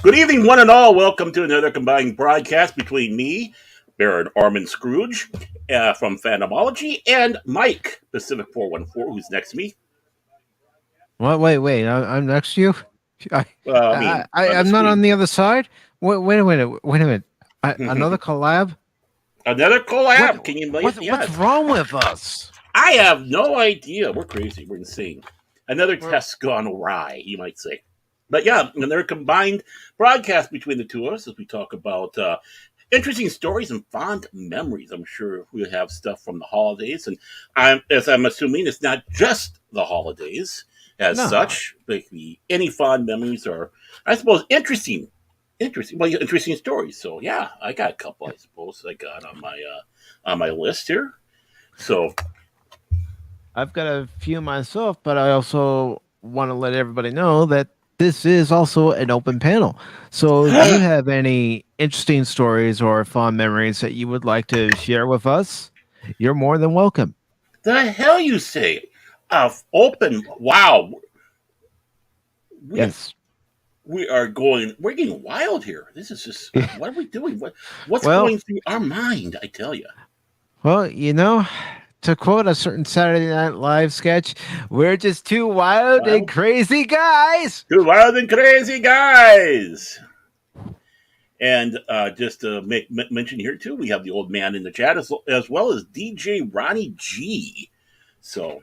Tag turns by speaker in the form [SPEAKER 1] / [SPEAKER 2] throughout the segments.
[SPEAKER 1] Good evening, one and all. Welcome to another combined broadcast between me, Baron Orman Scrooge from Fandomology, and Mike, PACIFIC414, who's next to me.
[SPEAKER 2] What? Wait. I'm next to you. I,
[SPEAKER 1] I mean, on the
[SPEAKER 2] I'm not on
[SPEAKER 1] screen.
[SPEAKER 2] the other side. Wait a minute. Wait a minute. Another collab.
[SPEAKER 1] Another
[SPEAKER 2] What?
[SPEAKER 1] collab. Can you believe it?
[SPEAKER 2] What's
[SPEAKER 1] Yes.
[SPEAKER 2] wrong with us?
[SPEAKER 1] I have no idea. We're crazy. We're insane. Another
[SPEAKER 2] We're,
[SPEAKER 1] test gone awry, you might say. But yeah, another combined broadcast between the two of us as we talk about interesting stories and fond memories. I'm sure we have stuff from the holidays, and I'm assuming it's not just the holidays as
[SPEAKER 2] no.
[SPEAKER 1] such. Like any fond memories or I suppose interesting stories. So yeah, I got a couple.
[SPEAKER 2] Yeah.
[SPEAKER 1] I suppose I got on my list here. So
[SPEAKER 2] I've got a few myself, but I also want to let everybody know that this is also an open panel. So if you have any interesting stories or fond memories that you would like to share with us, you're more than welcome.
[SPEAKER 1] the hell you say? Open. Wow, we
[SPEAKER 2] Yes.
[SPEAKER 1] we are going. We're getting wild here. This is just. What are we doing? What's
[SPEAKER 2] Well,
[SPEAKER 1] going through our mind? I tell you.
[SPEAKER 2] well, to quote a certain Saturday Night Live sketch, we're just two wild and
[SPEAKER 1] Wild,
[SPEAKER 2] crazy guys.
[SPEAKER 1] two wild and crazy guys. And just to mention here too, we have the old man in the chat as well as DJ Ronnie G. So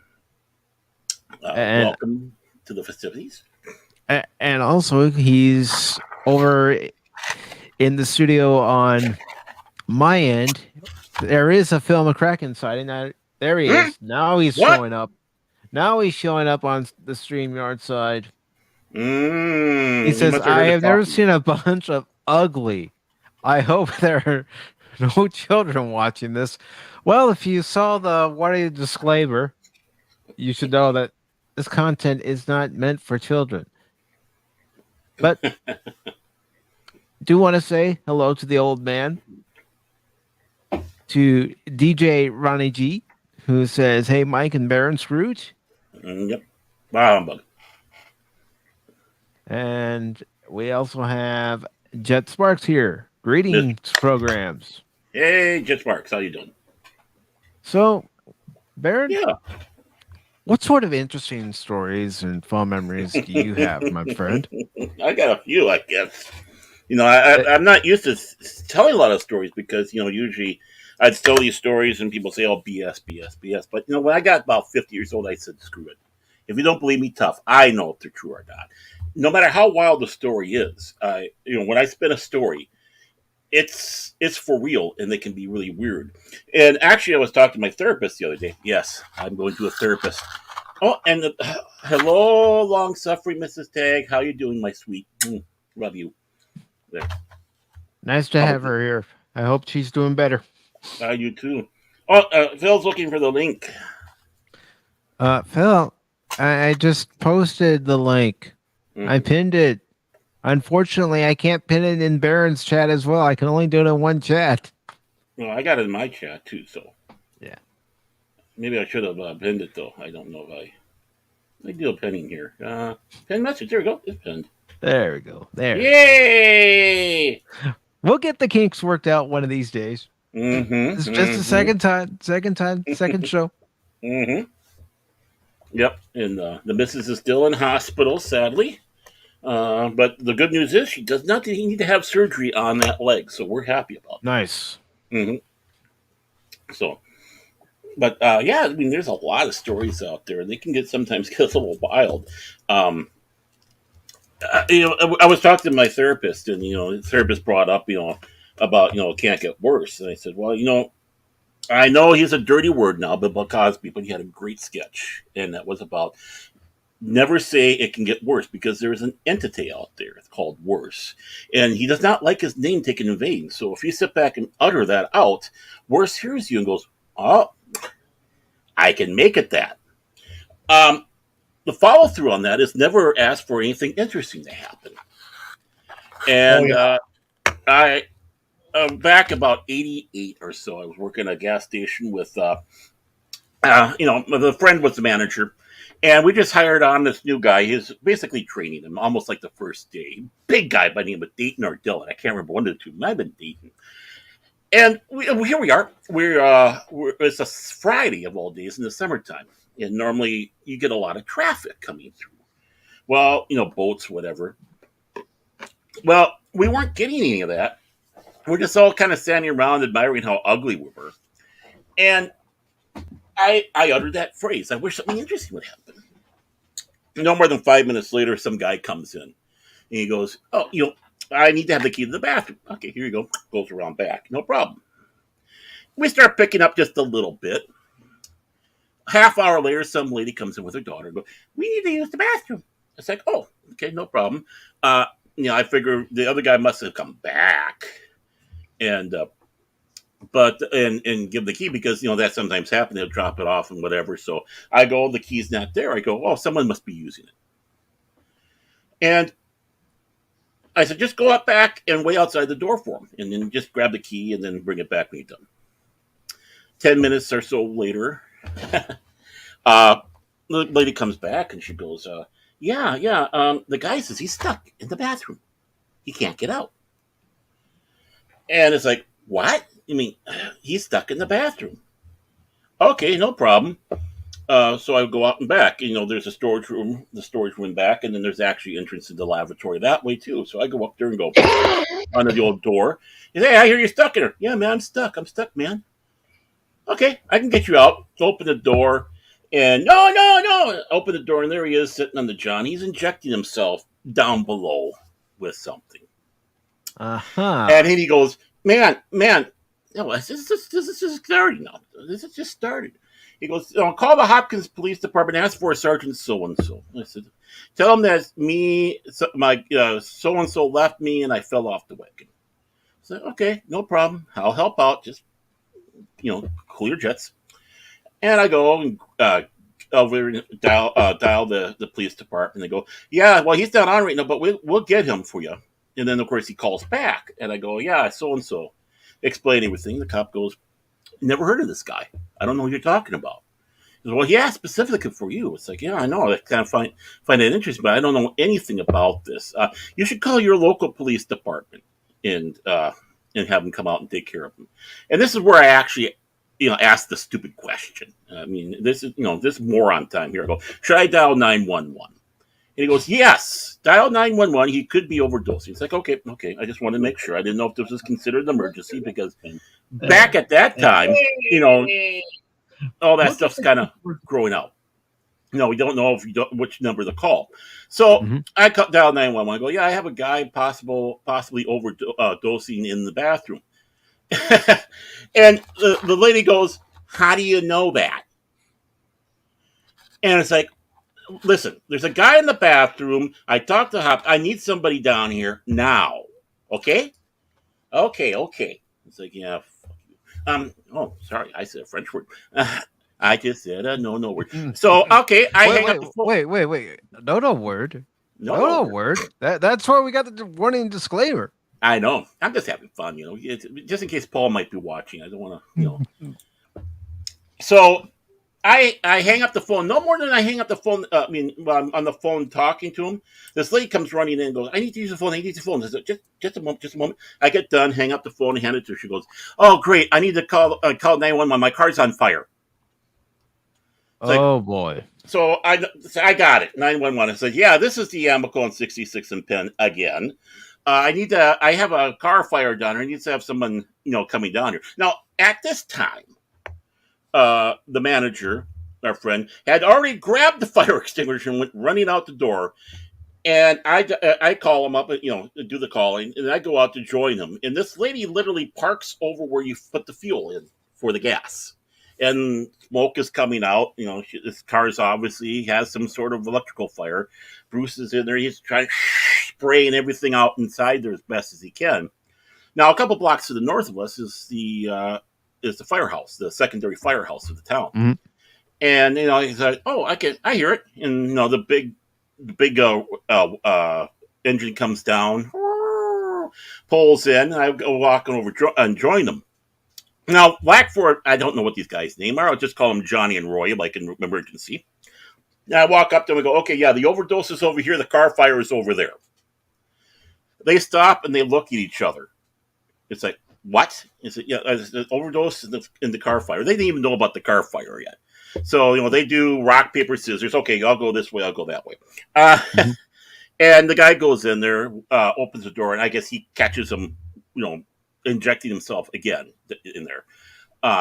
[SPEAKER 2] And
[SPEAKER 1] welcome to the festivities.
[SPEAKER 2] and also he's over in the studio on my end. There is a Phil McCracken sighting. There he
[SPEAKER 1] Hmm?
[SPEAKER 2] is. Now he's
[SPEAKER 1] What?
[SPEAKER 2] showing up. Now he's showing up on the StreamYard side. He
[SPEAKER 1] You
[SPEAKER 2] says,
[SPEAKER 1] must have
[SPEAKER 2] I
[SPEAKER 1] heard the
[SPEAKER 2] have never
[SPEAKER 1] talking.
[SPEAKER 2] seen a bunch of ugly. I hope there are no children watching this. Well, if you saw the warning disclaimer, you should know that this content is not meant for children. But do want to say hello to the old man, to DJ Ronnie G, who says, Hey, Mike and Baron Scrooge.
[SPEAKER 1] Yep. Wow, humbug.
[SPEAKER 2] And we also have Jet Sparks here.
[SPEAKER 1] This-
[SPEAKER 2] Greetings, programs.
[SPEAKER 1] Hey, Jet Marks, how you doing?
[SPEAKER 2] So, Baron,
[SPEAKER 1] Yeah.
[SPEAKER 2] what sort of interesting stories and fond memories do you have, my friend?
[SPEAKER 1] I got a few, I guess.
[SPEAKER 2] Uh,
[SPEAKER 1] I'm not used to telling a lot of stories because, usually I'd tell these stories and people say, oh, BS, BS, BS. But, when I got about 50 years old, I said, screw it. If you don't believe me, tough. I know if they're true or not. No matter how wild the story is, when I spin a story, it's for real and they can be really weird. And actually, I was talking to my therapist the other day. Yes, I'm going to a therapist. Oh, and hello, long suffering Mrs. Tagge. How you doing, my sweet? Love you. There.
[SPEAKER 2] Nice to
[SPEAKER 1] How
[SPEAKER 2] have
[SPEAKER 1] about you?
[SPEAKER 2] her here. I hope she's doing better.
[SPEAKER 1] You too. Oh, Phil's looking for the link.
[SPEAKER 2] Phil, I just posted the link. I
[SPEAKER 1] Mm-hmm.
[SPEAKER 2] pinned it. Unfortunately, I can't pin it in Baron's chat as well. I can only do it in one chat.
[SPEAKER 1] Well, I got it in my chat too, so
[SPEAKER 2] Yeah.
[SPEAKER 1] maybe I should have pinned it though. I don't know if I do a pinning here. Pin message. There we go. It's pinned.
[SPEAKER 2] There we go. There.
[SPEAKER 1] Yay!
[SPEAKER 2] We'll get the kinks worked out one of these days.
[SPEAKER 1] Mm-hmm.
[SPEAKER 2] It's just the
[SPEAKER 1] Mm-hmm.
[SPEAKER 2] second show.
[SPEAKER 1] Mm-hmm. Yep. And the missus is still in hospital, sadly. But the good news is she does not need to have surgery on that leg, so we're happy about that.
[SPEAKER 2] Nice.
[SPEAKER 1] Mm-hmm. So, but yeah, I mean, there's a lot of stories out there, and they can sometimes get a little wild. Um, I was talking to my therapist, and the therapist brought up, about it can't get worse, and I said, well, I know he's a dirty word now, but Bill Cosby, but he had a great sketch, and that was about never say it can get worse because there is an entity out there. It's called worse. And he does not like his name taken in vain. So if you sit back and utter that out, worse hears you and goes, oh, I can make it that. Um, the follow through on that is never ask for anything interesting to happen.
[SPEAKER 2] Oh
[SPEAKER 1] And
[SPEAKER 2] yeah.
[SPEAKER 1] I, back about 88 or so, I was working at a gas station with, the friend was the manager. And we just hired on this new guy. He's basically training him, almost like the first day. Big guy by the name of Dayton or Dylan. I can't remember one of the two. Might have been Dayton. And here we are. It's a Friday of all days in the summertime, and normally you get a lot of traffic coming through. Well, boats, whatever. Well, we weren't getting any of that. We're just all kind of standing around admiring how ugly we were. And I uttered that phrase. I wish something interesting would happen. No more than 5 minutes later, some guy comes in and he goes, "Oh, I need to have the key to the bathroom." Okay, here you go. Goes around back. No problem. We start picking up just a little bit. Half hour later, some lady comes in with her daughter and goes, "We need to use the bathroom." It's like, "Oh, okay, no problem." I figure the other guy must have come back and and give the key because that sometimes happens. They'll drop it off and whatever. So I go, the key's not there. I go, "Oh, someone must be using it." And I said, "Just go up back and wait outside the door for him, and then just grab the key and then bring it back when you're done." 10 minutes or so later, the lady comes back and she goes, "Yeah, yeah. The guy says he's stuck in the bathroom. He can't get out." And it's like, "What? You mean he's stuck in the bathroom?" Okay, no problem. So I go out and back. There's a storage room, the storage room back, and then there's actually entrance to the lavatory that way too. So I go up there and go under the old door. He says, "Hey, I hear you're stuck in here." "Yeah, man, I'm stuck. I'm stuck, man." "Okay, I can get you out." Open the door, and no, no, no. Open the door, and there he is sitting on the john. He's injecting himself down below with something.
[SPEAKER 2] Uh-huh.
[SPEAKER 1] And he goes, man, no, this is just started now. This is just started. He goes, "Call the Hopkins Police Department, ask for a Sergeant so-and-so." I said, "Tell him that me, my so-and-so left me and I fell off the wagon." I said, "Okay, no problem. I'll help out. Just, cool your jets." And I go and over and dial the police department. They go, "Yeah, well, he's not on right now, but we'll get him for you." And then, of course, he calls back. And I go, "Yeah, so-and-so." Explain everything. The cop goes, "Never heard of this guy. I don't know what you're talking about." He goes, "Well, yeah, specifically for you." It's like, "Yeah, I know. I kind of find it interesting, but I don't know anything about this. You should call your local police department and have them come out and take care of him." And this is where I actually, asked the stupid question. I mean, this moron time here. I go, "Should I dial 911?" And he goes, "Yes, dial 911. He could be overdosing." It's like, okay. I just wanted to make sure. I didn't know if this was considered an emergency because back at that time, all that stuff's kind of growing out. We don't know which number to call. So
[SPEAKER 2] Mm-hmm.
[SPEAKER 1] I dial 911. I go, "Yeah, I have a guy possibly overdosing in the bathroom." And the lady goes, "How do you know that?" And it's like, "Listen, there's a guy in the bathroom. I talked to Hop. I need somebody down here now. Okay? Okay. It's like, "Yeah, fuck you." Oh, sorry. I said a French word. I just said a no word. So, okay, I
[SPEAKER 2] Wait,
[SPEAKER 1] hang
[SPEAKER 2] wait,
[SPEAKER 1] up the phone.
[SPEAKER 2] wait. No word.
[SPEAKER 1] No
[SPEAKER 2] No
[SPEAKER 1] word.
[SPEAKER 2] word. That's why we got the warning disclaimer.
[SPEAKER 1] I know. I'm just having fun, just in case Paul might be watching. I don't want to. So I hang up the phone. No more than I hang up the phone. While I'm on the phone talking to him, this lady comes running in and goes, "I need to use the phone. I need to use the phone." I said, just a moment, just a moment. I get done, hang up the phone, and hand it to her. She goes, "Oh, great. I need to call 911. My car's on fire." It's like,
[SPEAKER 2] Oh boy.
[SPEAKER 1] so I got it. 911. I said, "Yeah, this is the Amico on 66 and Penn again. I have a car fire down here. I need to have someone, coming down here." Now, at this time, the manager, our friend, had already grabbed the fire extinguisher and went running out the door. And I call him up, do the calling, and I go out to join him. And this lady literally parks over where you put the fuel in for the gas. And smoke is coming out. This car's obviously has some sort of electrical fire. Bruce is in there. He's trying spraying everything out inside there as best as he can. Now, a couple blocks to the north of us is the firehouse, the secondary firehouse of the town.
[SPEAKER 2] Mm-hmm.
[SPEAKER 1] And he's like, "Oh, I hear it." And the big engine comes down, pulls in, and I go walking over and join them. Now, Blackford, I don't know what these guys' names are. I'll just call them Johnny and Roy, like in emergency. And I walk up to them and go, okay, yeah, the overdose is over here. The car fire is over there. They stop and they look at each other. It's like, what? Is it, yeah, the overdose in the car fire. They didn't even know about the car fire yet. So, they do rock, paper, scissors. Okay, I'll go this way, I'll go that way.
[SPEAKER 2] Mm-hmm.
[SPEAKER 1] And the guy goes in there, opens the door, and I guess he catches him, injecting himself again in there.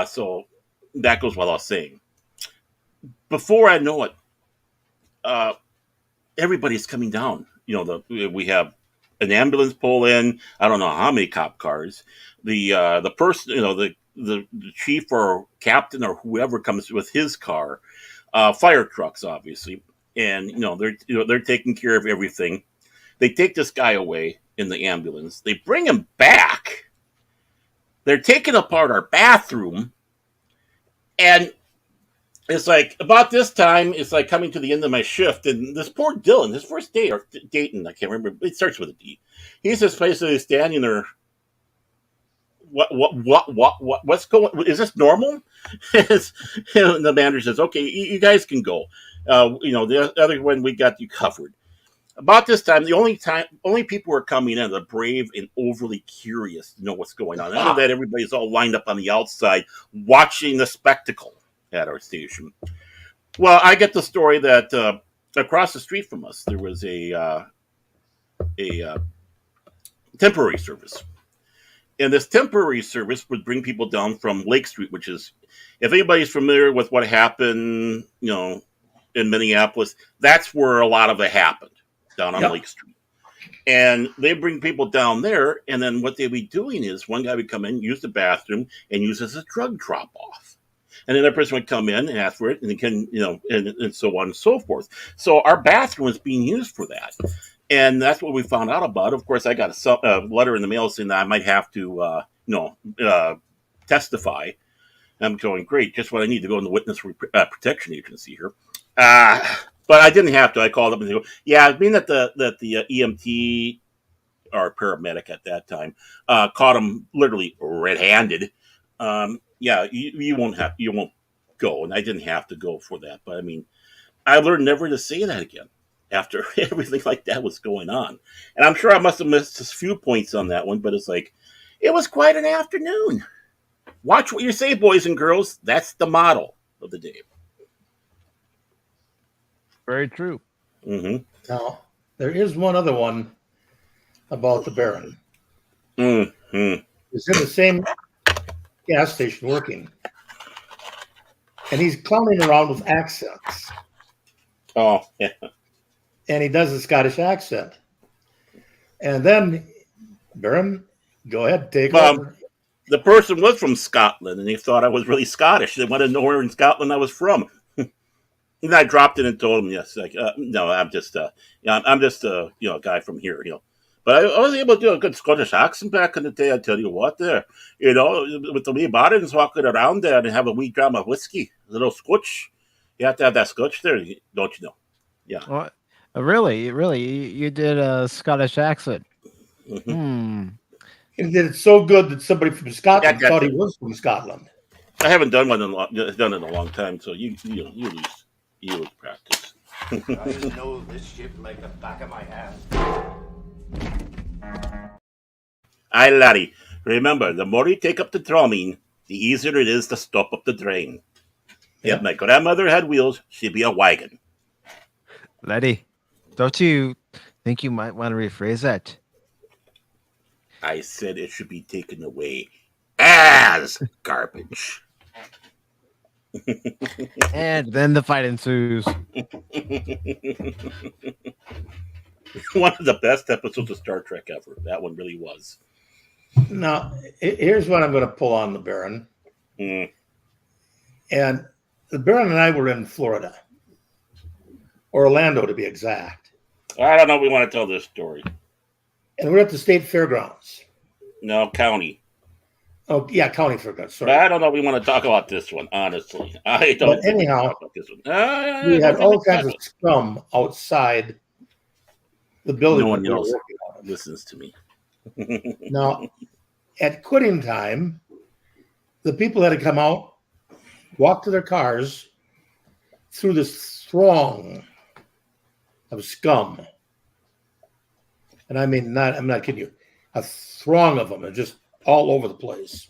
[SPEAKER 1] So that goes without saying. Before I know it, uh, everybody's coming down. We have an ambulance pull in. I don't know how many cop cars. The person, the chief or captain or whoever comes with his car, fire trucks, obviously, and they're taking care of everything. They take this guy away in the ambulance. They bring him back. They're taking apart our bathroom, and it's like about this time, it's like coming to the end of my shift, and this poor Dylan, his first day or Dayton, I can't remember. It starts with a D. He's just basically standing there. What's going? Is this normal? The manager says, "Okay, you guys can go. The other one we got you covered." About this time, the only people who are coming in are brave and overly curious to know what's going on. After that, everybody's all lined up on the outside watching the spectacle at our station. Well, I get the story that across the street from us there was a temporary service, and this temporary service would bring people down from Lake Street, which is, if anybody's familiar with what happened, in Minneapolis, that's where a lot of it happened, down on Lake Street. And they bring people down there, and then what they'd be doing is one guy would come in, use the bathroom, and use it as a drug drop off. And then that person would come in and ask for it, and can, and so on and so forth. So our bathroom was being used for that. And that's what we found out about. Of course, I got a letter in the mail saying that I might have to, testify. I'm going, great, just what I need to go in the Witness Protection Agency here. But I didn't have to. I called up and they go, yeah, being that the EMT or paramedic at that time caught him literally red-handed. Yeah, you won't go, and I didn't have to go for that. But I mean, I learned never to say that again after everything like that was going on. And I'm sure I must have missed a few points on that one, but it's like, it was quite an afternoon. Watch what you say, boys and girls. That's the motto of the day.
[SPEAKER 2] Very true.
[SPEAKER 1] Mm-hmm.
[SPEAKER 3] Now, there is one other one about the Baron.
[SPEAKER 1] Mm-hmm.
[SPEAKER 3] He's in the same gas station working, and he's clowning around with accents.
[SPEAKER 1] Oh, yeah.
[SPEAKER 3] And he does a Scottish accent. And then, Baron, go ahead, take over.
[SPEAKER 1] The person was from Scotland, and they thought I was really Scottish. They wanted to know where in Scotland I was from. And I dropped it and told him, yes, like, no, I'm just a guy from here, But I was able to do a good Scottish accent back in the day. I tell you what, there, with the wee barons walking around there and have a wee dram of whiskey, a little scotch. You have to have that scotch there, don't you know? Yeah.
[SPEAKER 2] Well, really, you did a Scottish accent.
[SPEAKER 1] Mm-hmm.
[SPEAKER 3] He did it so good that somebody from Scotland thought he was from Scotland.
[SPEAKER 1] I haven't done one done it in a long time, so you lose practice.
[SPEAKER 4] I know this ship like the back of my hand.
[SPEAKER 1] Aye, laddie. Remember, the more you take up the drumming, the easier it is to stop up the drain. If my grandmother had wheels, she'd be a wagon.
[SPEAKER 2] Laddie, don't you think you might want to rephrase that?
[SPEAKER 1] I said it should be taken away as garbage.
[SPEAKER 2] And then the fight ensues.
[SPEAKER 1] One of the best episodes of Star Trek ever. That one really was.
[SPEAKER 3] Now, here's what I'm going to pull on the Baron.
[SPEAKER 1] Mm.
[SPEAKER 3] And the Baron and I were in Florida. Orlando, to be exact.
[SPEAKER 1] I don't know if we want to tell this story.
[SPEAKER 3] And we're at the state fairgrounds.
[SPEAKER 1] No, county.
[SPEAKER 3] Oh, yeah, county fairgrounds. Sorry.
[SPEAKER 1] But I don't know if we want to talk about this one, honestly. I don't
[SPEAKER 3] But anyhow,
[SPEAKER 1] talk about this one.
[SPEAKER 3] we had all kinds of scum outside the building.
[SPEAKER 1] No one else listens to me.
[SPEAKER 3] Now, at quitting time, the people had to come out, walk to their cars, through this throng of scum. And I mean, I'm not kidding you. A throng of them are just all over the place.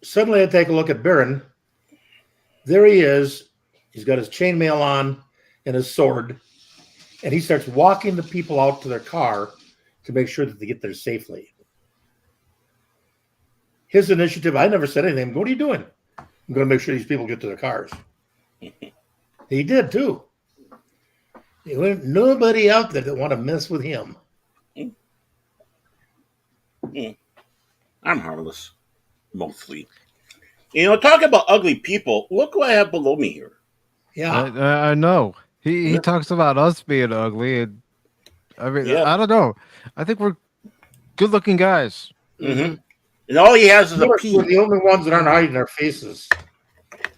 [SPEAKER 3] Suddenly I take a look at Baron. There he is. He's got his chainmail on and his sword. And he starts walking the people out to their car to make sure that they get there safely. His initiative, I never said anything. What are you doing? I'm going to make sure these people get to their cars. He did too. There wasn't nobody out there that want to mess with him.
[SPEAKER 1] I'm harmless, mostly. Talking about ugly people, look what I have below me here.
[SPEAKER 3] Yeah.
[SPEAKER 2] I know. He talks about us being ugly. And, I mean,
[SPEAKER 1] Yeah.
[SPEAKER 2] I don't know. I think we're good-looking guys.
[SPEAKER 1] Mm-hmm. And all he has is a P.
[SPEAKER 3] We're the only ones that aren't hiding our faces.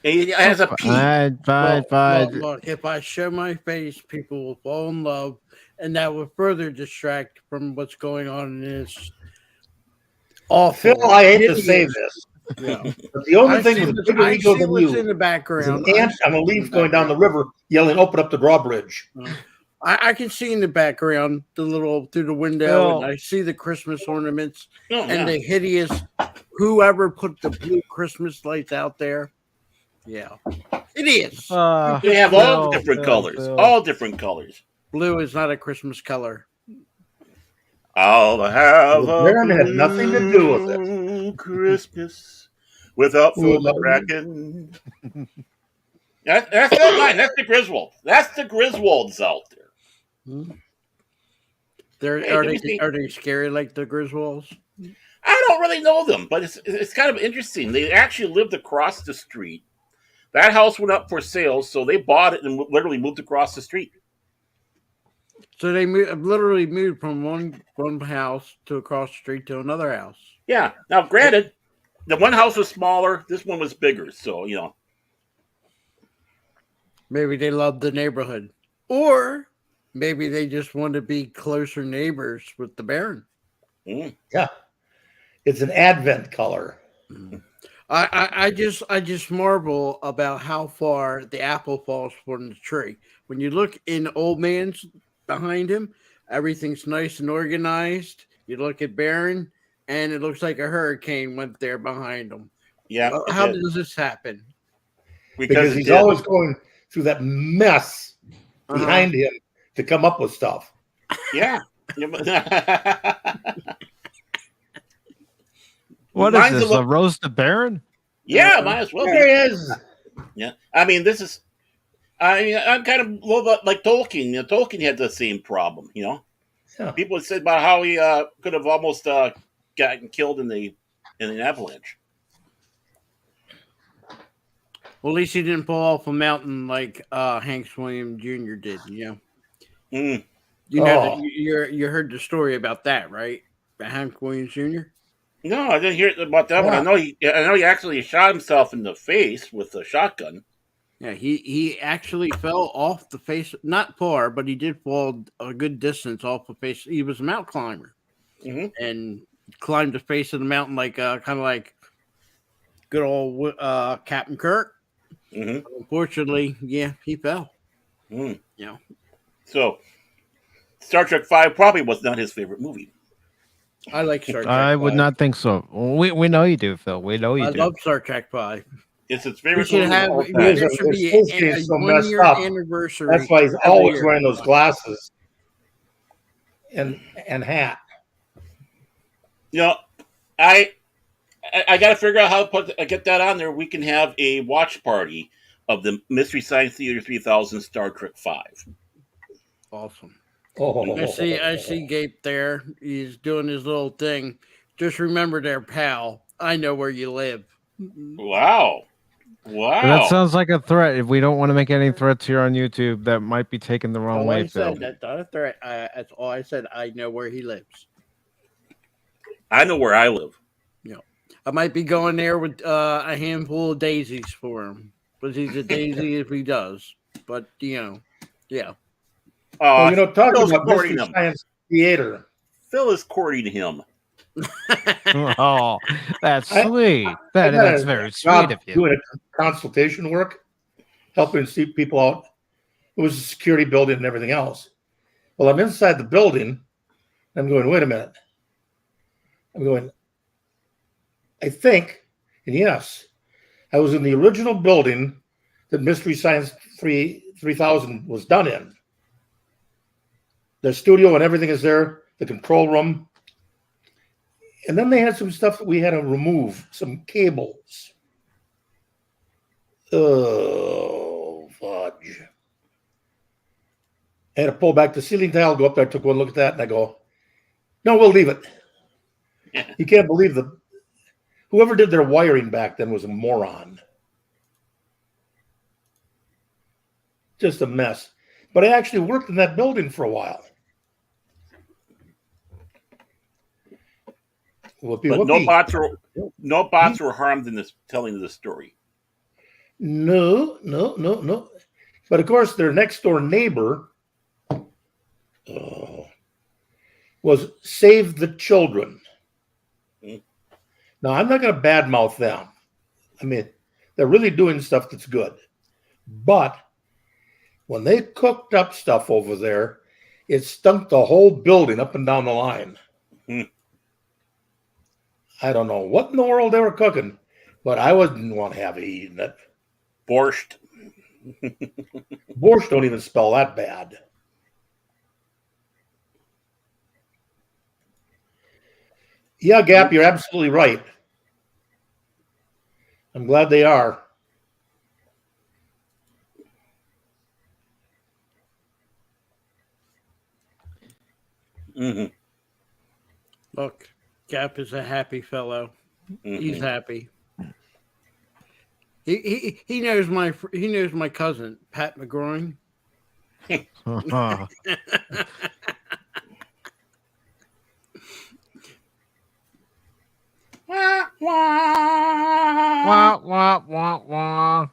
[SPEAKER 1] He has a P.
[SPEAKER 2] Fine.
[SPEAKER 5] Look, if I show my face, people will fall in love, and that will further distract from what's going on in this awful.
[SPEAKER 3] Phil, I hate to say this.
[SPEAKER 5] Yeah.
[SPEAKER 3] But the only thing with a bigger
[SPEAKER 5] I
[SPEAKER 3] ego
[SPEAKER 5] see
[SPEAKER 3] than
[SPEAKER 5] what's
[SPEAKER 3] you
[SPEAKER 5] in the background.
[SPEAKER 3] is an ant on a leaf going down the river yelling, "Open up the drawbridge."
[SPEAKER 5] I can see in the background through the window,
[SPEAKER 2] Phil.
[SPEAKER 5] and I see the Christmas ornaments
[SPEAKER 1] Oh,
[SPEAKER 5] and the hideous whoever put the blue Christmas lights out there. Yeah, it is.
[SPEAKER 1] They have all different colors. All different colors.
[SPEAKER 5] Blue is not a Christmas color.
[SPEAKER 1] I'll have
[SPEAKER 3] The Baron had nothing to do with it.
[SPEAKER 1] Christmas without Phil McCracken. That's not mine. That's the Griswold. That's the Griswolds out there.
[SPEAKER 5] Are they scary like the Griswolds?
[SPEAKER 1] I don't really know them, but it's kind of interesting. They actually lived across the street. That house went up for sale, so they bought it and literally moved across the street.
[SPEAKER 5] So they literally moved from one house to across the street to another house.
[SPEAKER 1] Yeah. Now, granted, the one house was smaller. This one was bigger. So,
[SPEAKER 5] Maybe they love the neighborhood. Or maybe they just want to be closer neighbors with the Baron.
[SPEAKER 3] Yeah. It's an Advent color.
[SPEAKER 5] I just marvel about how far the apple falls from the tree. When you look in Old Man's behind him, everything's nice and organized. You look at Baron, and it looks like a hurricane went there behind him.
[SPEAKER 1] Yeah.
[SPEAKER 5] How does this happen?
[SPEAKER 3] Because he's always going through that mess behind him to come up with stuff.
[SPEAKER 1] Yeah.
[SPEAKER 2] What is this? A roast of Baron?
[SPEAKER 1] Yeah, might as well be.
[SPEAKER 3] There he is.
[SPEAKER 1] Yeah. I mean, I'm kind of a little bit like Tolkien. Tolkien had the same problem, Yeah. People said about how he could have almost gotten killed in an avalanche.
[SPEAKER 5] Well, at least he didn't fall off a mountain like Hank Williams Jr. did. You heard the story about that, right? About Hank Williams Jr.
[SPEAKER 1] No, I didn't hear about that one. I know he actually shot himself in the face with a shotgun.
[SPEAKER 5] Yeah, he actually fell off the face, not far, but he did fall a good distance off the face. He was a mountain climber and climbed the face of the mountain like kind of like good old Captain Kirk. Unfortunately, he fell. Yeah.
[SPEAKER 1] So, Star Trek V probably was not his favorite movie.
[SPEAKER 5] I like Star Trek.
[SPEAKER 2] I would not think so. We know you do, Phil. We know you do.
[SPEAKER 5] I love Star Trek 5.
[SPEAKER 1] It's its favorite
[SPEAKER 5] There should be a
[SPEAKER 3] so
[SPEAKER 5] 1
[SPEAKER 3] messed
[SPEAKER 5] year
[SPEAKER 3] up.
[SPEAKER 5] anniversary.
[SPEAKER 3] That's why he's always wearing those glasses and hat.
[SPEAKER 1] I got to figure out how to get that on there. We can have a watch party of the Mystery Science Theater 3000 Star Trek 5.
[SPEAKER 5] Awesome.
[SPEAKER 3] Oh.
[SPEAKER 5] I see Gabe there. He's doing his little thing. Just remember there, pal. I know where you live.
[SPEAKER 1] Wow.
[SPEAKER 2] That sounds like a threat. If we don't want to make any threats here on YouTube, that might be taken the wrong way, Phil.
[SPEAKER 5] That's not a threat. That's all I said. I know where he lives.
[SPEAKER 1] I know where I live.
[SPEAKER 5] I might be going there with a handful of daisies for him. Because he's a daisy if he does. But, yeah.
[SPEAKER 3] Talking
[SPEAKER 1] Phil's
[SPEAKER 3] about
[SPEAKER 1] courting
[SPEAKER 3] Mystery
[SPEAKER 1] him.
[SPEAKER 3] Science Theater.
[SPEAKER 1] Phil is courting him.
[SPEAKER 2] Oh, that's
[SPEAKER 3] I,
[SPEAKER 2] sweet.
[SPEAKER 3] I got
[SPEAKER 2] That's
[SPEAKER 3] a
[SPEAKER 2] very sweet
[SPEAKER 3] job
[SPEAKER 2] of you.
[SPEAKER 3] doing a consultation work, helping see people out. It was a security building and everything else. Well, I'm inside the building. I'm going, wait a minute. I'm going, I think, and yes, I was in the original building that Mystery Science 3000 was done in. The studio and everything is there, the control room. And then they had some stuff that we had to remove, some cables. Oh, fudge. I had to pull back the ceiling tile, go up there, took one look at that, and I go, no, we'll leave it. You can't believe whoever did their wiring back then was a moron. Just a mess. But I actually worked in that building for a while. Whoopee,
[SPEAKER 1] But
[SPEAKER 3] whoopee.
[SPEAKER 1] no bots were harmed in this telling of the story.
[SPEAKER 3] No. But of course, their next door neighbor was Save the Children.
[SPEAKER 1] Mm.
[SPEAKER 3] Now, I'm not going to badmouth them. I mean, they're really doing stuff that's good. But when they cooked up stuff over there, it stunk the whole building up and down the line.
[SPEAKER 1] Mm.
[SPEAKER 3] I don't know what in the world they were cooking, but I wouldn't want to have eaten it.
[SPEAKER 1] Borscht.
[SPEAKER 3] Borscht don't even spell that bad. Yeah, Gap, you're absolutely right. I'm glad they are.
[SPEAKER 1] Mm-hmm.
[SPEAKER 5] Look, Gap is a happy fellow.
[SPEAKER 1] Mm-hmm.
[SPEAKER 5] He's happy. He knows my cousin Pat McGroin.
[SPEAKER 2] Wah, wah, wah, wah.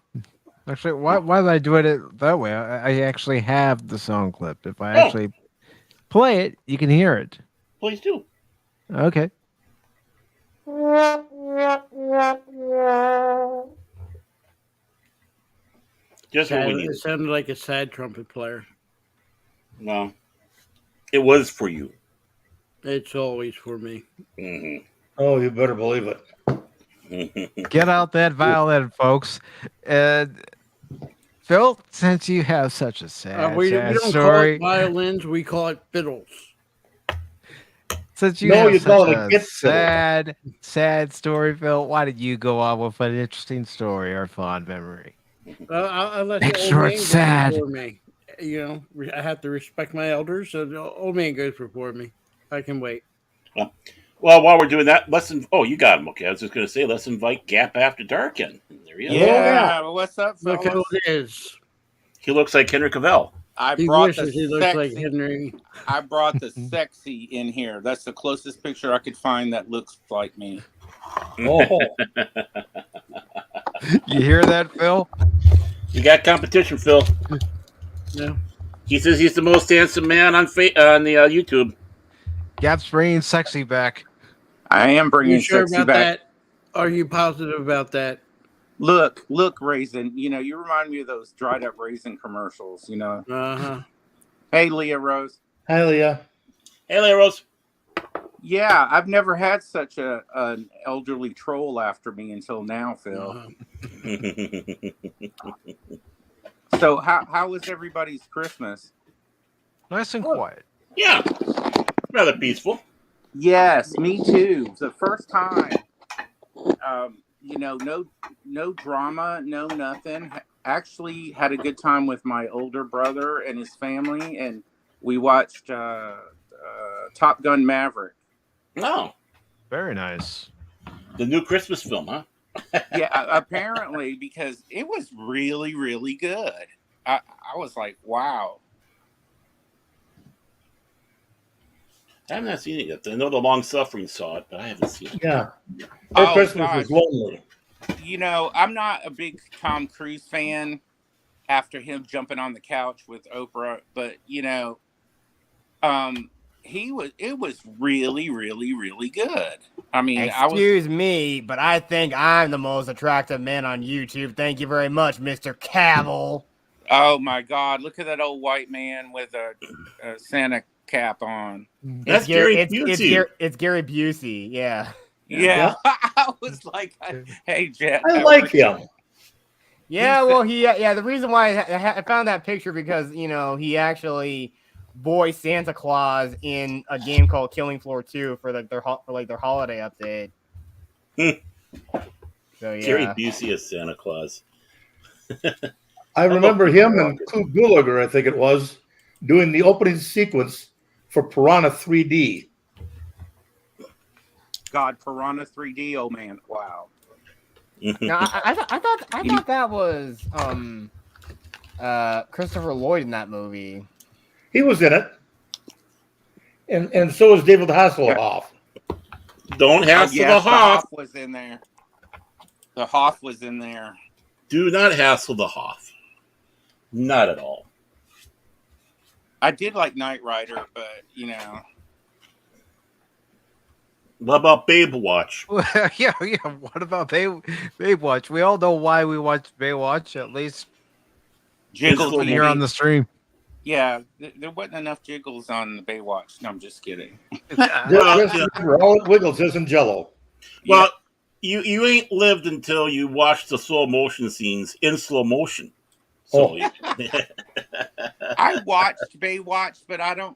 [SPEAKER 2] Actually, why did I do it that way? I actually have the song clip. If I actually play it, you can hear it.
[SPEAKER 1] Please do.
[SPEAKER 2] Okay.
[SPEAKER 1] Just what we need.
[SPEAKER 5] It sounded like a sad trumpet player.
[SPEAKER 1] Well, it was for you.
[SPEAKER 5] It's always for me.
[SPEAKER 1] Mm-hmm.
[SPEAKER 3] Oh, you better believe it.
[SPEAKER 2] Get out that violin, folks. Phil, since you have such a sad,
[SPEAKER 5] We
[SPEAKER 2] sad
[SPEAKER 5] don't
[SPEAKER 2] story,
[SPEAKER 5] call it violins. We call it fiddles.
[SPEAKER 2] since you
[SPEAKER 3] No,
[SPEAKER 2] have
[SPEAKER 3] you
[SPEAKER 2] such
[SPEAKER 3] call it a
[SPEAKER 2] a
[SPEAKER 3] gift fiddle.
[SPEAKER 2] sad story, Phil, why did you go on with an interesting story or fond memory?
[SPEAKER 5] I'll let
[SPEAKER 2] Make
[SPEAKER 5] the old
[SPEAKER 2] sure
[SPEAKER 5] man
[SPEAKER 2] it's
[SPEAKER 5] go
[SPEAKER 2] sad.
[SPEAKER 5] before me. I have to respect my elders, so the old man goes before me. I can wait.
[SPEAKER 1] Well, while we're doing that, you got him. Okay, I was just going to say, let's invite Gap After Dark in. There he is.
[SPEAKER 6] Yeah, what's up,
[SPEAKER 5] Look
[SPEAKER 6] fellas?
[SPEAKER 5] who it is.
[SPEAKER 1] He looks like Henry Cavill.
[SPEAKER 5] He wishes he looks like Henry.
[SPEAKER 6] I brought the sexy in here. That's the closest picture I could find that looks like me.
[SPEAKER 3] Oh,
[SPEAKER 2] You hear that, Phil?
[SPEAKER 1] You got competition, Phil.
[SPEAKER 5] Yeah.
[SPEAKER 1] He says he's the most handsome man on the YouTube.
[SPEAKER 2] Gap's bringing sexy back.
[SPEAKER 6] I am bringing
[SPEAKER 5] You sure
[SPEAKER 6] sexy
[SPEAKER 5] about
[SPEAKER 6] back.
[SPEAKER 5] that? Are you positive about that?
[SPEAKER 6] Look, Raisin. You remind me of those dried up raisin commercials.
[SPEAKER 5] Uh-huh.
[SPEAKER 6] Hey, Leah Rose.
[SPEAKER 3] hi, Leah.
[SPEAKER 1] Hey, Larry Rose.
[SPEAKER 6] Yeah, I've never had such an elderly troll after me until now, Phil.
[SPEAKER 5] Uh-huh.
[SPEAKER 6] So how was everybody's Christmas?
[SPEAKER 2] Nice and quiet.
[SPEAKER 1] Yeah, rather peaceful.
[SPEAKER 6] Yes, me too. The first time. No drama, no nothing. Actually had a good time with my older brother and his family, and we watched Top Gun Maverick.
[SPEAKER 1] Oh,
[SPEAKER 2] Very nice.
[SPEAKER 1] the new Christmas film, huh?
[SPEAKER 6] Yeah, apparently, because it was really, really good. I was like, wow.
[SPEAKER 1] I have not seen it yet. I know the Long Suffering saw it, but I haven't seen it.
[SPEAKER 3] Yeah. Her
[SPEAKER 6] Oh,
[SPEAKER 3] Christmas
[SPEAKER 6] gosh.
[SPEAKER 3] was lonely.
[SPEAKER 6] I'm not a big Tom Cruise fan after him jumping on the couch with Oprah, but It was really, really, really good. I mean,
[SPEAKER 7] Excuse me, but I think I'm the most attractive man on YouTube. Thank you very much, Mr. Cavill.
[SPEAKER 6] Oh my God! Look at that old white man with a Santa cap on.
[SPEAKER 1] That's Gary Busey.
[SPEAKER 7] It's Gary Busey. Yeah.
[SPEAKER 6] Yeah. I was like, hey, Jet.
[SPEAKER 3] I like him.
[SPEAKER 7] Yeah, well, the reason why I found that picture because he actually voiced Santa Claus in a game called Killing Floor 2 for their holiday update. So yeah,
[SPEAKER 1] Gary Busey as Santa Claus.
[SPEAKER 3] I remember him and Klu Gulager, I think it was, doing the opening sequence for Piranha 3D.
[SPEAKER 6] God, Piranha 3D. Oh man, wow.
[SPEAKER 7] now, I thought that was Christopher Lloyd in that movie.
[SPEAKER 3] He was in it, and so was David Hasselhoff.
[SPEAKER 1] Don't hassle the Hoff.
[SPEAKER 6] Was in there. The Hoff was in there.
[SPEAKER 1] Do not hassle the Hoff. Not at all.
[SPEAKER 6] I did like Knight Rider, but
[SPEAKER 1] What about Babe Watch?
[SPEAKER 2] yeah. What about Baywatch? We all know why we watch Baywatch. At least
[SPEAKER 6] Jiggles
[SPEAKER 2] here on the stream.
[SPEAKER 6] Yeah, there wasn't enough jiggles on the Baywatch. No, I'm just kidding.
[SPEAKER 3] All it wiggles isn't Jello.
[SPEAKER 1] Well, you ain't lived until you watched the slow motion scenes in slow motion. So,
[SPEAKER 6] I watched Baywatch, but I don't.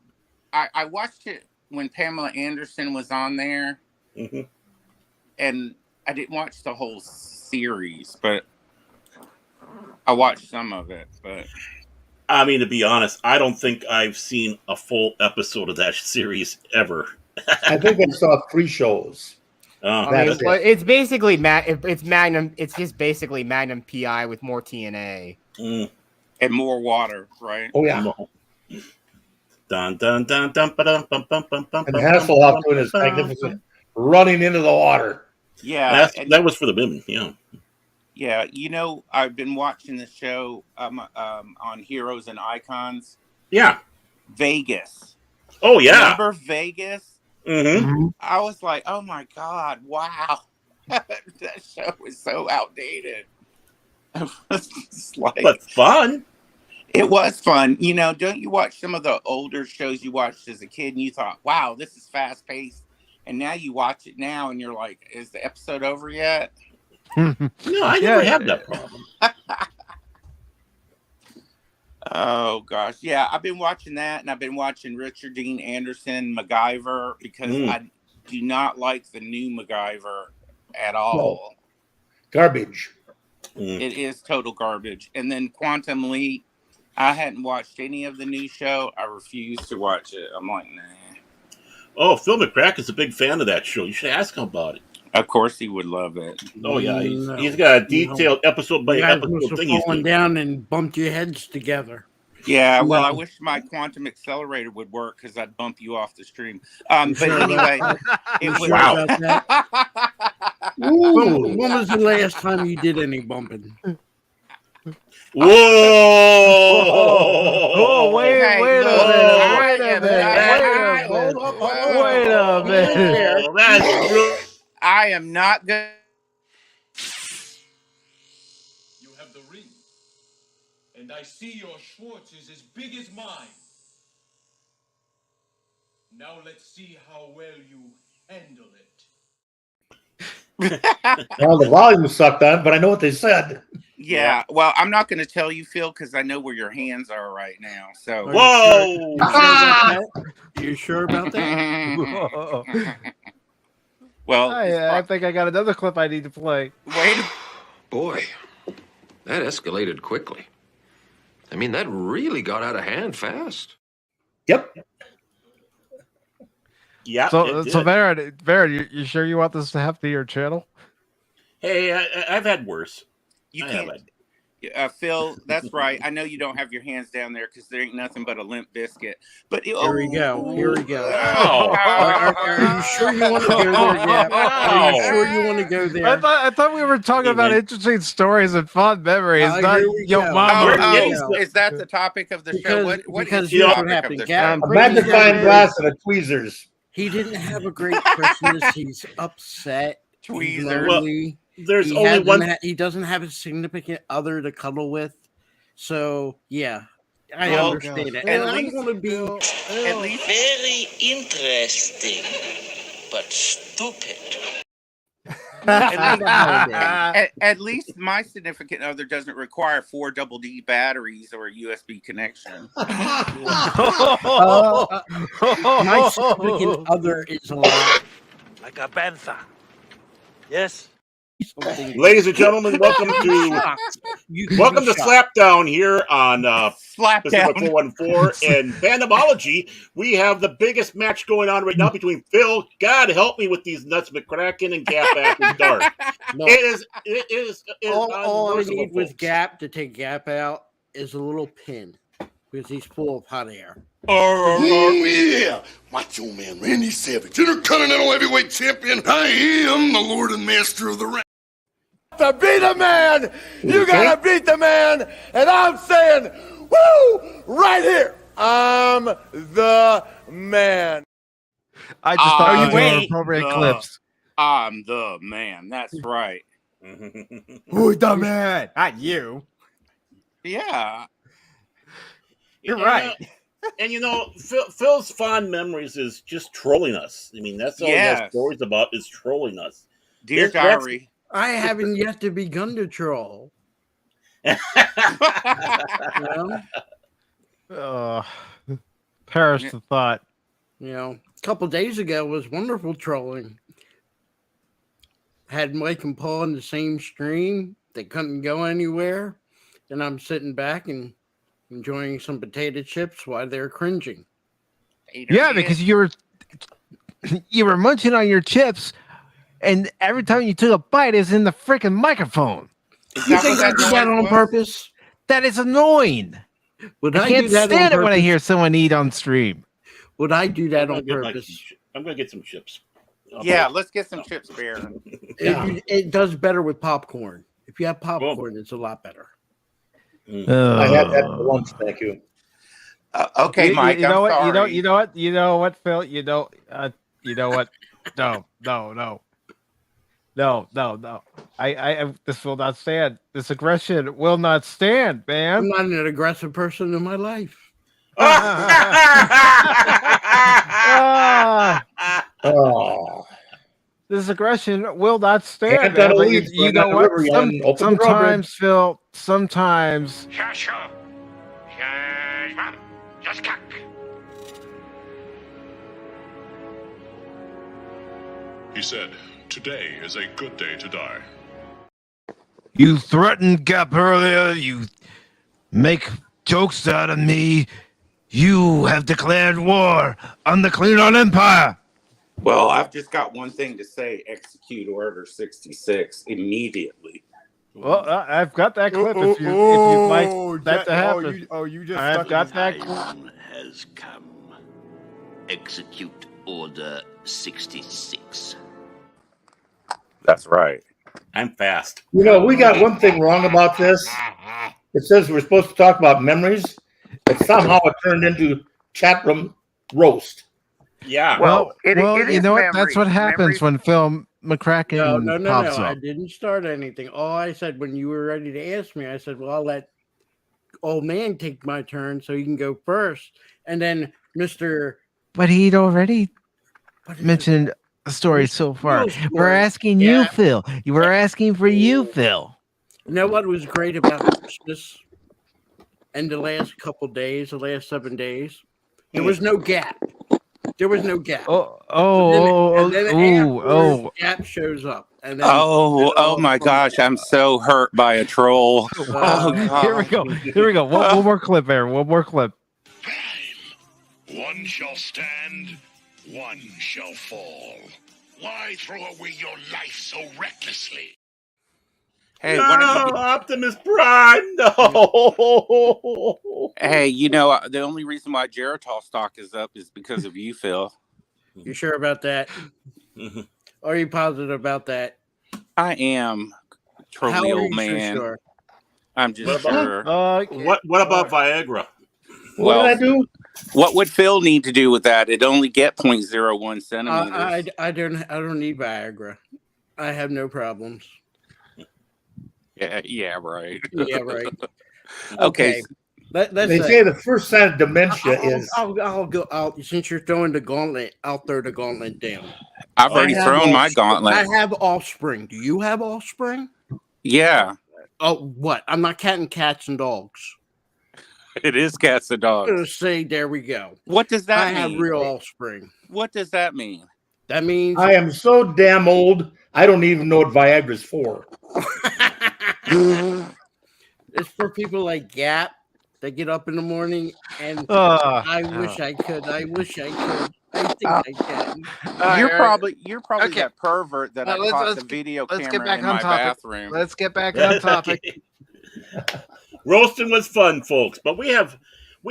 [SPEAKER 6] I watched it when Pamela Anderson was on there, and I didn't watch the whole series, but I watched some of it. But
[SPEAKER 1] I mean, to be honest, I don't think I've seen a full episode of that series ever.
[SPEAKER 3] I think I saw 3 shows.
[SPEAKER 7] It's basically it's Magnum. It's just basically Magnum PI with more TNA
[SPEAKER 6] and more water, right?
[SPEAKER 3] Oh yeah.
[SPEAKER 1] Dun, dun, dun, dun, ba-dum, bum, bum, bum, bum,
[SPEAKER 3] and Hasselhoff doing his magnificent running into the water.
[SPEAKER 6] Yeah,
[SPEAKER 1] that was for the women. Yeah.
[SPEAKER 6] Yeah, I've been watching the show on Heroes and Icons.
[SPEAKER 1] Yeah.
[SPEAKER 6] Vegas.
[SPEAKER 1] Oh yeah.
[SPEAKER 6] Remember Vegas?
[SPEAKER 1] Mm-hmm.
[SPEAKER 6] I was like, oh my God, wow. That show is so outdated. It was just
[SPEAKER 1] but fun.
[SPEAKER 6] It was fun. Don't you watch some of the older shows you watched as a kid and you thought, wow, this is fast paced. And now you watch it now and you're like, is the episode over yet?
[SPEAKER 1] No, I never had that problem.
[SPEAKER 6] Oh gosh. Yeah, I've been watching that and I've been watching Richard Dean Anderson, MacGyver, because I do not like the new MacGyver at all.
[SPEAKER 3] No. Garbage.
[SPEAKER 6] It is total garbage. And then Quantum Leap, I hadn't watched any of the new show. I refuse to watch it. I'm like, nah.
[SPEAKER 1] Oh, Phil McCrack is a big fan of that show. You should ask him about it.
[SPEAKER 6] Of course he would love it.
[SPEAKER 1] Oh yeah, he's got a detailed episode by episode thing.
[SPEAKER 5] Falling down and bumped your heads together.
[SPEAKER 6] Yeah, well, I wish my quantum accelerator would work because I'd bump you off the stream. But anyway, it was
[SPEAKER 1] wow.
[SPEAKER 5] When was the last time you did any bumping?
[SPEAKER 1] Whoa!
[SPEAKER 2] Oh, wait a minute.
[SPEAKER 1] That's true.
[SPEAKER 6] I am not good.
[SPEAKER 8] You have the ring, and I see your Schwartz is as big as mine. Now let's see how well you handle it.
[SPEAKER 3] Well, the volume sucked on, but I know what they said.
[SPEAKER 6] Yeah, well, I'm not going to tell you, Phil, because I know where your hands are right now. So,
[SPEAKER 1] whoa!
[SPEAKER 5] You sure about that?
[SPEAKER 6] Well,
[SPEAKER 2] I think I got another clip I need to play.
[SPEAKER 6] Wait.
[SPEAKER 9] Boy, that escalated quickly. I mean, that really got out of hand fast.
[SPEAKER 3] Yep.
[SPEAKER 1] Yeah.
[SPEAKER 2] So Barrett, you sure you want this to happen to your channel?
[SPEAKER 1] Hey, I've had worse.
[SPEAKER 6] Phil, that's right. I know you don't have your hands down there because there ain't nothing but a limp biscuit. But
[SPEAKER 5] Here we go. Here we go.
[SPEAKER 1] Wow.
[SPEAKER 5] Are you sure you want to go there, Gap? Are you sure you want to go there?
[SPEAKER 2] I thought we were talking about interesting stories and fond memories, not
[SPEAKER 5] here we
[SPEAKER 2] yo
[SPEAKER 5] go.
[SPEAKER 2] mama.
[SPEAKER 6] Is that the topic of the show? What is
[SPEAKER 5] because
[SPEAKER 6] the
[SPEAKER 5] here's what
[SPEAKER 6] topic of
[SPEAKER 5] happened.
[SPEAKER 6] the
[SPEAKER 5] Gap,
[SPEAKER 6] show?
[SPEAKER 3] A magnifying glass and a tweezers.
[SPEAKER 5] He didn't have a great Christmas. He's upset.
[SPEAKER 6] Tweezers.
[SPEAKER 5] He's lonely.
[SPEAKER 1] There's
[SPEAKER 5] He
[SPEAKER 1] only
[SPEAKER 5] hasn't
[SPEAKER 1] one.
[SPEAKER 5] he doesn't have a significant other to cuddle with. So yeah, I
[SPEAKER 6] Well,
[SPEAKER 5] understand it.
[SPEAKER 6] at
[SPEAKER 5] And I'm
[SPEAKER 6] least-
[SPEAKER 5] going to be
[SPEAKER 6] At least
[SPEAKER 10] Very interesting, but stupid.
[SPEAKER 6] at least my significant other doesn't require 4 double D batteries or a USB connection.
[SPEAKER 5] My significant other is alive.
[SPEAKER 10] Like a panther. Yes.
[SPEAKER 1] Ladies and gentlemen, welcome to Slapdown here on
[SPEAKER 6] Slapdown.
[SPEAKER 1] PACIFIC414 and Fandomology. We have the biggest match going on right now between Phil. God help me with these nuts, McCracken and Gap after dark.
[SPEAKER 5] No.
[SPEAKER 1] It is
[SPEAKER 5] All I
[SPEAKER 1] unmerciful,
[SPEAKER 5] need with
[SPEAKER 1] folks.
[SPEAKER 5] Gap to take Gap out is a little pin because he's full of hot air.
[SPEAKER 11] Yeah, Macho Man Randy Savage, Intercontinental Heavyweight Champion. I am the Lord and Master of the Ring.
[SPEAKER 12] To beat a man, you gotta beat the man, and I'm saying, woo, right here, I'm the man.
[SPEAKER 2] I just thought those were appropriate clips.
[SPEAKER 6] I'm the man. That's right.
[SPEAKER 7] Who's the man? Not you.
[SPEAKER 6] Yeah.
[SPEAKER 7] You're right.
[SPEAKER 1] And Phil's fond memories is just trolling us. I mean, that's all he has stories about is trolling us.
[SPEAKER 6] Dear Diary.
[SPEAKER 5] I haven't yet to begun to troll.
[SPEAKER 2] Perish the thought.
[SPEAKER 5] A couple days ago was wonderful trolling. Had Mike and Paul in the same stream. They couldn't go anywhere. And I'm sitting back and enjoying some potato chips while they're cringing.
[SPEAKER 2] Yeah, because you were munching on your chips, and every time you took a bite, it's in the freaking microphone.
[SPEAKER 5] You think I did that on purpose?
[SPEAKER 2] That is annoying. I can't stand it when I hear someone eat on stream.
[SPEAKER 5] Would I do that on purpose?
[SPEAKER 1] I'm going to get some chips.
[SPEAKER 6] Yeah, let's get some chips, Baron.
[SPEAKER 5] It does better with popcorn. If you have popcorn, it's a lot better.
[SPEAKER 3] I had that for once, thank you.
[SPEAKER 6] Okay, Mike.
[SPEAKER 2] You know
[SPEAKER 6] I'm
[SPEAKER 2] what?
[SPEAKER 6] sorry.
[SPEAKER 2] You know what, Phil? You know what? No. This will not stand. This aggression will not stand, man.
[SPEAKER 5] I'm not an aggressive person in my life.
[SPEAKER 2] This aggression will not stand.
[SPEAKER 3] Can't
[SPEAKER 2] Man.
[SPEAKER 3] leave,
[SPEAKER 2] You know what? Sometimes, Phil. Sometimes.
[SPEAKER 8] He said, "Today is a good day to die."
[SPEAKER 2] You threatened Gap earlier. You make jokes out of me. You have declared war on the Klingon Empire.
[SPEAKER 6] Well, I've just got one thing to say. Execute Order 66 immediately.
[SPEAKER 2] Well, I've got that clip if you'd like that to happen.
[SPEAKER 7] You just
[SPEAKER 2] I've got that clip.
[SPEAKER 10] Time has come. Execute Order 66.
[SPEAKER 6] That's right.
[SPEAKER 1] I'm fast.
[SPEAKER 3] We got one thing wrong about this. It says we're supposed to talk about memories, but somehow it turned into chat room roast.
[SPEAKER 1] Yeah.
[SPEAKER 2] Well, you know what? That's what happens when Phil McCracken pops up.
[SPEAKER 5] I didn't start anything. All I said when you were ready to ask me, I said, well, I'll let old man take my turn so you can go first. And then Mr.
[SPEAKER 2] But he'd already mentioned a story so far. We're asking you, Phil. You were asking for you, Phil.
[SPEAKER 5] You know what was great about Christmas and the last couple days, the last 7 days? There was no gap. There was no gap. Gap shows up. And then
[SPEAKER 6] Oh my gosh, I'm so hurt by a troll.
[SPEAKER 2] Here we go. One more clip, Aaron. One more clip.
[SPEAKER 11] One shall stand, one shall fall. Why throw away your life so recklessly?
[SPEAKER 6] Hey,
[SPEAKER 1] No,
[SPEAKER 6] why don't you
[SPEAKER 1] Optimus Prime. No.
[SPEAKER 6] Hey, the only reason why Geritol stock is up is because of you, Phil.
[SPEAKER 5] You sure about that? Are you positive about that?
[SPEAKER 6] I am,
[SPEAKER 5] How
[SPEAKER 6] trolly
[SPEAKER 5] are
[SPEAKER 6] old
[SPEAKER 5] you so
[SPEAKER 6] man.
[SPEAKER 5] sure?
[SPEAKER 6] I'm just
[SPEAKER 1] What about,
[SPEAKER 6] sure.
[SPEAKER 5] Okay.
[SPEAKER 1] what about Viagra?
[SPEAKER 3] What
[SPEAKER 6] Well,
[SPEAKER 3] did I do?
[SPEAKER 6] what would Phil need to do with that? It only get 0.01 centimeters.
[SPEAKER 5] I don't need Viagra. I have no problems.
[SPEAKER 6] Yeah, right.
[SPEAKER 5] Yeah, right.
[SPEAKER 6] Okay.
[SPEAKER 5] Okay. Let's
[SPEAKER 3] They say the first sign of dementia is.
[SPEAKER 5] I'll go out since you're throwing the gauntlet. I'll throw the gauntlet down.
[SPEAKER 6] I've already thrown my gauntlet.
[SPEAKER 5] I have offspring. Do you have offspring?
[SPEAKER 6] Yeah,
[SPEAKER 5] Oh, what? I'm not counting cats and dogs.
[SPEAKER 6] it is cats and
[SPEAKER 5] I'm gonna
[SPEAKER 6] dogs.
[SPEAKER 5] say there we go.
[SPEAKER 6] What does that
[SPEAKER 5] I have
[SPEAKER 6] mean?
[SPEAKER 5] real offspring.
[SPEAKER 6] What does that mean?
[SPEAKER 5] That means
[SPEAKER 3] I am so damn old, I don't even know what Viagra's for.
[SPEAKER 5] it's for people like Gap that get up in the morning and I wish I could. I wish I could. I think I can.
[SPEAKER 6] You're probably
[SPEAKER 2] Okay.
[SPEAKER 6] that pervert that I caught the video
[SPEAKER 2] let's get
[SPEAKER 6] camera
[SPEAKER 2] back
[SPEAKER 6] in
[SPEAKER 2] on
[SPEAKER 6] my
[SPEAKER 2] topic.
[SPEAKER 6] bathroom.
[SPEAKER 2] Let's get back on topic.
[SPEAKER 1] Roasting was fun, folks, but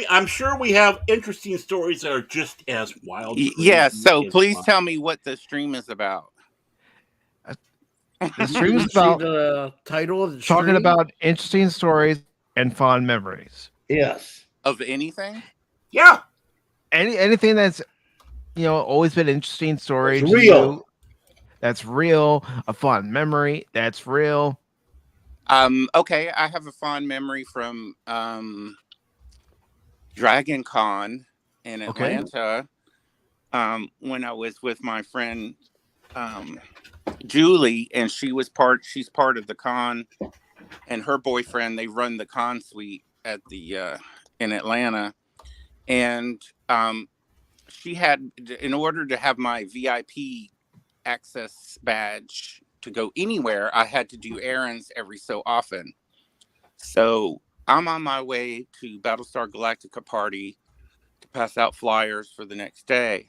[SPEAKER 1] I'm sure we have interesting stories that are just as wild.
[SPEAKER 6] Yeah,
[SPEAKER 1] crazy
[SPEAKER 6] so
[SPEAKER 1] as
[SPEAKER 6] please
[SPEAKER 1] fun.
[SPEAKER 6] tell me what the stream is about.
[SPEAKER 2] The stream
[SPEAKER 5] Did
[SPEAKER 2] is
[SPEAKER 5] you see
[SPEAKER 2] about
[SPEAKER 5] the title of the
[SPEAKER 2] talking
[SPEAKER 5] stream?
[SPEAKER 2] about interesting stories and fond memories.
[SPEAKER 3] Yes.
[SPEAKER 6] Of anything?
[SPEAKER 1] Yeah.
[SPEAKER 2] Anything that's always been interesting story
[SPEAKER 3] It's
[SPEAKER 2] to
[SPEAKER 3] real.
[SPEAKER 2] you. That's real. A fond memory. That's real.
[SPEAKER 6] Okay, I have a fond memory from Dragon Con in Atlanta. When I was with my friend Julie, and she's part of the con, and her boyfriend, they run the con suite at the in Atlanta. And she had, in order to have my VIP access badge to go anywhere, I had to do errands every so often. So I'm on my way to Battlestar Galactica party to pass out flyers for the next day.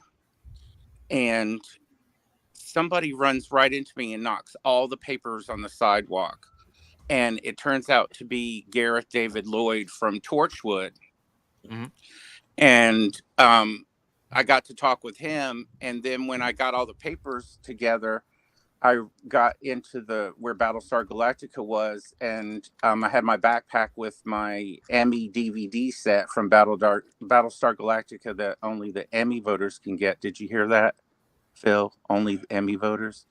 [SPEAKER 6] And somebody runs right into me and knocks all the papers on the sidewalk. And it turns out to be Gareth David Lloyd from Torchwood.
[SPEAKER 2] Mm-hmm.
[SPEAKER 6] And I got to talk with him. And then when I got all the papers together, I got into where Battlestar Galactica was, and I had my backpack with my Emmy DVD set from Battlestar Galactica that only the Emmy voters can get. Did you hear that, Phil? Only Emmy voters.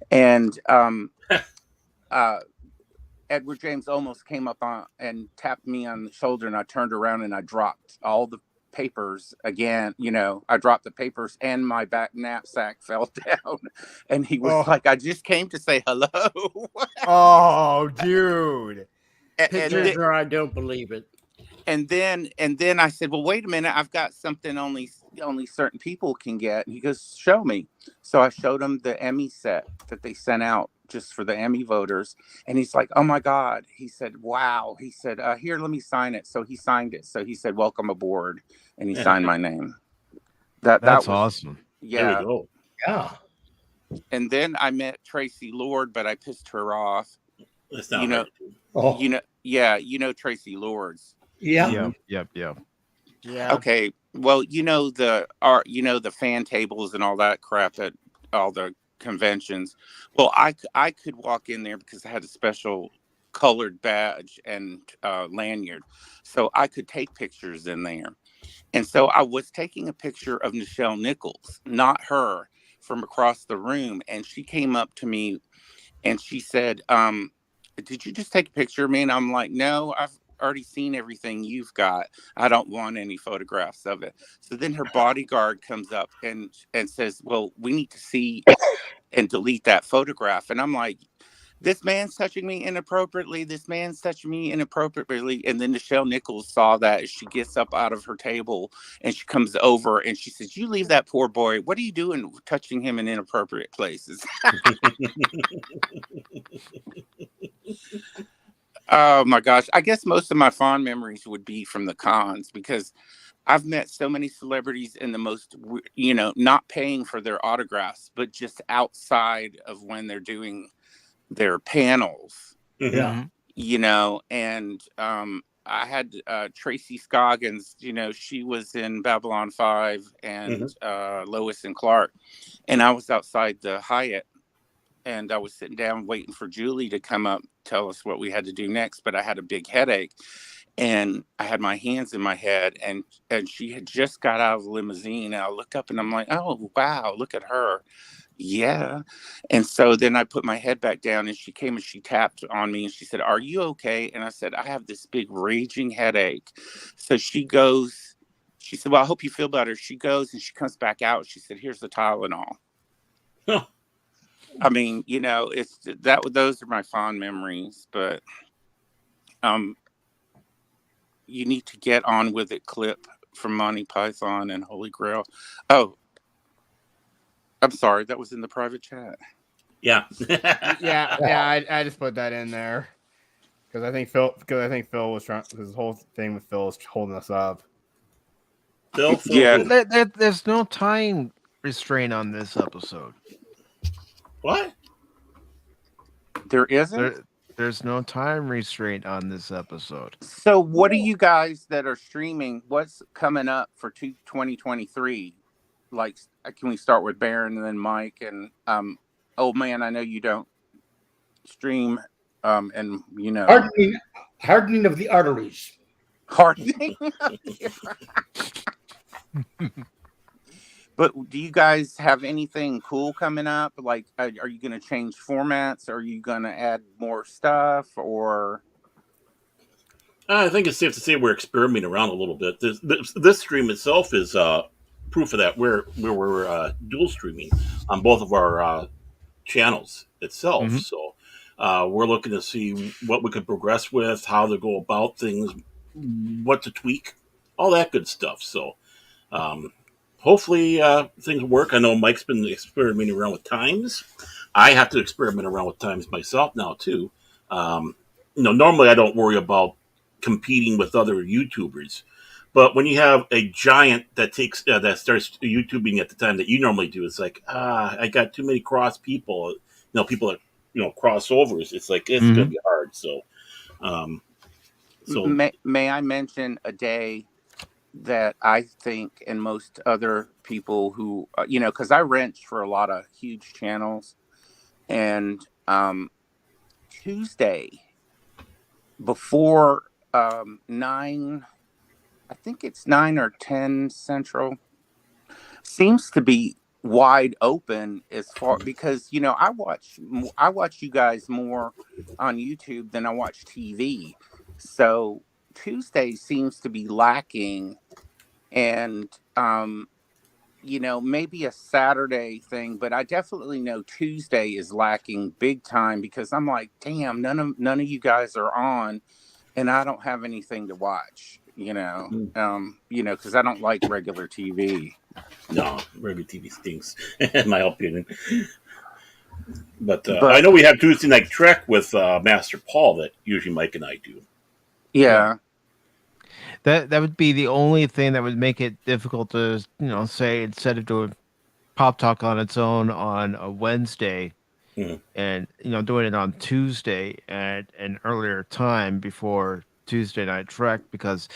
[SPEAKER 6] And Edward James almost came up on and tapped me on the shoulder, and I turned around and I dropped all the papers again. I dropped the papers and my back knapsack fell down, and he was like, I just came to say hello.
[SPEAKER 7] Oh, dude.
[SPEAKER 5] Pictures or I don't believe it.
[SPEAKER 6] And then I said, well, wait a minute, I've got something only certain people can get. And he goes, show me. So I showed him the Emmy set that they sent out just for the Emmy voters. And he's like, oh my God. He said, wow. He said, here, let me sign it. So he signed it. So he said, welcome aboard. And he signed my name. That's
[SPEAKER 2] was awesome.
[SPEAKER 6] Yeah.
[SPEAKER 1] There we go.
[SPEAKER 3] Yeah.
[SPEAKER 6] And then I met Tracy Lord, but I pissed her off.
[SPEAKER 1] That's not right.
[SPEAKER 6] Tracy Lords.
[SPEAKER 3] Yeah.
[SPEAKER 2] Yep.
[SPEAKER 5] Yeah.
[SPEAKER 6] Okay. Well, the fan tables and all that crap at all the conventions. Well, I could walk in there because I had a special colored badge and lanyard, so I could take pictures in there. And so I was taking a picture of Nichelle Nichols, not her, from across the room, and she came up to me and she said, "Did you just take a picture of me?" And I'm like, "No, I've already seen everything you've got. I don't want any photographs of it." So then her bodyguard comes up and says, well, we need to see and delete that photograph. And I'm like, this man's touching me inappropriately. This man's touching me inappropriately. And then Nichelle Nichols saw that. She gets up out of her table and she comes over and she says, you leave that poor boy. What are you doing touching him in inappropriate places? Oh my gosh. I guess most of my fond memories would be from the cons because I've met so many celebrities in the most, not paying for their autographs, but just outside of when they're doing their panels.
[SPEAKER 3] Yeah.
[SPEAKER 6] You know, and I had Tracy Scoggins, you know, she was in Babylon 5 and Lois and Clark. And I was outside the Hyatt and I was sitting down waiting for Julie to come up, tell us what we had to do next. But I had a big headache and I had my hands in my head and she had just got out of the limousine. And I looked up and I'm like, oh, wow, look at her. Yeah. And so then I put my head back down and she came and she tapped on me and she said, are you okay? And I said, I have this big raging headache. So she goes, she said, well, I hope you feel better. She goes and she comes back out. She said, here's the Tylenol. I mean, you know, it's that those are my fond memories, but you need to get on with it clip from Monty Python and Holy Grail. Oh, I'm sorry, that was in the private chat.
[SPEAKER 1] Yeah.
[SPEAKER 7] I just put that in there because I think Phil was trying, because the whole thing with Phil is holding us up.
[SPEAKER 1] Phil.
[SPEAKER 2] Yeah. There's no time restraint on this episode.
[SPEAKER 1] What?
[SPEAKER 6] There isn't?
[SPEAKER 2] There's no time restraint on this episode.
[SPEAKER 6] So what are you guys that are streaming? What's coming up for 2023? Like, can we start with Baron and then Mike? And old man, I know you don't stream, and you know,
[SPEAKER 3] hardening of the arteries.
[SPEAKER 6] Hardening. But do you guys have anything cool coming up? Like, are you going to change formats? Are you going to add more stuff? Or
[SPEAKER 1] I think it's safe to say we're experimenting around a little bit. This stream itself is proof of that. We're dual streaming on both of our channels itself.
[SPEAKER 2] Mm-hmm.
[SPEAKER 1] So we're looking to see what we could progress with, how to go about things, what to tweak, all that good stuff. So hopefully things work. I know Mike's been experimenting around with times. I have to experiment around with times myself now too. Normally I don't worry about competing with other YouTubers, but when you have a giant that takes that starts YouTubing at the time that you normally do, it's like I got too many cross people. People that crossovers. It's like it's gonna be hard. So,
[SPEAKER 6] may I mention a day that I think, and most other people who because I wrench for a lot of huge channels, and Tuesday before 9, I think it's 9 or 10 Central, seems to be wide open as far, because I watch you guys more on YouTube than I watch TV. So Tuesday seems to be lacking, and maybe a Saturday thing, but I definitely know Tuesday is lacking big time, because I'm like, damn, none of you guys are on, and I don't have anything to watch. Because I don't like regular TV.
[SPEAKER 1] No, regular TV stinks, in my opinion. But I know we have Tuesday Night Trek with Master Paul that usually Mike and I do.
[SPEAKER 6] Yeah.
[SPEAKER 2] That would be the only thing that would make it difficult to, say, instead of doing Pop Talk on its own on a Wednesday and, doing it on Tuesday at an earlier time before Tuesday Night Trek, because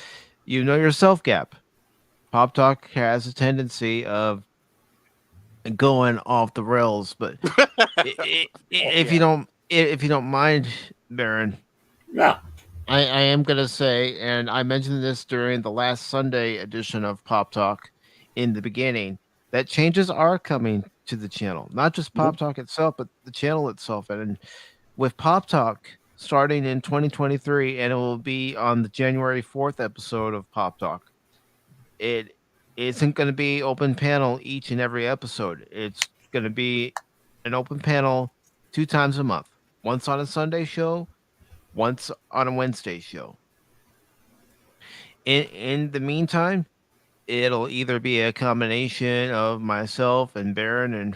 [SPEAKER 2] yourself, Gap. Pop Talk has a tendency of going off the rails, but if you don't mind, Baron.
[SPEAKER 1] Yeah.
[SPEAKER 2] I am going to say, and I mentioned this during the last Sunday edition of Pop Talk in the beginning, that changes are coming to the channel. Not just Pop Talk itself, but the channel itself. And with Pop Talk starting in 2023, and it will be on the January 4th episode of Pop Talk, it isn't going to be open panel each and every episode. It's going to be an open panel 2 times a month. Once on a Sunday show, once on a Wednesday show. In the meantime, it'll either be a combination of myself and Baron and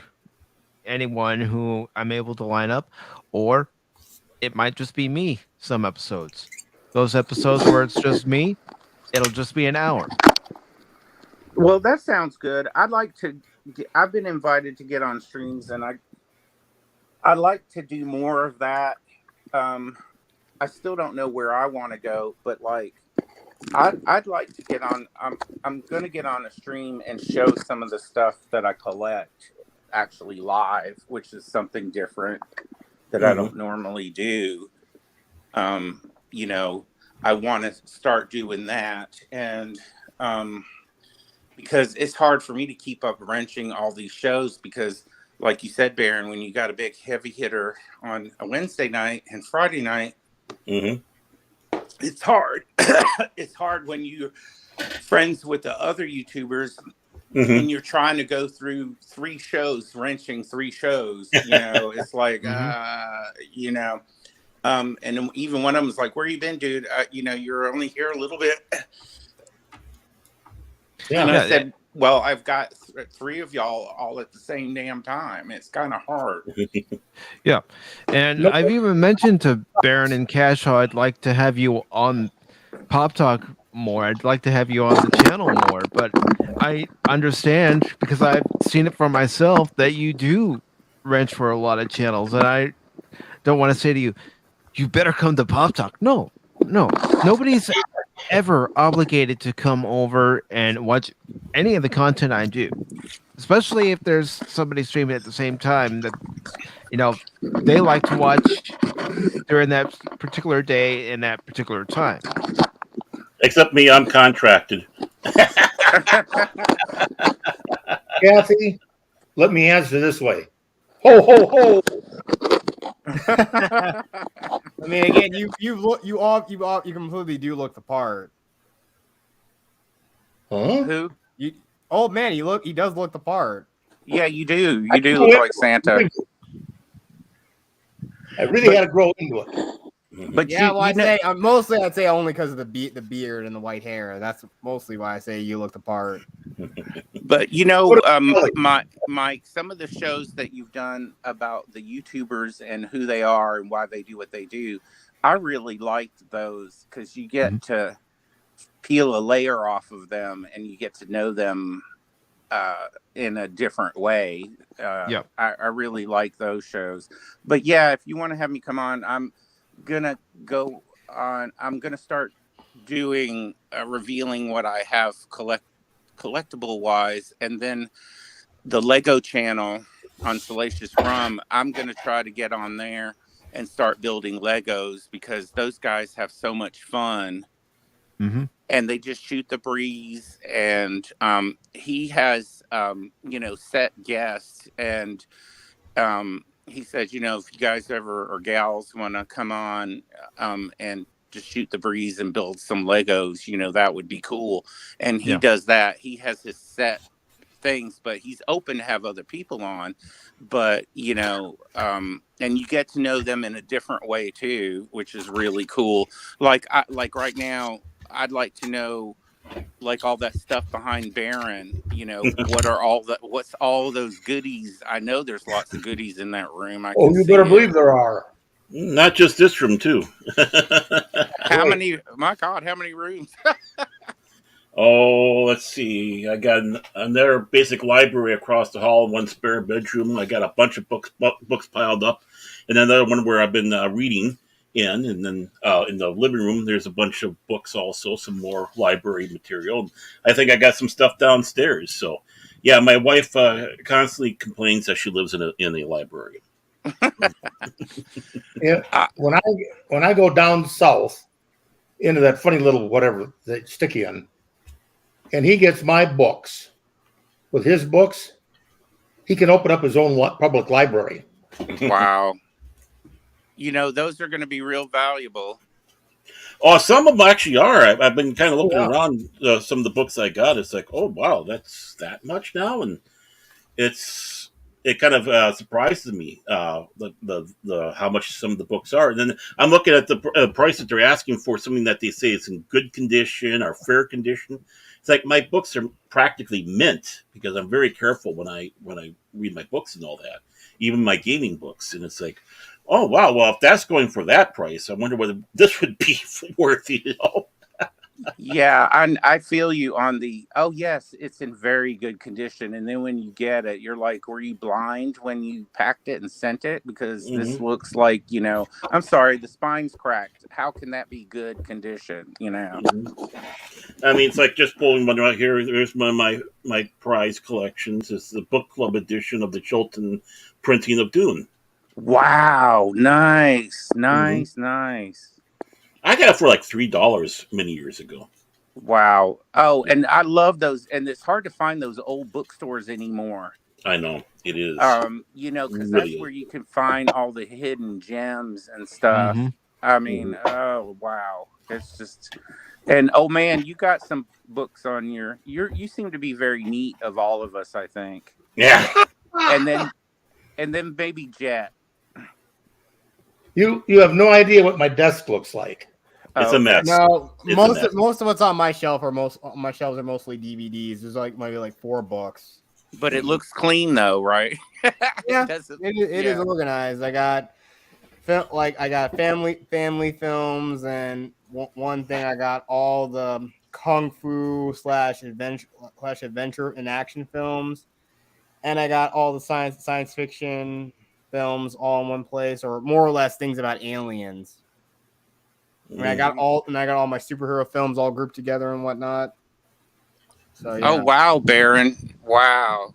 [SPEAKER 2] anyone who I'm able to line up, or it might just be me some episodes. Those episodes where it's just me, it'll just be an hour.
[SPEAKER 6] Well, that sounds good. I've been invited to get on streams, and I'd like to do more of that. I still don't know where I want to go, but like I'd like to get on. I'm gonna get on a stream and show some of the stuff that I collect actually live, which is something different that I don't normally do. You know, I want to start doing that, and because it's hard for me to keep up wrenching all these shows because, like you said, Baron, when you got a big heavy hitter on a Wednesday night and Friday night, it's hard. It's hard when you're friends with the other YouTubers and you're trying to go through 3 shows, wrenching 3 shows. You know, it's like, you know. And even one of them was like, "Where you been, dude? You know, you're only here a little bit." Yeah. And I said, "Well, I've got 3 of y'all all at the same damn time. It's kind of hard."
[SPEAKER 2] Yeah, and I've even mentioned to Baron and Cash how I'd like to have you on Pop Talk more. I'd like to have you on the channel more, but I understand because I've seen it for myself that you do wrench for a lot of channels, and I don't want to say to you, you better come to Pop Talk. No, nobody's ever obligated to come over and watch any of the content I do, especially if there's somebody streaming at the same time that, you know, they like to watch during that particular day and that particular time.
[SPEAKER 1] Except me, I'm contracted.
[SPEAKER 3] Kathy, let me answer this way. Ho, ho, ho.
[SPEAKER 7] I mean, again, you completely do look the part.
[SPEAKER 3] Huh?
[SPEAKER 6] Who?
[SPEAKER 7] Old man, he does look the part.
[SPEAKER 6] Yeah, you do. You do look like Santa.
[SPEAKER 3] I really had to grow into it.
[SPEAKER 6] But
[SPEAKER 7] yeah, well, I'd say only because of the beard and the white hair. That's mostly why I say you look the part.
[SPEAKER 6] But you know, Mike, some of the shows that you've done about the YouTubers and who they are and why they do what they do, I really liked those because you get to peel a layer off of them and you get to know them in a different way. I really like those shows. But yeah, if you want to have me come on, I'm gonna go on. I'm gonna start doing revealing what I have collectible wise, and then the Lego channel on Salacious Rum, I'm gonna try to get on there and start building Legos because those guys have so much fun. And they just shoot the breeze, and he has you know, set guests, and he says, you know, if you guys ever or gals want to come on and just shoot the breeze and build some Legos, you know, that would be cool. And he does that. He has his set things, but he's open to have other people on. But, you know, and you get to know them in a different way too, which is really cool. Like right now, I'd like to know, like, all that stuff behind Baron, you know, what's all those goodies? I know there's lots of goodies in that room.
[SPEAKER 3] You better believe there are.
[SPEAKER 1] Not just this room, too.
[SPEAKER 6] How many? My God, how many rooms?
[SPEAKER 1] Oh, let's see. I got another basic library across the hall, one spare bedroom. I got a bunch of books piled up, and another one where I've been reading in. And then in the living room, there's a bunch of books also, some more library material. I think I got some stuff downstairs. So, yeah, my wife constantly complains that she lives in a library.
[SPEAKER 3] Yeah, when I go down south into that funny little whatever they stick you in, and he gets my books, with his books, he can open up his own public library.
[SPEAKER 6] Wow. You know, those are going to be real valuable.
[SPEAKER 1] Oh, some of them actually are. I've been kind of looking around some of the books I got. It's like, oh, wow, that's that much now? And it kind of surprises me the how much some of the books are. And then I'm looking at the price that they're asking for something that they say is in good condition or fair condition. It's like my books are practically mint because I'm very careful when I read my books and all that, even my gaming books. And it's like, oh wow, well if that's going for that price, I wonder whether this would be worth it. You know?
[SPEAKER 6] Yeah, I feel you on the, oh yes, it's in very good condition. And then when you get it, you're like, were you blind when you packed it and sent it? Because this looks like, I'm sorry, the spine's cracked. How can that be good condition?
[SPEAKER 1] I mean, it's like just pulling one right here. Here's one of my prize collections. It's the book club edition of the Chilton printing of Dune.
[SPEAKER 6] Wow, nice, nice.
[SPEAKER 1] I got it for like $3 many years ago.
[SPEAKER 6] Wow. Oh, and I love those. And it's hard to find those old bookstores anymore.
[SPEAKER 1] I know it is.
[SPEAKER 6] Because that's where you can find all the hidden gems and stuff. I mean, oh wow, it's just. And oh man, you got some books on you seem to be very neat of all of us, I think.
[SPEAKER 1] Yeah.
[SPEAKER 6] and then baby Jet.
[SPEAKER 3] You have no idea what my desk looks like.
[SPEAKER 1] It's a mess.
[SPEAKER 7] No,
[SPEAKER 1] It's
[SPEAKER 7] most of what's on my shelf are my shelves are mostly DVDs. There's like maybe like 4 books.
[SPEAKER 6] But it looks clean though, right?
[SPEAKER 7] Yeah, it is organized. I got family films, and one thing I got all the kung fu / adventure and action films, and I got all the science fiction films all in one place, or more or less things about aliens. I mean, I got all my superhero films all grouped together and whatnot. So yeah.
[SPEAKER 6] Oh wow, Baron! Wow.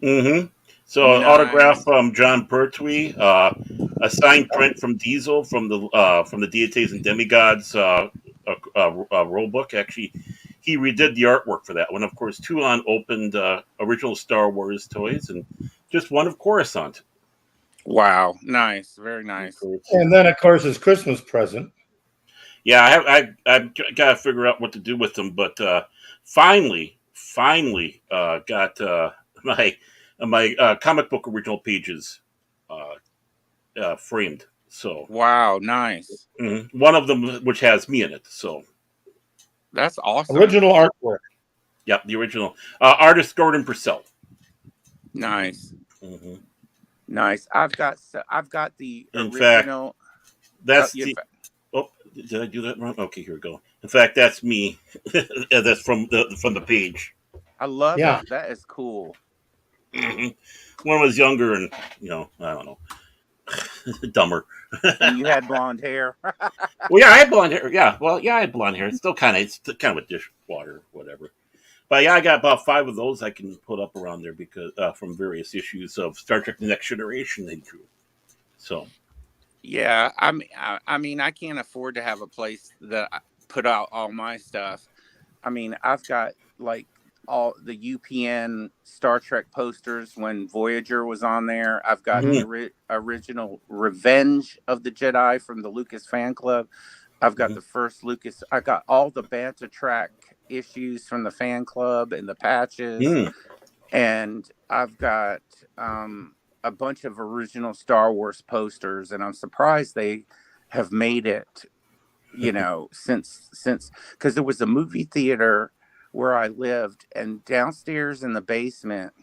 [SPEAKER 1] So an autograph from John Pertwee, a signed print from Diesel from the Deities and Demigods rule book. Actually, he redid the artwork for that one. Of course, 2 unopened original Star Wars toys, and just one of Coruscant.
[SPEAKER 6] Wow, nice, very nice.
[SPEAKER 3] And then, of course, his Christmas present.
[SPEAKER 1] Yeah, I've got to figure out what to do with them, but finally got my comic book original pages framed. So
[SPEAKER 6] wow, nice.
[SPEAKER 1] One of them which has me in it. So
[SPEAKER 6] that's awesome.
[SPEAKER 3] Original artwork.
[SPEAKER 1] Yep, the original artist Gordon Purcell.
[SPEAKER 6] Nice, nice. I've got the
[SPEAKER 1] in
[SPEAKER 6] original.
[SPEAKER 1] Fact, that's the. Oh, did I do that wrong? Okay, here we go. In fact, that's me. That's from the page.
[SPEAKER 6] I love it. That is cool.
[SPEAKER 1] When I was younger, and I don't know, dumber.
[SPEAKER 6] And you had blonde hair.
[SPEAKER 1] Well, yeah, I had blonde hair. Yeah, well, yeah, I had blonde hair. It's still kind of a dishwater, whatever. But yeah, I got about 5 of those I can put up around there because from various issues of Star Trek: The Next Generation they drew. So.
[SPEAKER 6] Yeah, I mean, I can't afford to have a place that I put out all my stuff. I mean, I've got like all the UPN Star Trek posters when Voyager was on there. I've got the original Revenge of the Jedi from the Lucas fan club. I've got the first Lucas. I got all the Banta Track issues from the fan club and the patches, and I've got a bunch of original Star Wars posters, and I'm surprised they have made it, since because there was a movie theater where I lived, and downstairs in the basement,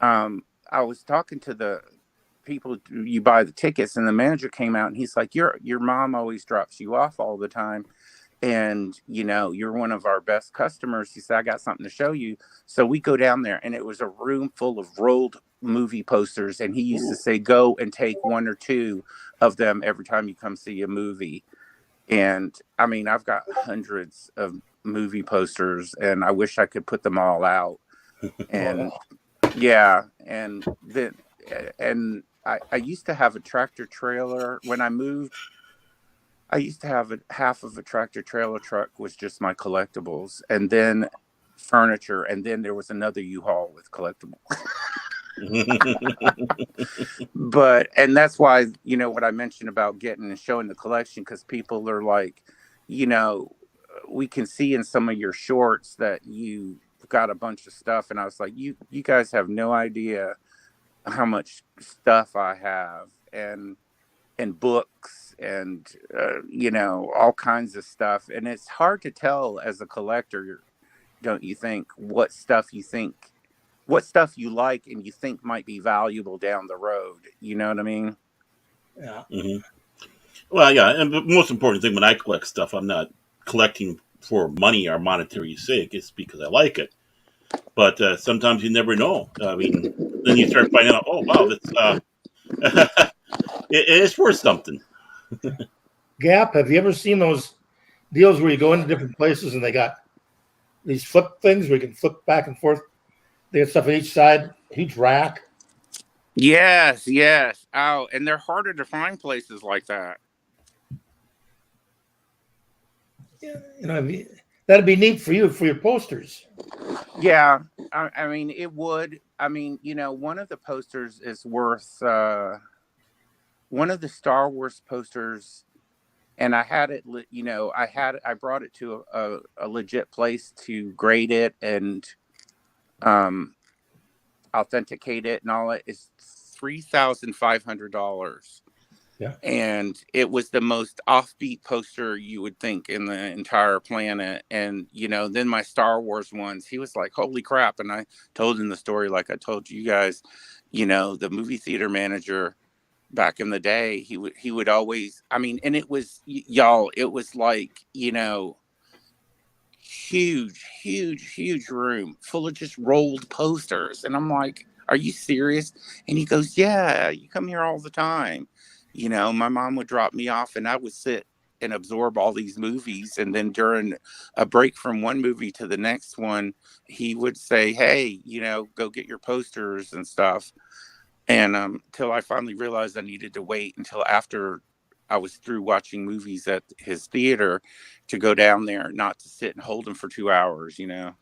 [SPEAKER 6] I was talking to the people you buy the tickets, and the manager came out and he's like, your mom always drops you off all the time, and you're one of our best customers. He said, I got something to show you. So we go down there, and it was a room full of rolled movie posters, and he used to say, go and take 1 or 2 of them every time you come see a movie. And I mean, I've got hundreds of movie posters, and I wish I could put them all out. And yeah, and then I used to have a tractor trailer when I moved. I used to have half of a tractor trailer truck was just my collectibles, and then furniture, and then there was another U-Haul with collectibles. And that's why, what I mentioned about getting and showing the collection, because people are like, we can see in some of your shorts that you got a bunch of stuff, and I was like, you guys have no idea how much stuff I have, and books, and all kinds of stuff, and it's hard to tell as a collector, don't you think, what stuff you like and you think might be valuable down the road. You know what I mean?
[SPEAKER 3] Yeah.
[SPEAKER 1] Well, yeah, and the most important thing when I collect stuff, I'm not collecting for money or monetary sake. It's because I like it. But sometimes you never know. I mean, then you start finding out, oh wow, it's worth something.
[SPEAKER 3] Gap, have you ever seen those deals where you go into different places and they got these flip things where you can flip back and forth? They got stuff on each side, huge rack.
[SPEAKER 6] Yes, yes. Oh, and they're harder to find places like that.
[SPEAKER 3] You know, that'd be neat for you for your posters.
[SPEAKER 6] Yeah, I mean, it would. I mean, you know, one of the posters is worth one of the Star Wars posters, and I had it. You know, I brought it to a legit place to grade it and authenticate it and all that. Is $3,500.
[SPEAKER 3] Yeah.
[SPEAKER 6] And it was the most offbeat poster you would think in the entire planet. And, you know, then my Star Wars ones, he was like, holy crap. And I told him the story like I told you guys, you know, the movie theater manager back in the day, he would always, I mean, and it was, y'all, it was like, you know, huge room full of just rolled posters. And I'm like, are you serious? And he goes, yeah, you come here all the time. You know, my mom would drop me off and I would sit and absorb all these movies. And then during a break from one movie to the next one, he would say, hey, you know, go get your posters and stuff. And till I finally realized I needed to wait until after I was through watching movies at his theater to go down there, not to sit and hold them for 2 hours, you know.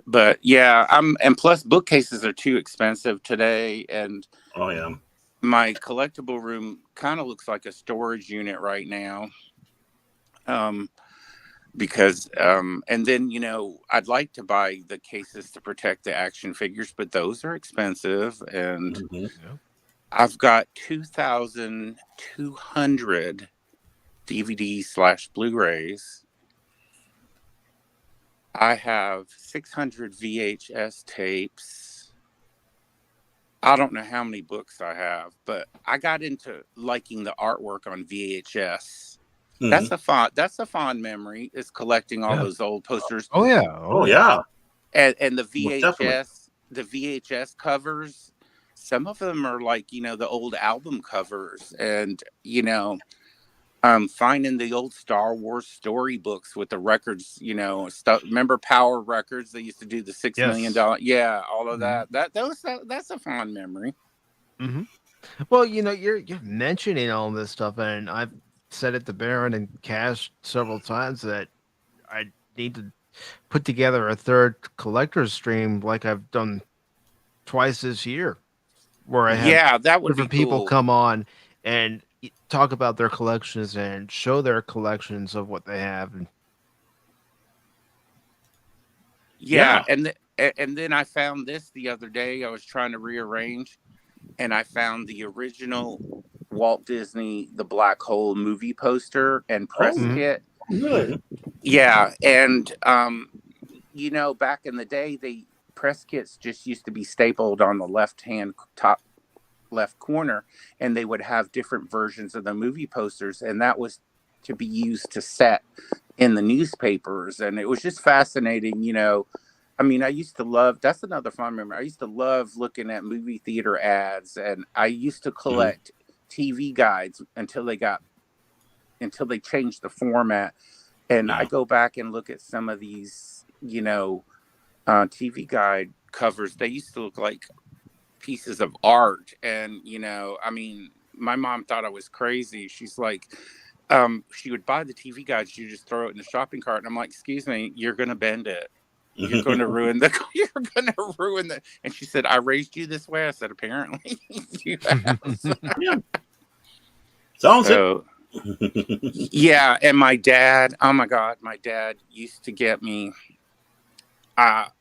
[SPEAKER 6] But yeah, and plus bookcases are too expensive today. And
[SPEAKER 1] oh yeah,
[SPEAKER 6] my collectible room kind of looks like a storage unit right now. Because and then, you know, I'd like to buy the cases to protect the action figures, but those are expensive. And I've got 2,200 DVDs/Blu-rays. I have 600 VHS tapes. I don't know how many books I have, but I got into liking the artwork on VHS. That's a fond memory, is collecting all those old posters.
[SPEAKER 2] Oh yeah.
[SPEAKER 1] Oh yeah.
[SPEAKER 6] And the VHS covers, some of them are like, you know, the old album covers. And, you know, finding the old Star Wars storybooks with the records, you know, stuff. Remember Power Records? They used to do the $6 million. Yeah, all of that. That's a fond memory.
[SPEAKER 2] Mm-hmm. Well, you know, you're mentioning all this stuff, and I've said it to Baron and Cash several times that I need to put together a third collector's stream like I've done twice this year, where I have
[SPEAKER 6] that would
[SPEAKER 2] different
[SPEAKER 6] be
[SPEAKER 2] people
[SPEAKER 6] cool.
[SPEAKER 2] come on and talk about their collections and show their collections of what they have. And
[SPEAKER 6] and then I found this the other day. I was trying to rearrange, and I found the original Walt Disney The Black Hole movie poster and press kit.
[SPEAKER 3] Really?
[SPEAKER 6] Yeah, and you know, back in the day, press kits just used to be stapled on the left-hand top left corner, and they would have different versions of the movie posters, and that was to be used to set in the newspapers. And it was just fascinating, you know. I mean, I used to love, that's another fun memory. I used to love looking at movie theater ads, and I used to collect TV guides until they changed the format. And I go back and look at some of these, you know, TV guide covers. They used to look like pieces of art. And, you know, I mean, my mom thought I was crazy. She's like, she would buy the TV guide, she just throw it in the shopping cart. And I'm like, excuse me, you're going to bend it. You're going to ruin the. And she said, I raised you this way. I said, apparently you have.
[SPEAKER 1] Sounds
[SPEAKER 6] so, yeah. And my dad, oh my God, my dad used to get me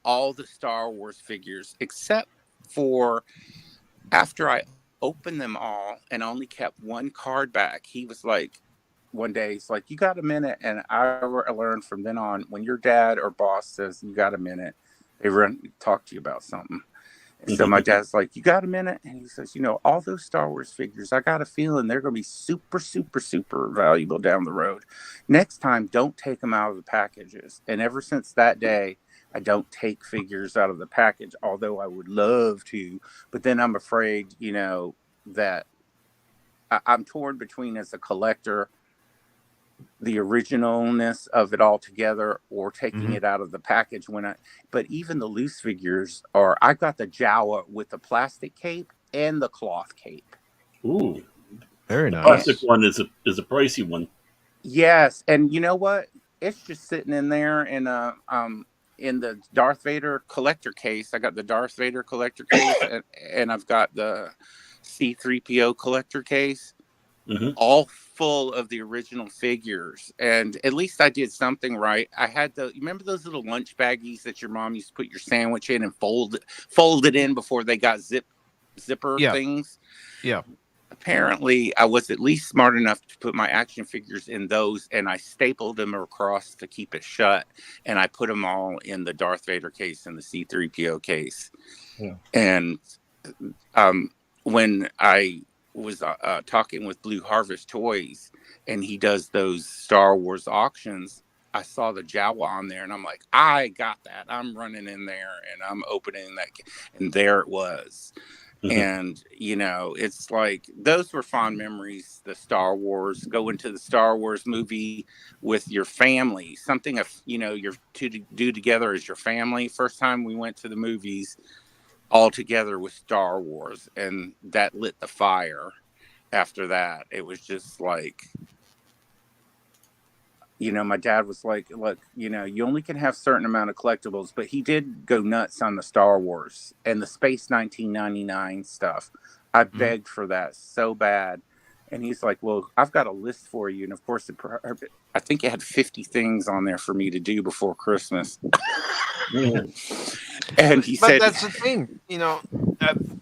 [SPEAKER 6] all the Star Wars figures, except for after I opened them all and only kept one card back. He was like, one day, he's like, you got a minute? And I learned from then on, when your dad or boss says you got a minute, they talk to you about something. And so my dad's like, "You got a minute?" And he says, all those Star Wars figures, I got a feeling they're going to be super, super, super valuable down the road. Next time, don't take them out of the packages. And ever since that day, I don't take figures out of the package, although I would love to. But then I'm afraid, that I'm torn between, as a collector, the originalness of it all together, or taking it out of the package but even the loose figures I got the Jawa with the plastic cape and the cloth cape.
[SPEAKER 1] Ooh,
[SPEAKER 2] very
[SPEAKER 1] the
[SPEAKER 2] nice.
[SPEAKER 1] plastic one is a pricey one.
[SPEAKER 6] Yes, and you know what? It's just sitting in there in the Darth Vader collector case. I got the Darth Vader collector case, and I've got the C-3PO collector case. All full of the original figures, and at least I did something right. I had you remember those little lunch baggies that your mom used to put your sandwich in and fold it in before they got zipper things?
[SPEAKER 2] Yeah.
[SPEAKER 6] Apparently, I was at least smart enough to put my action figures in those, and I stapled them across to keep it shut, and I put them all in the Darth Vader case and the C-3PO case.
[SPEAKER 3] Yeah.
[SPEAKER 6] And when I was talking with Blue Harvest Toys, and he does those Star Wars auctions, I saw the Jawa on there, and I'm like, I got that. I'm running in there, and I'm opening that, and there it was. And it's like, those were fond memories. The Star Wars, going to the Star Wars movie with your family, something you're to do together as your family. First time we went to the movies all together with Star Wars, and that lit the fire. After that, it was just like, my dad was like, "Look, you only can have certain amount of collectibles," but he did go nuts on the Star Wars and the Space 1999 stuff. I begged for that so bad, and he's like, "Well, I've got a list for you," and of course, I think it had 50 things on there for me to do before Christmas. And he said,
[SPEAKER 2] that's the thing,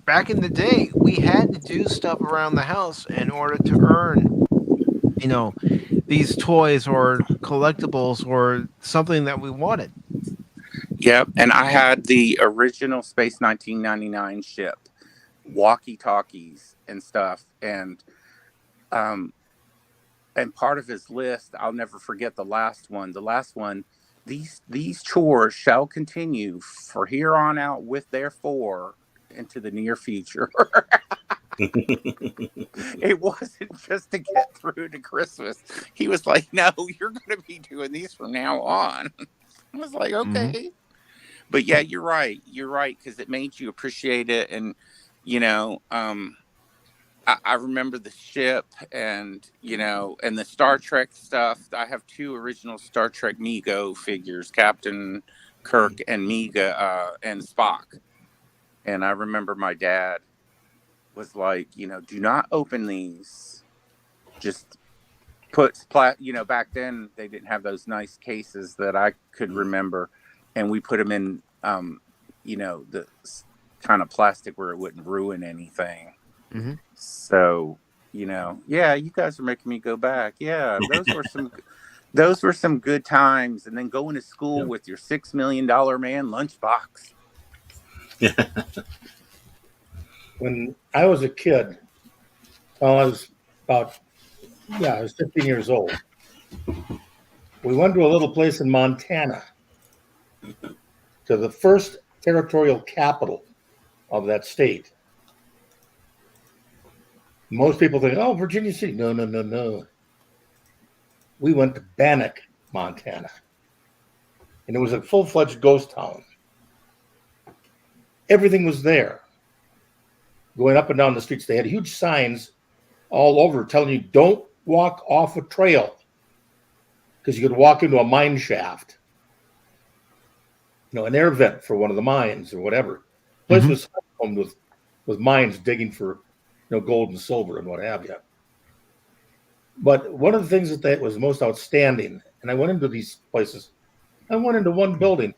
[SPEAKER 2] back in the day, we had to do stuff around the house in order to earn, these toys or collectibles or something that we wanted.
[SPEAKER 6] Yep, and I had the original Space 1999 ship, walkie-talkies and stuff, and part of his list, I'll never forget the last one. The last one, these chores shall continue for here on out with therefore into the near future. It wasn't just to get through to Christmas. He was like, "No, you're going to be doing these from now on." I was like, "Okay." But yeah, you're right, because it made you appreciate it. And I remember the ship, and and the Star Trek stuff. I have 2 original Star Trek Mego figures, Captain Kirk and Mega and Spock. And I remember my dad was like, "Do not open these. Just put back then they didn't have those nice cases that I could remember, and we put them in the kind of plastic where it wouldn't ruin anything." So yeah, you guys are making me go back. Yeah, those were some good times. And then going to school with your $6 million man lunchbox.
[SPEAKER 3] When I was a kid, I was 15 years old. We went to a little place in Montana, to the first territorial capital of that state. Most people think, "Oh, Virginia City." No. We went to Bannock, Montana, and it was a full-fledged ghost town. Everything was there. Going up and down the streets, they had huge signs all over telling you, "Don't walk off a trail," because you could walk into a mine shaft, an air vent for one of the mines or whatever. The place was homed with mines digging for gold and silver and what have you. But one of the things that was most outstanding, and I went into these places, I went into one building,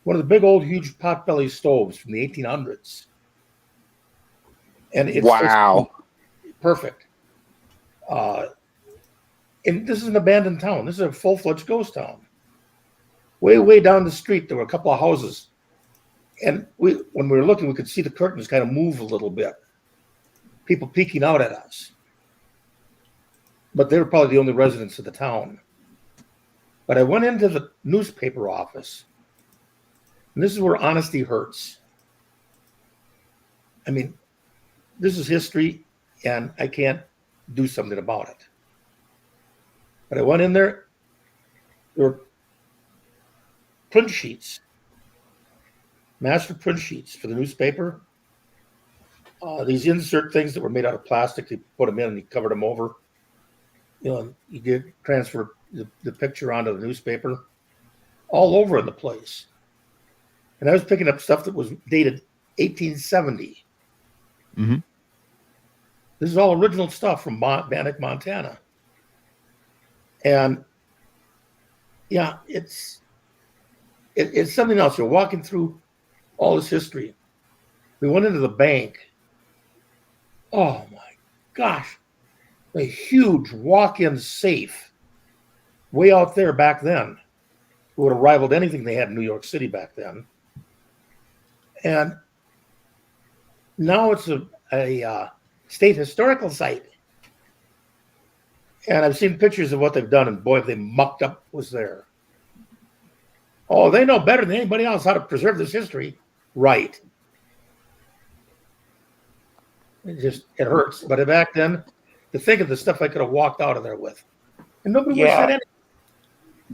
[SPEAKER 3] one of the big old huge potbelly stoves from the 1800s. And it's perfect. And this is an abandoned town. This is a full-fledged ghost town. Way down the street, there were a couple of houses, And when we were looking, we could see the curtains kind of move a little bit. People peeking out at us. But they were probably the only residents of the town. But I went into the newspaper office, and this is where honesty hurts. I mean, this is history, and I can't do something about it. But I went in there were print sheets, master print sheets for the newspaper. These insert things that were made out of plastic, they put them in and you covered them over. You did transfer the picture onto the newspaper, all over the place. And I was picking up stuff that was dated 1870.
[SPEAKER 2] Mm-hmm.
[SPEAKER 3] This is all original stuff from Bannock, Montana. And yeah, it's something else. You're walking through all this history. We went into the bank. Oh my gosh. A huge walk-in safe way out there back then. It would have rivaled anything they had in New York City back then. And now it's a state historical site. And I've seen pictures of what they've done, and boy, they mucked up was there. Oh, they know better than anybody else how to preserve this history. Right. It hurts. But back then, to think of the stuff I could have walked out of there with. And nobody would have said anything.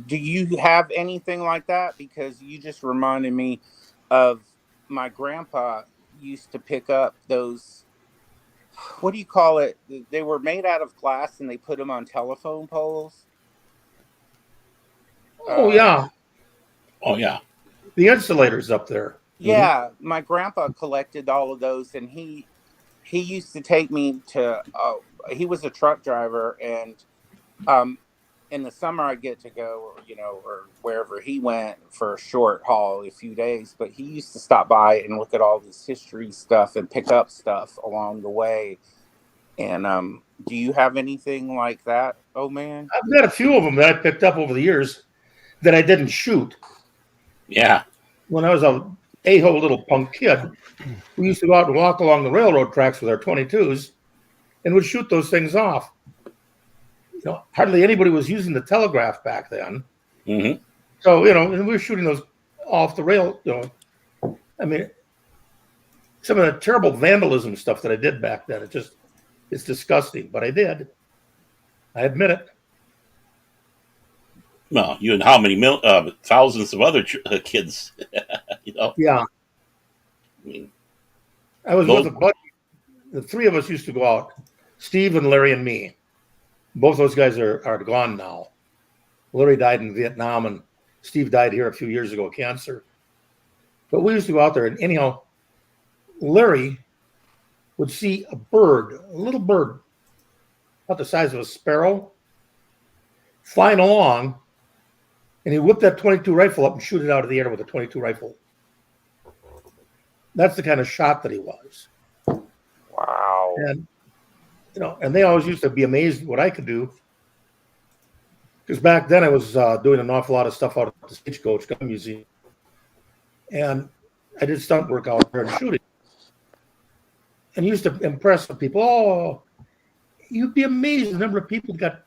[SPEAKER 6] Do you have anything like that? Because you just reminded me of my grandpa used to pick up those, what do you call it? They were made out of glass and they put them on telephone poles.
[SPEAKER 3] Oh, yeah.
[SPEAKER 1] Oh, yeah.
[SPEAKER 3] The insulators up there.
[SPEAKER 6] Yeah. My grandpa collected all of those, and he used to take me to, he was a truck driver, and in the summer I get to go, or wherever he went for a short haul, a few days, but he used to stop by and look at all this history stuff and pick up stuff along the way. And do you have anything like that? Oh man,
[SPEAKER 3] I've got a few of them that I picked up over the years that I didn't shoot.
[SPEAKER 1] Yeah.
[SPEAKER 3] When I was a hole little punk kid, we used to go out and walk along the railroad tracks with our 22s and would shoot those things off. Hardly anybody was using the telegraph back then.
[SPEAKER 1] Mm-hmm.
[SPEAKER 3] So, and we were shooting those off the rail. I mean, some of the terrible vandalism stuff that I did back then, it's disgusting, but I did. I admit it.
[SPEAKER 1] Well, you and how many thousands of other kids,
[SPEAKER 3] Yeah.
[SPEAKER 1] I mean,
[SPEAKER 3] I was with a buddy. The three of us used to go out, Steve and Larry and me. Both those guys are gone now. Larry died in Vietnam, and Steve died here a few years ago of cancer. But we used to go out there, and anyhow, Larry would see a little bird, about the size of a sparrow, flying along, and he whipped that 22 rifle up and shoot it out of the air with a 22 rifle. That's the kind of shot that he was.
[SPEAKER 6] Wow.
[SPEAKER 3] And and they always used to be amazed at what I could do. Because back then I was doing an awful lot of stuff out at the Stagecoach Gun Museum. And I did stunt work out there and shooting. And used to impress the people. Oh, you'd be amazed the number of people that got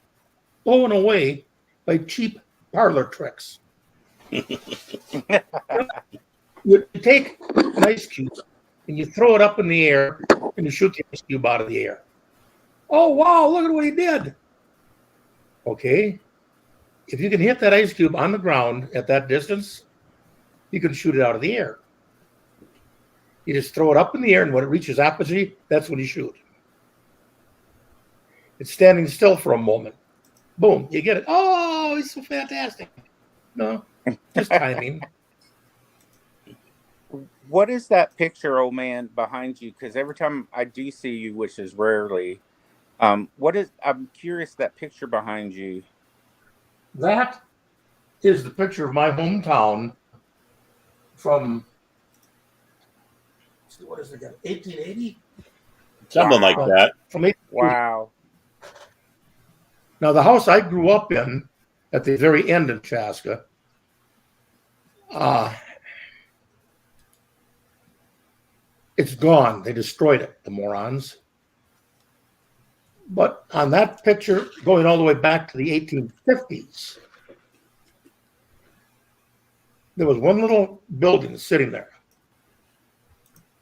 [SPEAKER 3] blown away by cheap parlor tricks. You take an ice cube and you throw it up in the air and you shoot the ice cube out of the air. Oh, wow, look at what he did. Okay. If you can hit that ice cube on the ground at that distance, you can shoot it out of the air. You just throw it up in the air, and when it reaches apogee, that's when you shoot. It's standing still for a moment. Boom, you get it. Oh, it's so fantastic. No, just timing.
[SPEAKER 6] What is that picture, old man, behind you? Because every time I do see you, which is rarely, I'm curious, that picture behind you.
[SPEAKER 3] That is the picture of my hometown from, what is it again, 1880?
[SPEAKER 1] Something like that.
[SPEAKER 3] From 1880.
[SPEAKER 6] Wow.
[SPEAKER 3] Now, the house I grew up in at the very end of Chaska, It's gone. They destroyed it, the morons. But on that picture, going all the way back to the 1850s, there was one little building sitting there.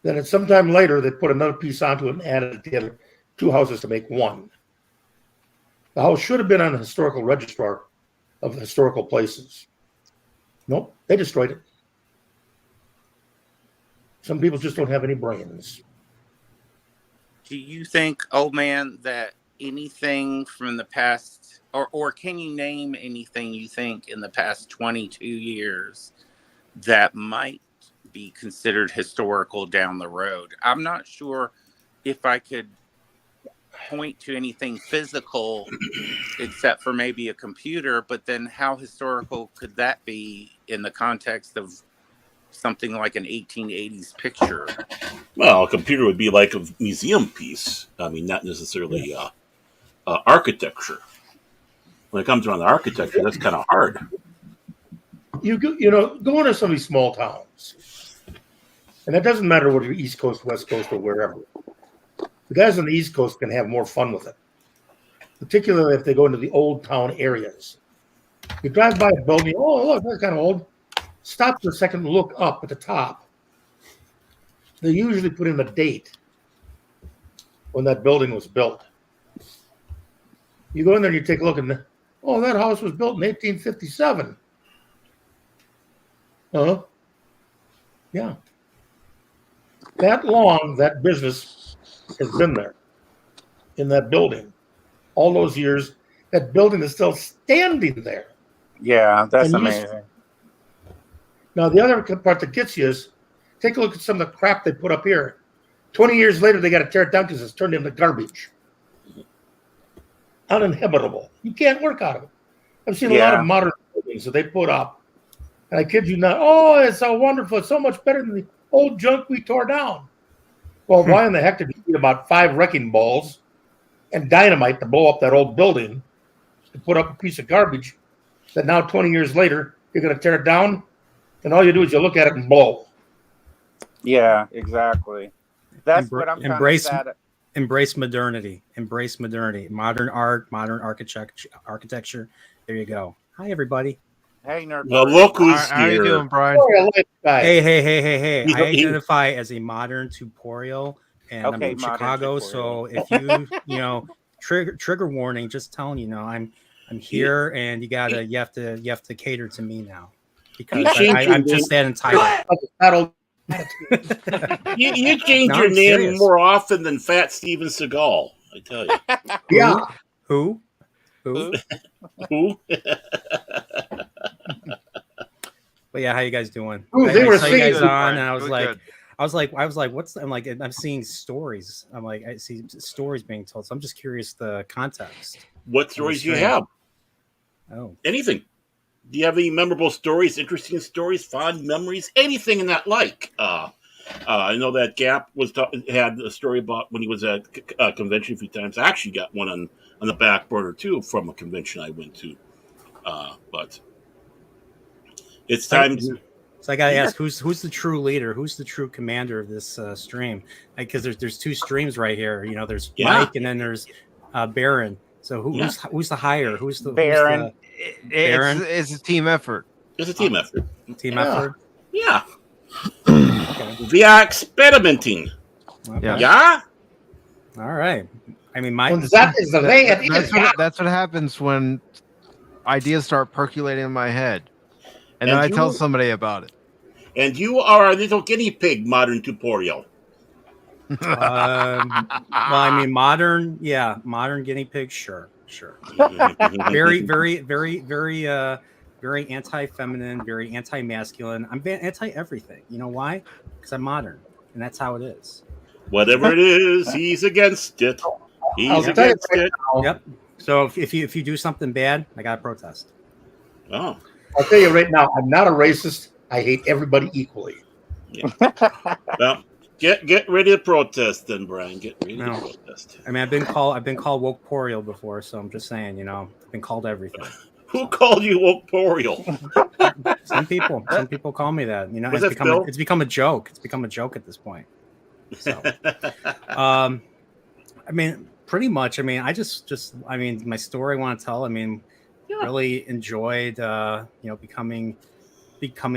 [SPEAKER 3] Then at some time later, they put another piece onto it and added together 2 houses to make one. The house should have been on the historical registrar of the historical places. Nope, they destroyed it. Some people just don't have any brains.
[SPEAKER 6] Do you think, old man, that anything from the past, or can you name anything you think in the past 22 years that might be considered historical down the road? I'm not sure if I could point to anything physical except for maybe a computer, but then how historical could that be in the context of something like an 1880s picture?
[SPEAKER 1] Well, a computer would be like a museum piece. I mean, not necessarily architecture. When it comes around to architecture, that's kind of hard.
[SPEAKER 3] You go into some of these small towns, and it doesn't matter whether you're East Coast, West Coast, or wherever. The guys on the East Coast can have more fun with it, particularly if they go into the old town areas. You drive by a building, oh, look, that's kind of old. Stop for a second and look up at the top. They usually put in the date when that building was built. You go in there and you take a look and, oh, that house was built in 1857. Huh? Yeah. That long, that business has been there in that building. All those years, that building is still standing there.
[SPEAKER 6] Yeah, that's amazing.
[SPEAKER 3] Now, the other part that gets you is take a look at some of the crap they put up here. 20 years later, they got to tear it down because it's turned into garbage. Uninhabitable. You can't work out of it. I've seen a lot of modern buildings that they put up. And I kid you not, oh, it's so wonderful. It's so much better than the old junk we tore down. Well, why in the heck did you need about 5 wrecking balls and dynamite to blow up that old building to put up a piece of garbage that now 20 years later, you're going to tear it down? And all you do is you look at it and blow.
[SPEAKER 6] Yeah, exactly. That's what I'm
[SPEAKER 13] embrace. Embrace modernity. Embrace modernity. Modern art, modern architecture. There you go. Hi, everybody.
[SPEAKER 6] Hey, nerd.
[SPEAKER 1] Well, look who's here.
[SPEAKER 2] How you doing, Brian?
[SPEAKER 13] Hey. I identify as a modern tutorial, and I'm in Chicago.
[SPEAKER 6] Tutorial.
[SPEAKER 13] So if you, trigger warning, just telling I'm here, and you have to cater to me now because I'm just that entitled.
[SPEAKER 1] You change your name more often than Fat Steven Seagal, I tell you.
[SPEAKER 3] Yeah.
[SPEAKER 13] Who? But yeah, how you guys doing?
[SPEAKER 3] Ooh,
[SPEAKER 13] I saw you guys on, and I was like, what's? I'm like, I'm seeing stories. I'm like, I see stories being told. So I'm just curious the context.
[SPEAKER 1] What stories do you have?
[SPEAKER 13] Oh,
[SPEAKER 1] anything. Do you have any memorable stories, interesting stories, fond memories, anything in that like? I know that Gap had a story about when he was at a convention a few times. I actually got one on the back burner too from a convention I went to. But it's time to.
[SPEAKER 13] So I got to ask, who's the true leader? Who's the true commander of this stream? Because there's 2 streams right here. There's Mike and then there's Baron. So who's the higher? Who's the
[SPEAKER 6] Baron?
[SPEAKER 2] It's a team effort.
[SPEAKER 1] It's a team effort.
[SPEAKER 13] Team effort.
[SPEAKER 1] Yeah. Okay. We are experimenting.
[SPEAKER 13] Okay.
[SPEAKER 1] Yeah.
[SPEAKER 13] All right. I mean,
[SPEAKER 2] that's what happens when ideas start percolating in my head, and then I tell somebody about it.
[SPEAKER 1] And you are a little guinea pig, modern tutorial.
[SPEAKER 13] Well, I mean, modern guinea pig, sure. Very, very, very, very, very anti-feminine, very anti-masculine. I'm anti-everything. You know why? Because I'm modern, and that's how it is.
[SPEAKER 1] Whatever it is, he's against it. He's against it.
[SPEAKER 13] Yep. So if you do something bad, I gotta protest.
[SPEAKER 1] Oh.
[SPEAKER 3] I'll tell you right now, I'm not a racist. I hate everybody equally.
[SPEAKER 1] Yeah. Well, get ready to protest, then, Brian. Get ready to protest.
[SPEAKER 13] I mean, I've been called woke porial before, so I'm just saying, I've been called everything.
[SPEAKER 1] Who called you woke porial?
[SPEAKER 13] Some people call me that. It's become a joke. It's become a joke at this point. So, I mean, pretty much. I mean, I mean, my story I want to tell. I mean, really enjoyed, becoming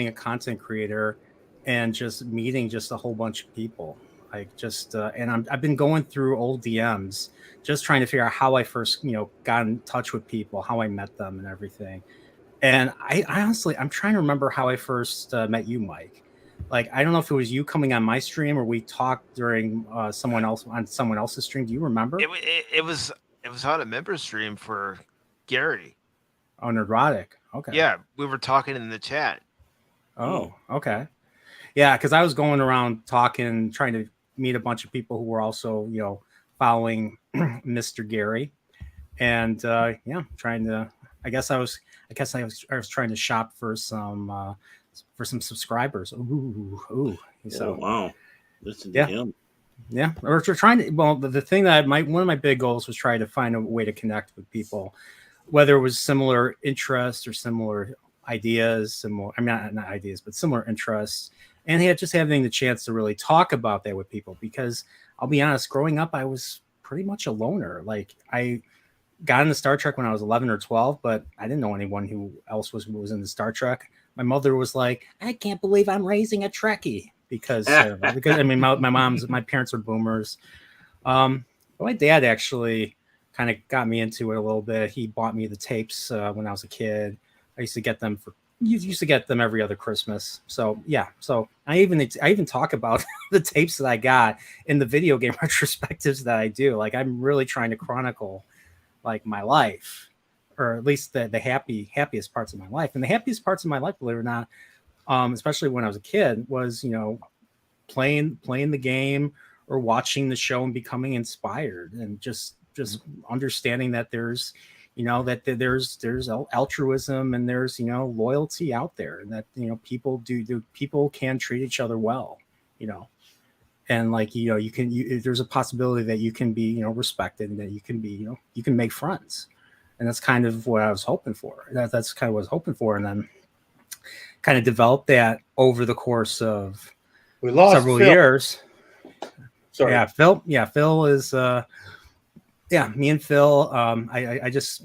[SPEAKER 13] a content creator and just meeting just a whole bunch of people. Like just, and I've been going through old DMs, just trying to figure out how I first, got in touch with people, how I met them and everything. And I honestly, I'm trying to remember how I first met you, Mike. Like, I don't know if it was you coming on my stream or we talked during someone else's stream. Do you remember?
[SPEAKER 2] It was on a member stream for Gary.
[SPEAKER 13] Oh, Neurotic. Okay.
[SPEAKER 2] Yeah, we were talking in the chat.
[SPEAKER 13] Oh, okay. Yeah, because I was going around talking, trying to meet a bunch of people who were also, following Mr. Gary, and trying to. I guess I was trying to shop for some subscribers. Ooh. So
[SPEAKER 1] wow, listen to him.
[SPEAKER 13] Yeah, we're trying to. Well, the thing that one of my big goals was trying to find a way to connect with people, whether it was similar interests or similar ideas, not ideas, but similar interests, and just having the chance to really talk about that with people. Because I'll be honest, growing up, I was pretty much a loner. Like, I got into Star Trek when I was 11 or 12, but I didn't know anyone who else was into Star Trek. My mother was like, "I can't believe I'm raising a Trekkie," because I mean, my parents are boomers. My dad actually kind of got me into it a little bit. He bought me the tapes when I was a kid. I used to get them every other Christmas. So yeah. So I even talk about the tapes that I got in the video game retrospectives that I do. Like, I'm really trying to chronicle like my life, or at least the happiest parts of my life. And the happiest parts of my life, believe it or not, especially when I was a kid, was playing the game or watching the show and becoming inspired, and just understanding that there's there's altruism and there's loyalty out there, and that people can treat each other well, and like there's a possibility that you can be respected, and that you can be you can make friends. And that's kind of what I was hoping for. That's kind of what I was hoping for, and then kind of developed that over the course of several
[SPEAKER 3] Phil.
[SPEAKER 13] years.
[SPEAKER 3] Sorry.
[SPEAKER 13] Yeah, Phil. Yeah, Phil is. Me and Phil. I just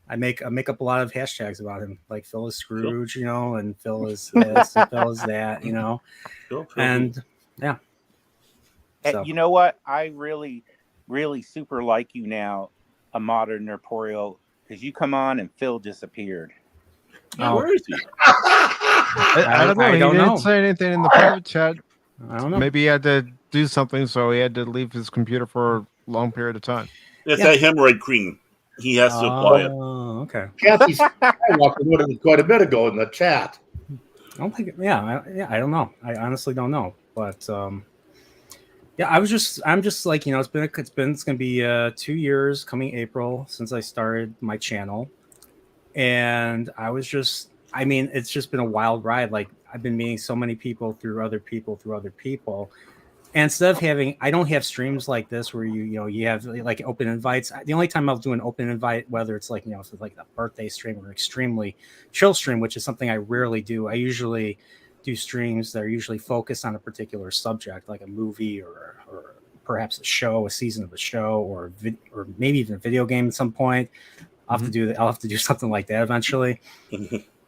[SPEAKER 13] I make up a lot of hashtags about him, like Phil is Scrooge, and Phil is this, and Phil is that, and yeah.
[SPEAKER 6] So. You know what? I really, really super like you now, a modern Nerporeal, because you come on and Phil disappeared.
[SPEAKER 1] Where is he?
[SPEAKER 2] I don't know. He didn't say anything in the private chat.
[SPEAKER 13] I don't know.
[SPEAKER 2] Maybe he had to do something, so he had to leave his computer for a long period of time.
[SPEAKER 1] It's that hemorrhoid cream. He has to apply it.
[SPEAKER 13] Oh, okay.
[SPEAKER 3] Kathy Skywalker wrote it quite a bit ago in the chat.
[SPEAKER 13] I don't think. I don't know. I honestly don't know. But I'm just like it's gonna be 2 years coming April since I started my channel, and it's just been a wild ride. Like, I've been meeting so many people through other people, and instead of I don't have streams like this where you have like open invites. The only time I'll do an open invite, whether it's like if it's like a birthday stream or extremely chill stream, which is something I rarely do. I usually do streams that are usually focused on a particular subject, like a movie or perhaps a season of a show, or maybe even a video game at some point. I'll have to do something like that eventually.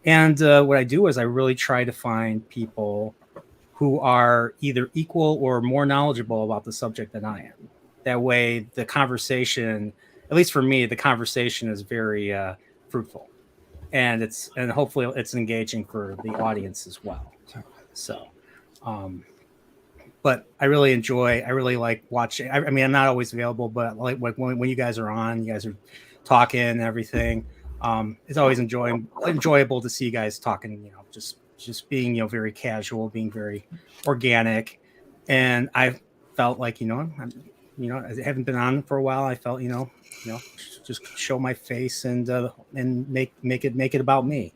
[SPEAKER 13] And what I do is I really try to find people who are either equal or more knowledgeable about the subject than I am. That way, the conversation, at least for me, the conversation is very fruitful, and hopefully it's engaging for the audience as well. So, but I really like watching. I mean, I'm not always available, but like when you guys are on, you guys are talking and everything. It's always enjoyable to see you guys talking. Just being very casual, being very organic, and I felt like I haven't been on for a while. I felt just show my face and make it about me.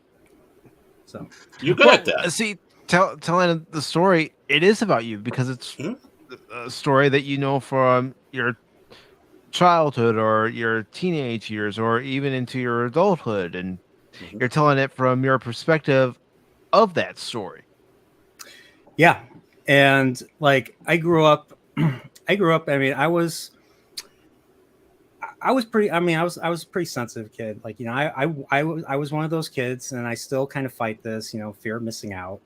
[SPEAKER 13] So
[SPEAKER 1] you got that.
[SPEAKER 2] See, telling the story, it is about you, because it's a story that from your childhood or your teenage years or even into your adulthood, and you're telling it from your perspective of that story.
[SPEAKER 13] Yeah. And like, I grew up I grew up. I mean, I was pretty. I mean, I was a pretty sensitive kid. Like, you know, I was one of those kids, and I still kind of fight this. You know, fear of missing out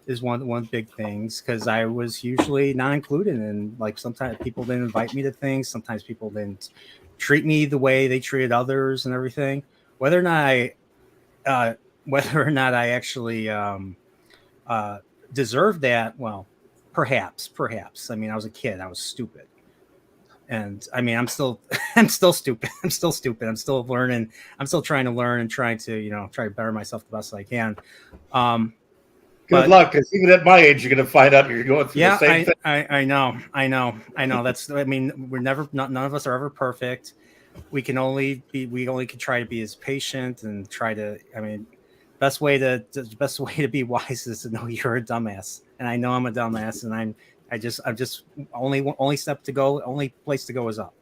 [SPEAKER 13] is one big things, because I was usually not included, and like sometimes people didn't invite me to things. Sometimes people didn't treat me the way they treated others and everything. Whether or not I actually deserved that, well, perhaps. I mean, I was a kid. I was stupid. And I mean, I'm still stupid. I'm still learning. I'm still trying to learn and trying to, you know, try to better myself the best I can.
[SPEAKER 3] Good luck, because even at my age, you're going to find out you're going through the same thing.
[SPEAKER 13] I know. That's, I mean, none of us are ever perfect. We can only try to be as patient and try to, I mean, best way to be wise is to know you're a dumbass. And I know I'm a dumbass, and I'm just only step to go, only place to go is up.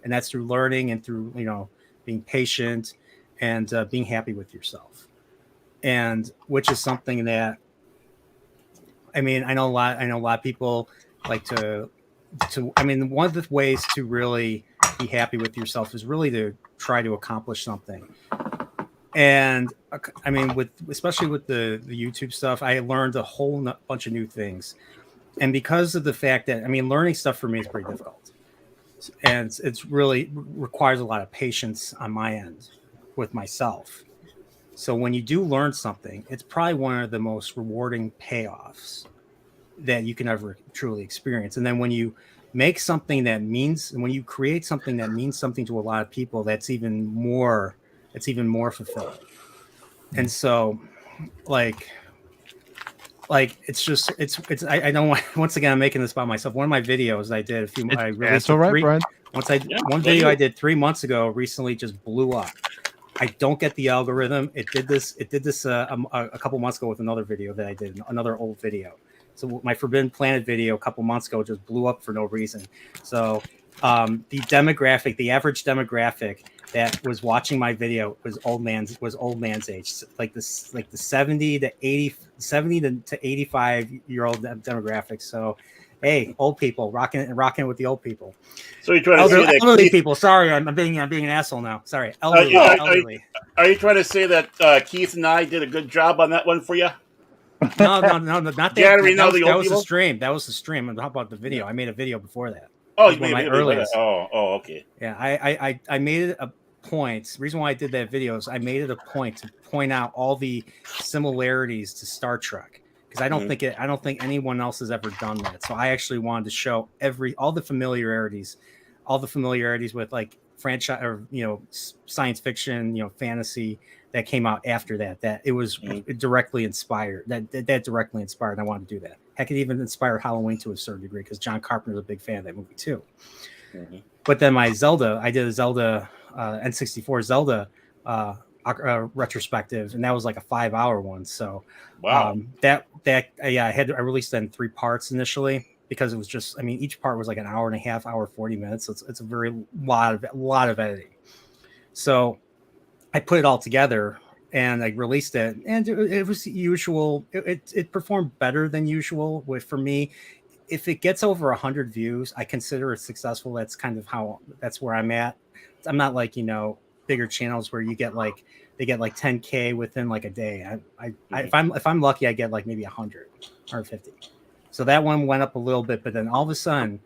[SPEAKER 13] And that's through learning and through, you know, being patient and being happy with yourself. And which is something that, I mean, I know a lot of people like to, I mean, one of the ways to really be happy with yourself is really to try to accomplish something. And I mean, especially with the YouTube stuff, I learned a whole bunch of new things. And because of the fact that, I mean, learning stuff for me is pretty difficult. And it's really requires a lot of patience on my end with myself. So when you do learn something, it's probably one of the most rewarding payoffs that you can ever truly experience. And then when you make something that means, when you create something that means something to a lot of people, that's even more fulfilling. And so like I don't want, once again, I'm making this about myself. One of my videos I did one video I did 3 months ago recently just blew up. I don't get the algorithm. It did this a couple months ago with another video that I did, another old video. So my Forbidden Planet video a couple months ago just blew up for no reason. So the average demographic that was watching my video was old man's age, like the 70 to 85 year old demographic. So, hey, old people rocking with the old people.
[SPEAKER 1] So you're trying to say that
[SPEAKER 13] elderly people. Sorry, I'm being an asshole now. Sorry, elderly.
[SPEAKER 1] Are you trying to say that Keith and I did a good job on that one for you?
[SPEAKER 13] No, not that. That was the stream. That was the stream. And how about the video? I made a video before that.
[SPEAKER 1] Oh, you made my earliest. Oh, okay.
[SPEAKER 13] Yeah, I made it a point. The reason why I did that video is I made it a point to point out all the similarities to Star Trek, because I don't think anyone else has ever done that. So I actually wanted to show all the familiarities with like franchise or, you know, science fiction, you know, fantasy that came out after that it was directly inspired. That directly inspired. I wanted to do that. Heck, it even inspired Halloween to a certain degree, because John Carpenter's a big fan of that movie too. Mm-hmm. But then I did a Zelda N64 Zelda retrospective, and that was like a 5-hour one. So
[SPEAKER 1] wow,
[SPEAKER 13] I released that in 3 parts initially, because it was just, I mean, each part was like an hour and a half, hour 40 minutes. So it's a very lot of editing. So I put it all together and I released it, and it was usual. It performed better than usual. For me, if it gets over 100 views, I consider it successful. That's kind of that's where I'm at. I'm not like, you know, bigger channels where they get like 10K within like a day. If I'm lucky, I get like maybe 100 or 50. So that one went up a little bit, but then all of a sudden,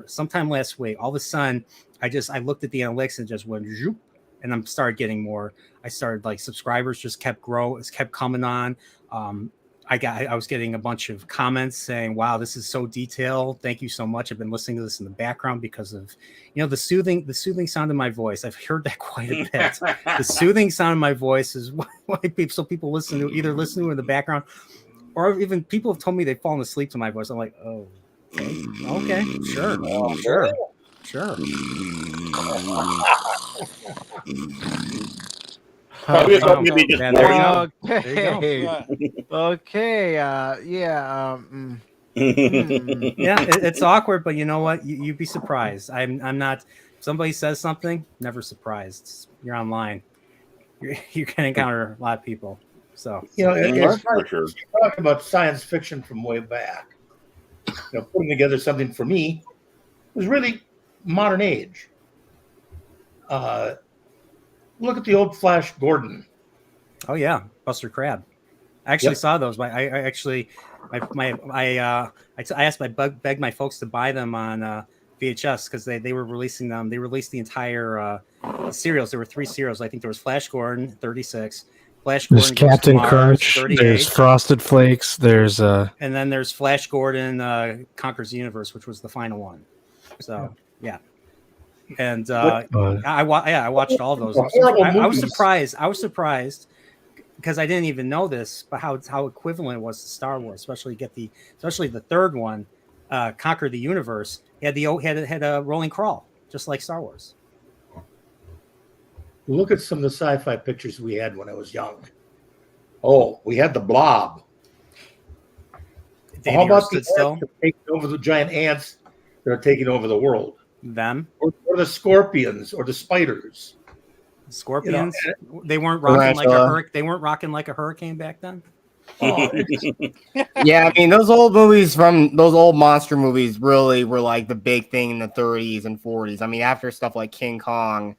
[SPEAKER 13] sometime last week, all of a sudden, I looked at the analytics and just went zoop, and I'm started getting more. I started like subscribers just kept coming on. I was getting a bunch of comments saying, "Wow, this is so detailed. Thank you so much. I've been listening to this in the background because of, you know, the soothing sound of my voice. I've heard that quite a bit. The soothing sound of my voice is why people listen to in the background, or even people have told me they've fallen asleep to my voice. I'm like, oh, okay, sure.
[SPEAKER 1] Probably maybe just
[SPEAKER 2] okay.
[SPEAKER 13] Yeah, it's awkward, but you know what? You'd be surprised. I'm not. If somebody says something, never surprised. You're online. You're gonna encounter a lot of people. So,
[SPEAKER 3] you know, it's talking about science fiction from way back. putting together something for me was really modern age. Look at the old Flash Gordon.
[SPEAKER 13] Oh yeah, Buster Crabbe. I actually saw those. I actually, I asked begged my folks to buy them on VHS because they were releasing them. They released the entire serials. There were 3 serials. I think there was Flash Gordon 36, Flash
[SPEAKER 2] There's
[SPEAKER 13] Gordon Goes to
[SPEAKER 2] Captain
[SPEAKER 13] Mars
[SPEAKER 2] Crunch.
[SPEAKER 13] 38,
[SPEAKER 2] There's Frosted Flakes. There's
[SPEAKER 13] and then there's Flash Gordon Conquers the Universe, which was the final one. So yeah. And I watched all those. I was surprised. I was surprised because I didn't even know this, but how equivalent it was to Star Wars, especially the third one, Conquer the Universe. Had a rolling crawl, just like Star Wars.
[SPEAKER 3] Look at some of the sci-fi pictures we had when I was young. Oh, we had the Blob. How about the ants that are taking over the giant ants that are taking over the world?
[SPEAKER 13] Them
[SPEAKER 3] or the scorpions or the spiders.
[SPEAKER 13] Scorpions, they weren't rocking like a They weren't rocking like a hurricane back then.
[SPEAKER 7] Oh, yeah, I mean those old movies from those old monster movies really were like the big thing in the 30s and 40s. I mean, after stuff like King Kong,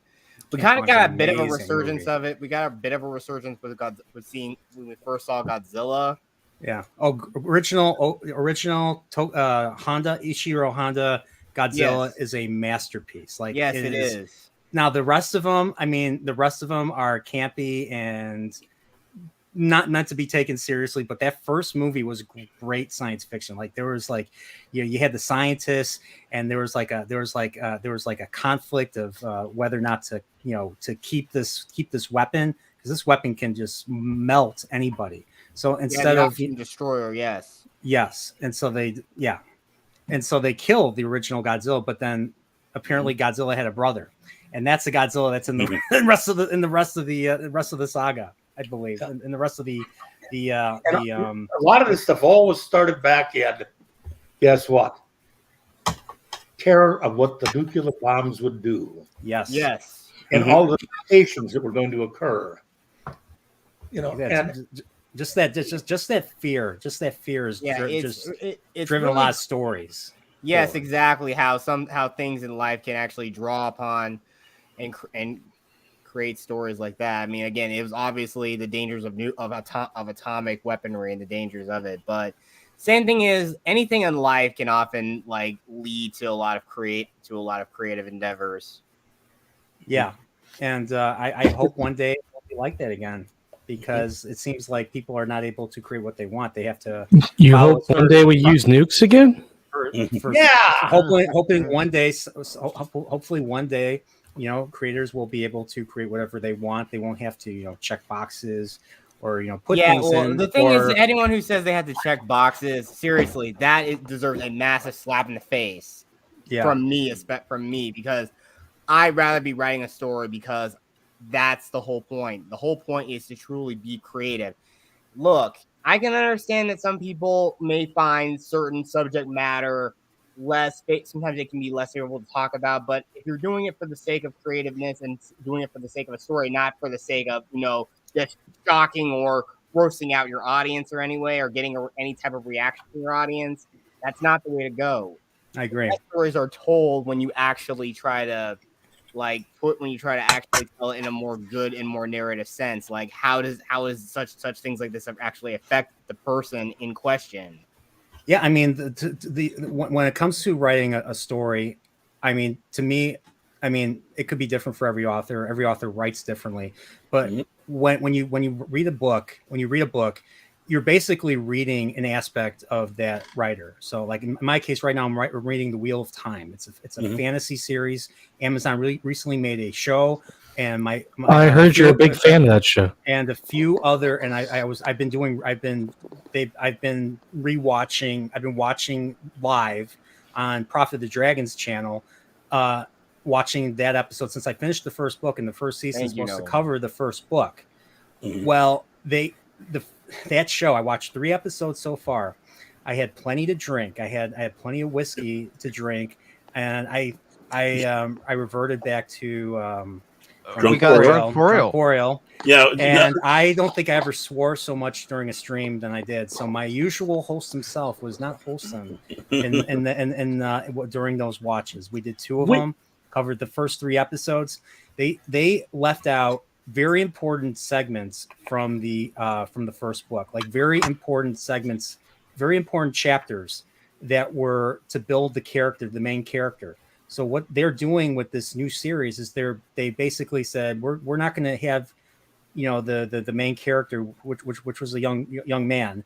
[SPEAKER 7] we kind of got a bit of a resurgence of it. We got a bit of a resurgence with seeing when we first saw Godzilla.
[SPEAKER 13] Yeah. Oh, original Honda Ichiro Honda Godzilla is a masterpiece. Like,
[SPEAKER 7] yes, it is.
[SPEAKER 13] Now the rest of them, I mean, the rest of them are campy and not meant to be taken seriously. But that first movie was great science fiction. Like there was like, you had the scientists, and there was like a conflict of whether or not to to keep this weapon, because this weapon can just melt anybody. So instead of
[SPEAKER 7] destroyer,
[SPEAKER 13] yes, and so they killed the original Godzilla, but then apparently Godzilla had a brother, and that's the Godzilla that's in the rest of the saga, I believe, in the rest of the
[SPEAKER 3] a lot of this stuff always started back in, guess what? Terror of what the nuclear bombs would do.
[SPEAKER 13] Yes,
[SPEAKER 3] and all the mutations that were going to occur. And
[SPEAKER 13] just that fear is
[SPEAKER 7] it's
[SPEAKER 13] driven
[SPEAKER 7] really,
[SPEAKER 13] a lot of stories.
[SPEAKER 7] Yes, exactly. How things in life can actually draw upon and create stories like that. I mean, again, it was obviously the dangers of atomic weaponry and the dangers of it. But same thing is anything in life can often like lead to a lot of creative endeavors.
[SPEAKER 13] Yeah, and I hope one day it'll be like that again, because it seems like people are not able to create what they want. They have to.
[SPEAKER 2] You hope one day we use nukes again?
[SPEAKER 13] Hopefully one day. Hopefully one day, creators will be able to create whatever they want. They won't have to, check boxes or put things in.
[SPEAKER 7] The thing is, anyone who says they have to check boxes, seriously, that deserves a massive slap in the face.
[SPEAKER 13] Yeah.
[SPEAKER 7] From me, because I'd rather be writing a story, because that's the whole point. The whole point is to truly be creative. Look, I can understand that some people may find certain subject matter sometimes it can be less able to talk about, but if you're doing it for the sake of creativeness and doing it for the sake of a story, not for the sake of, just shocking or grossing out your audience or getting any type of reaction from your audience, that's not the way to go.
[SPEAKER 13] I agree.
[SPEAKER 7] Stories are told when you actually try to actually tell it in a more good and more narrative sense. Like how does such things like this actually affect the person in question?
[SPEAKER 13] Yeah, I mean, when it comes to writing a story, I mean, to me, I mean, it could be different for every author. Every author writes differently, but when you read a book, you're basically reading an aspect of that writer. So, like in my case, right now, I'm reading The Wheel of Time. It's a fantasy series. Amazon recently made a show, and
[SPEAKER 2] I heard you're a big fan of that show.
[SPEAKER 13] And a few other, and I've been rewatching. I've been watching live on Prophet of the Dragon's channel, watching that episode since I finished the first book, and the first season is supposed to cover the first book. Well, that show, I watched 3 episodes so far. I had plenty to drink. I had plenty of whiskey to drink, and I reverted back to
[SPEAKER 2] We got Drunk
[SPEAKER 7] Oriole.
[SPEAKER 1] Yeah,
[SPEAKER 7] and I don't think I ever swore so much during a stream than I did. So my usual wholesome self was not wholesome during those watches. We did 2 of them, covered the first 3 episodes. They left out very important segments from the first book, like very important segments, very important chapters that were to build the main character. So what they're doing with this new series is they basically said we're not going to have, the main character, which was a young man.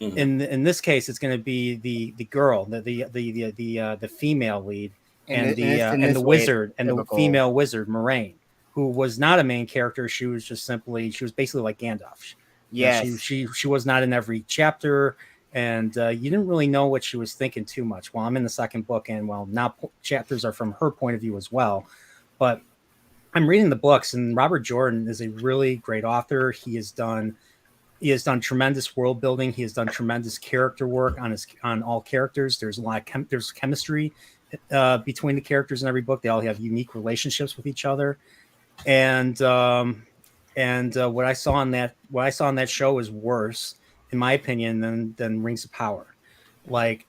[SPEAKER 1] Mm-hmm.
[SPEAKER 7] In this case, it's going to be the girl, the female lead, and the wizard and the female wizard Moraine, who was not a main character. She was basically like Gandalf.
[SPEAKER 5] Yes.
[SPEAKER 7] She was not in every chapter. And you didn't really know what she was thinking too much. Well, I'm in the second book, and now chapters are from her point of view as well. But I'm reading the books, and Robert Jordan is a really great author. He has done tremendous world building. He has done tremendous character work on all characters. There's a lot of there's chemistry between the characters in every book. They all have unique relationships with each other, and what I saw on that show is worse, in my opinion, than Rings of Power. Like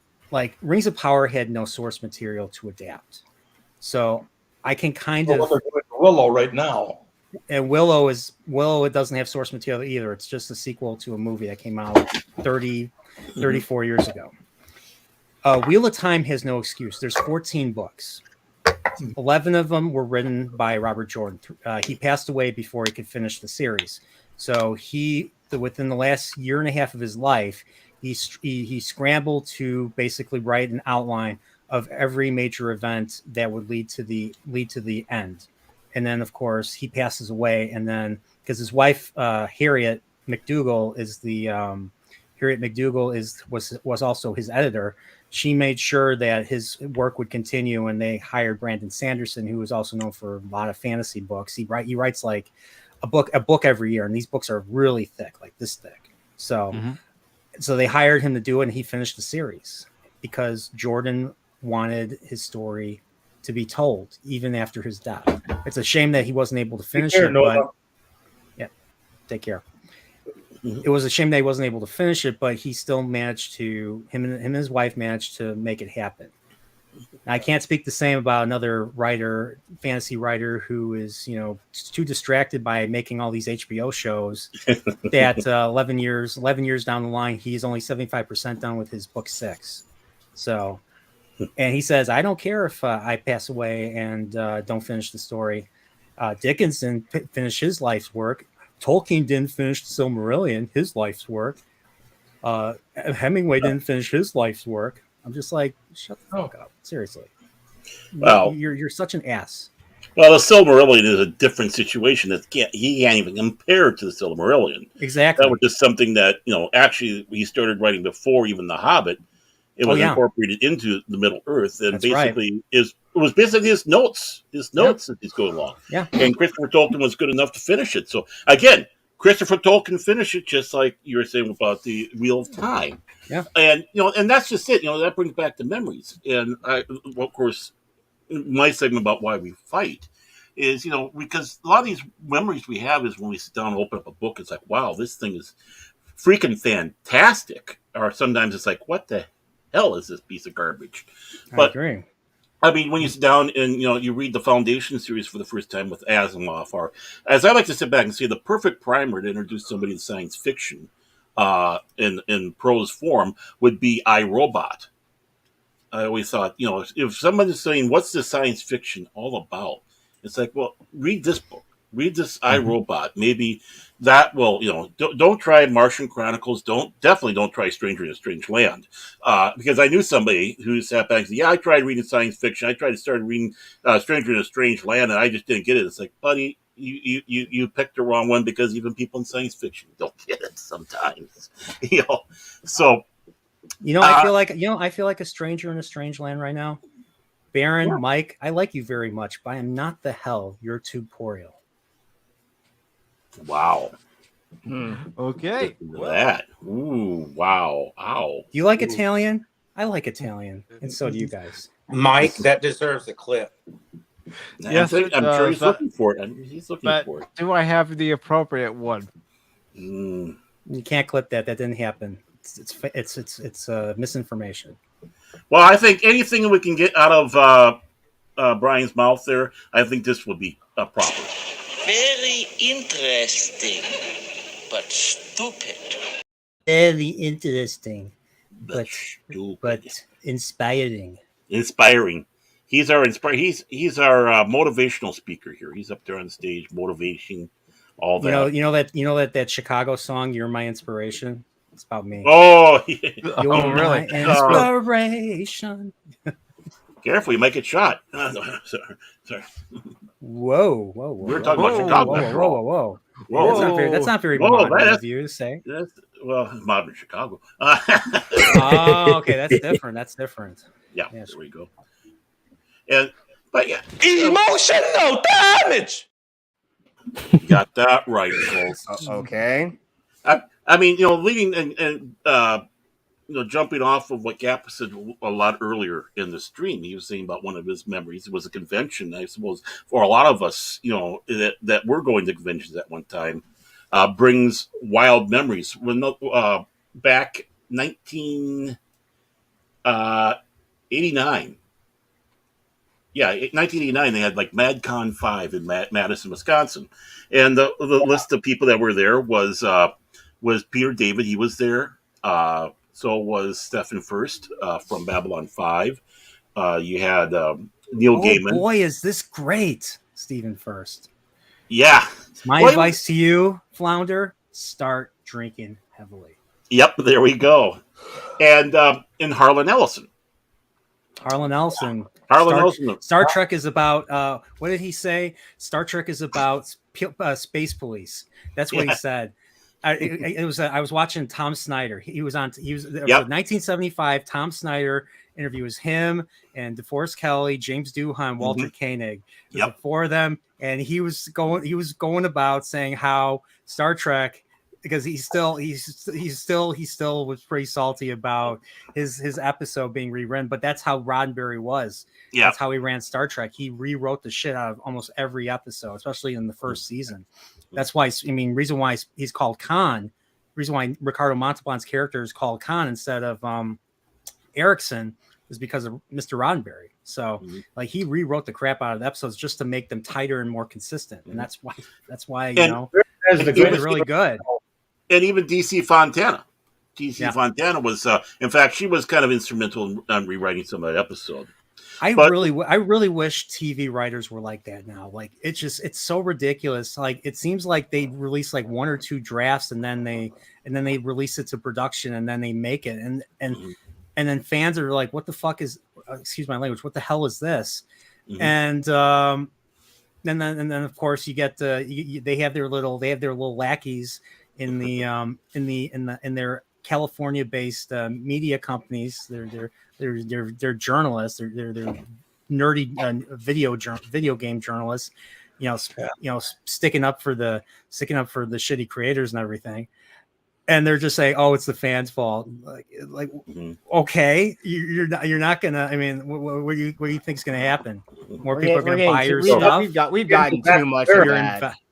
[SPEAKER 7] Rings of Power had no source material to adapt, so I can kind of.
[SPEAKER 3] They're going to Willow right now,
[SPEAKER 7] and Willow it doesn't have source material either. It's just a sequel to a movie that came out 34 years ago. Wheel of Time has no excuse. There's 14 books. 11 of them were written by Robert Jordan. He passed away before he could finish the series. So within the last year and a half of his life, he scrambled to basically write an outline of every major event that would lead to the end. And then, of course, he passes away. And then, because his wife Harriet McDougal was also his editor, she made sure that his work would continue, and they hired Brandon Sanderson, who is also known for a lot of fantasy books. He writes like a book every year, and these books are really thick, like this thick. So they hired him to do it, and he finished the series because Jordan wanted his story to be told even after his death. It's a shame that he wasn't able to finish it, but yeah, take care. It was a shame that he wasn't able to finish it, but he still managed to, him and his wife managed to make it happen. I can't speak the same about another writer, fantasy writer, who is, too distracted by making all these HBO shows that 11 years down the line, he's only 75% done with his book 6. So, and he says, I don't care if I pass away and don't finish the story. Dickens didn't finish his life's work. Tolkien didn't finish the Silmarillion, his life's work. Hemingway didn't finish his life's work. I'm just like, shut the fuck up. Seriously.
[SPEAKER 1] Well,
[SPEAKER 7] you're such an ass.
[SPEAKER 1] Well, the Silmarillion is a different situation. He can't even compare it to the Silmarillion.
[SPEAKER 7] Exactly.
[SPEAKER 1] That was just something that, actually he started writing before even The Hobbit. It was incorporated into the Middle Earth, and it was basically his notes as he's going along.
[SPEAKER 7] Yeah.
[SPEAKER 1] And Christopher Tolkien was good enough to finish it. So again, Christopher Tolkien finished it just like you were saying about the Wheel of Time.
[SPEAKER 7] Yeah.
[SPEAKER 1] And and that's just it. That brings back the memories. And of course, my segment about why we fight is because a lot of these memories we have is when we sit down and open up a book. It's like, wow, this thing is freaking fantastic. Or sometimes it's like, what the hell is this piece of garbage? But
[SPEAKER 7] I agree.
[SPEAKER 1] I mean, when you sit down and you read the Foundation series for the first time with Asimov, or as I like to sit back and say, the perfect primer to introduce somebody to science fiction in prose form would be I, Robot. I always thought, if somebody's saying, "What's this science fiction all about?" It's like, well, read this book. Read this I, Robot. Maybe that will, don't try Martian Chronicles. Definitely don't try Stranger in a Strange Land. Because I knew somebody who sat back and said, yeah, I tried reading science fiction. I tried to start reading Stranger in a Strange Land, and I just didn't get it. It's like, buddy, you picked the wrong one, because even people in science fiction don't get it sometimes. So.
[SPEAKER 7] I feel like a stranger in a strange land right now. Baron, Mike, I like you very much, but I am not the hell you're tutorial.
[SPEAKER 1] Wow.
[SPEAKER 2] Okay.
[SPEAKER 1] That. Ooh, wow. Ow.
[SPEAKER 7] Do you like Italian? I like Italian, and so do you guys.
[SPEAKER 6] Mike, that deserves a clip.
[SPEAKER 2] Yes, it
[SPEAKER 1] I'm sure he's
[SPEAKER 2] does.
[SPEAKER 1] looking for it. He's looking
[SPEAKER 2] But
[SPEAKER 1] for it.
[SPEAKER 2] do I have the appropriate one?
[SPEAKER 1] Mm.
[SPEAKER 13] You can't clip that. That didn't happen. It's misinformation.
[SPEAKER 1] Well, I think anything we can get out of Brian's mouth there, I think this would be proper.
[SPEAKER 10] Very interesting, but stupid.
[SPEAKER 13] Very interesting,
[SPEAKER 1] but stupid.
[SPEAKER 13] but inspiring.
[SPEAKER 1] Inspiring. He's our He's our motivational speaker here. He's up there on the stage, motivating all that.
[SPEAKER 13] You know that Chicago song, "You're My Inspiration." It's about me.
[SPEAKER 1] Oh,
[SPEAKER 13] You're
[SPEAKER 2] really?
[SPEAKER 13] my inspiration.
[SPEAKER 1] Careful, you might get shot. Sorry.
[SPEAKER 13] Whoa.
[SPEAKER 1] We're talking about Chicago.
[SPEAKER 13] Whoa. That's not very modern of you to say.
[SPEAKER 1] Well, modern Chicago.
[SPEAKER 13] Oh, okay, that's different.
[SPEAKER 1] Yeah, there we go. But yeah,
[SPEAKER 12] Emotional damage.
[SPEAKER 1] You got that right, folks.
[SPEAKER 7] Okay.
[SPEAKER 1] I mean, leading and jumping off of what Gap said a lot earlier in the stream, he was saying about one of his memories. It was a convention, I suppose, for a lot of us, that were going to conventions at one time, brings wild memories. When back 1989. Yeah, 1989, they had like MadCon 5 in Madison, Wisconsin. And the list of people that were there was Peter David. He was there. So was Stephen Furst from Babylon 5. You had Neil Gaiman.
[SPEAKER 13] Oh, boy, is this great, Stephen Furst.
[SPEAKER 1] Yeah.
[SPEAKER 13] My advice to you, Flounder, start drinking heavily.
[SPEAKER 1] Yep, there we go. And Harlan Ellison.
[SPEAKER 13] Star Trek is about what did he say? Star Trek is about space police. That's what he said. I was watching Tom Snyder. He was 1975. Tom Snyder interview was him and DeForest Kelley, James Doohan, Walter Koenig. The four of them, and he was going about saying how Star Trek, because he still was pretty salty about his episode being rewritten, but that's how Roddenberry was. Yeah. That's how he ran Star Trek. He rewrote the shit out of almost every episode, especially in the first season. That's why, reason why he's called Khan, reason why Ricardo Montalban's character is called Khan instead of Erickson is because of Mr. Roddenberry. So like he rewrote the crap out of the episodes just to make them tighter and more consistent. And that's why really good.
[SPEAKER 1] And even DC Fontana. Fontana was, in fact, she was kind of instrumental in rewriting some of that episode.
[SPEAKER 13] I really wish TV writers were like that now. Like it's so ridiculous. Like it seems like they release like one or two drafts and then they release it to production and then they make it and then fans are like, what the fuck is? Excuse my language. What the hell is this? And then of course you get they have their little lackeys in their California-based media companies. They're journalists. They're nerdy video game journalists. Sticking up for the shitty creators and everything. And they're just saying, "Oh, it's the fans' fault." Okay, you're not gonna. I mean, what do you think's gonna happen? More people are gonna buy your stuff.
[SPEAKER 7] We've gotten too much.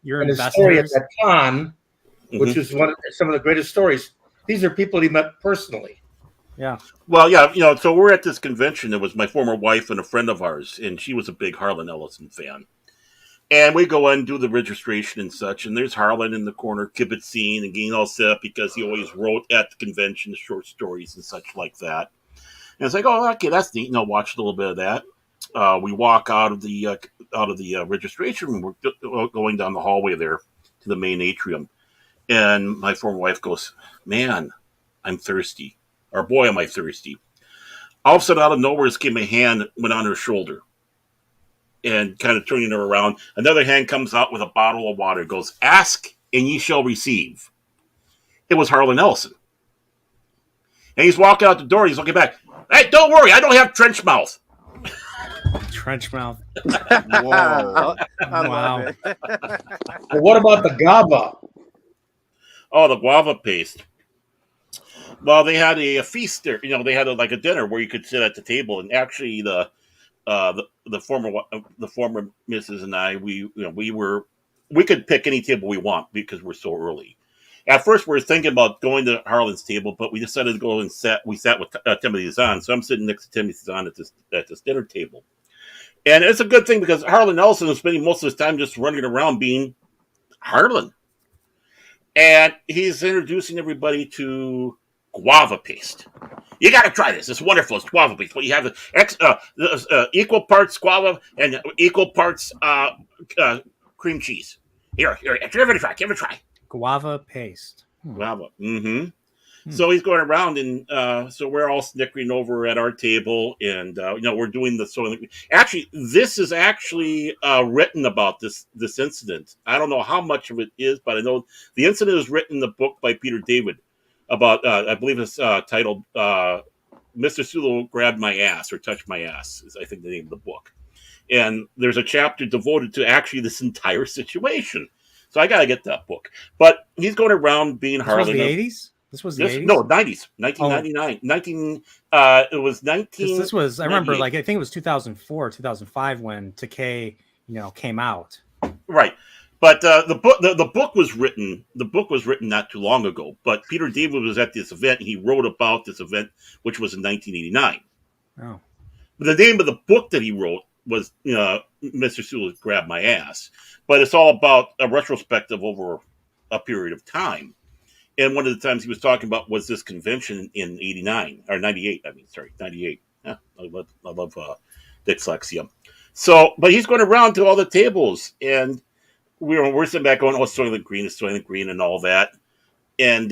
[SPEAKER 13] You're
[SPEAKER 3] investors. The story at that con, which is some of the greatest stories. These are people he met personally.
[SPEAKER 13] Yeah.
[SPEAKER 1] Well, yeah, so we're at this convention. It was my former wife and a friend of ours, and she was a big Harlan Ellison fan. And we go in and do the registration and such, and there's Harlan in the corner kibitzing and getting all set up because he always wrote at the convention short stories and such like that. And it's like, oh, okay, that's neat. And I'll watch a little bit of that. We walk out of the registration room. We're going down the hallway there to the main atrium. And my former wife goes, "Man, I'm thirsty." Or, "Boy, am I thirsty." All of a sudden, out of nowhere, came a hand, went on her shoulder. And kind of turning her around, another hand comes out with a bottle of water. Goes, "Ask and ye shall receive." It was Harlan Ellison. And he's walking out the door. He's looking back. "Hey, don't worry. I don't have trench mouth."
[SPEAKER 13] Trench mouth.
[SPEAKER 7] Whoa.
[SPEAKER 13] Wow.
[SPEAKER 3] Well, what about the GABA?
[SPEAKER 1] Oh, the guava paste. Well, they had a feast there. They had a dinner where you could sit at the table, and actually the the former Mrs. and I, we could pick any table we want because we're so early. At first, we were thinking about going to Harlan's table, but we decided to go and we sat with Timothy Zahn. So I'm sitting next to Timothy Zahn at this dinner table, and it's a good thing because Harlan Ellison is spending most of his time just running around being Harlan, and he's introducing everybody to guava paste. You got to try this. It's wonderful. It's guava paste. But you have equal parts guava and equal parts cream cheese. Here, give it a try. Give it a try.
[SPEAKER 13] Guava paste.
[SPEAKER 1] Guava. Mm-hmm. So he's going around, and so we're all snickering over at our table, and we're doing the soil. Actually, this is actually written about this incident. I don't know how much of it is, but I know the incident is written in the book by Peter David about. I believe it's titled "Mr. Sulu Grabbed My Ass" or "Touched My Ass" is I think the name of the book. And there's a chapter devoted to actually this entire situation. So I got to get that book. But he's going around being Harlan.
[SPEAKER 13] This was the 80s? This was the 80s?
[SPEAKER 1] No, 90s. 1999. It was 19...
[SPEAKER 13] This was, I remember, I think it was 2004, 2005 when Takei, came out.
[SPEAKER 1] Right. But the book was written not too long ago. But Peter David was at this event, and he wrote about this event, which was in 1989.
[SPEAKER 13] Oh.
[SPEAKER 1] The name of the book that he wrote was Mr. Sulu Grabbed My Ass. But it's all about a retrospective over a period of time. And one of the times he was talking about was this convention in 89 or 98. 98. Yeah, I love dyslexia. So, but he's going around to all the tables, and we're sitting back going, "Oh, Soylent Green, and all that." And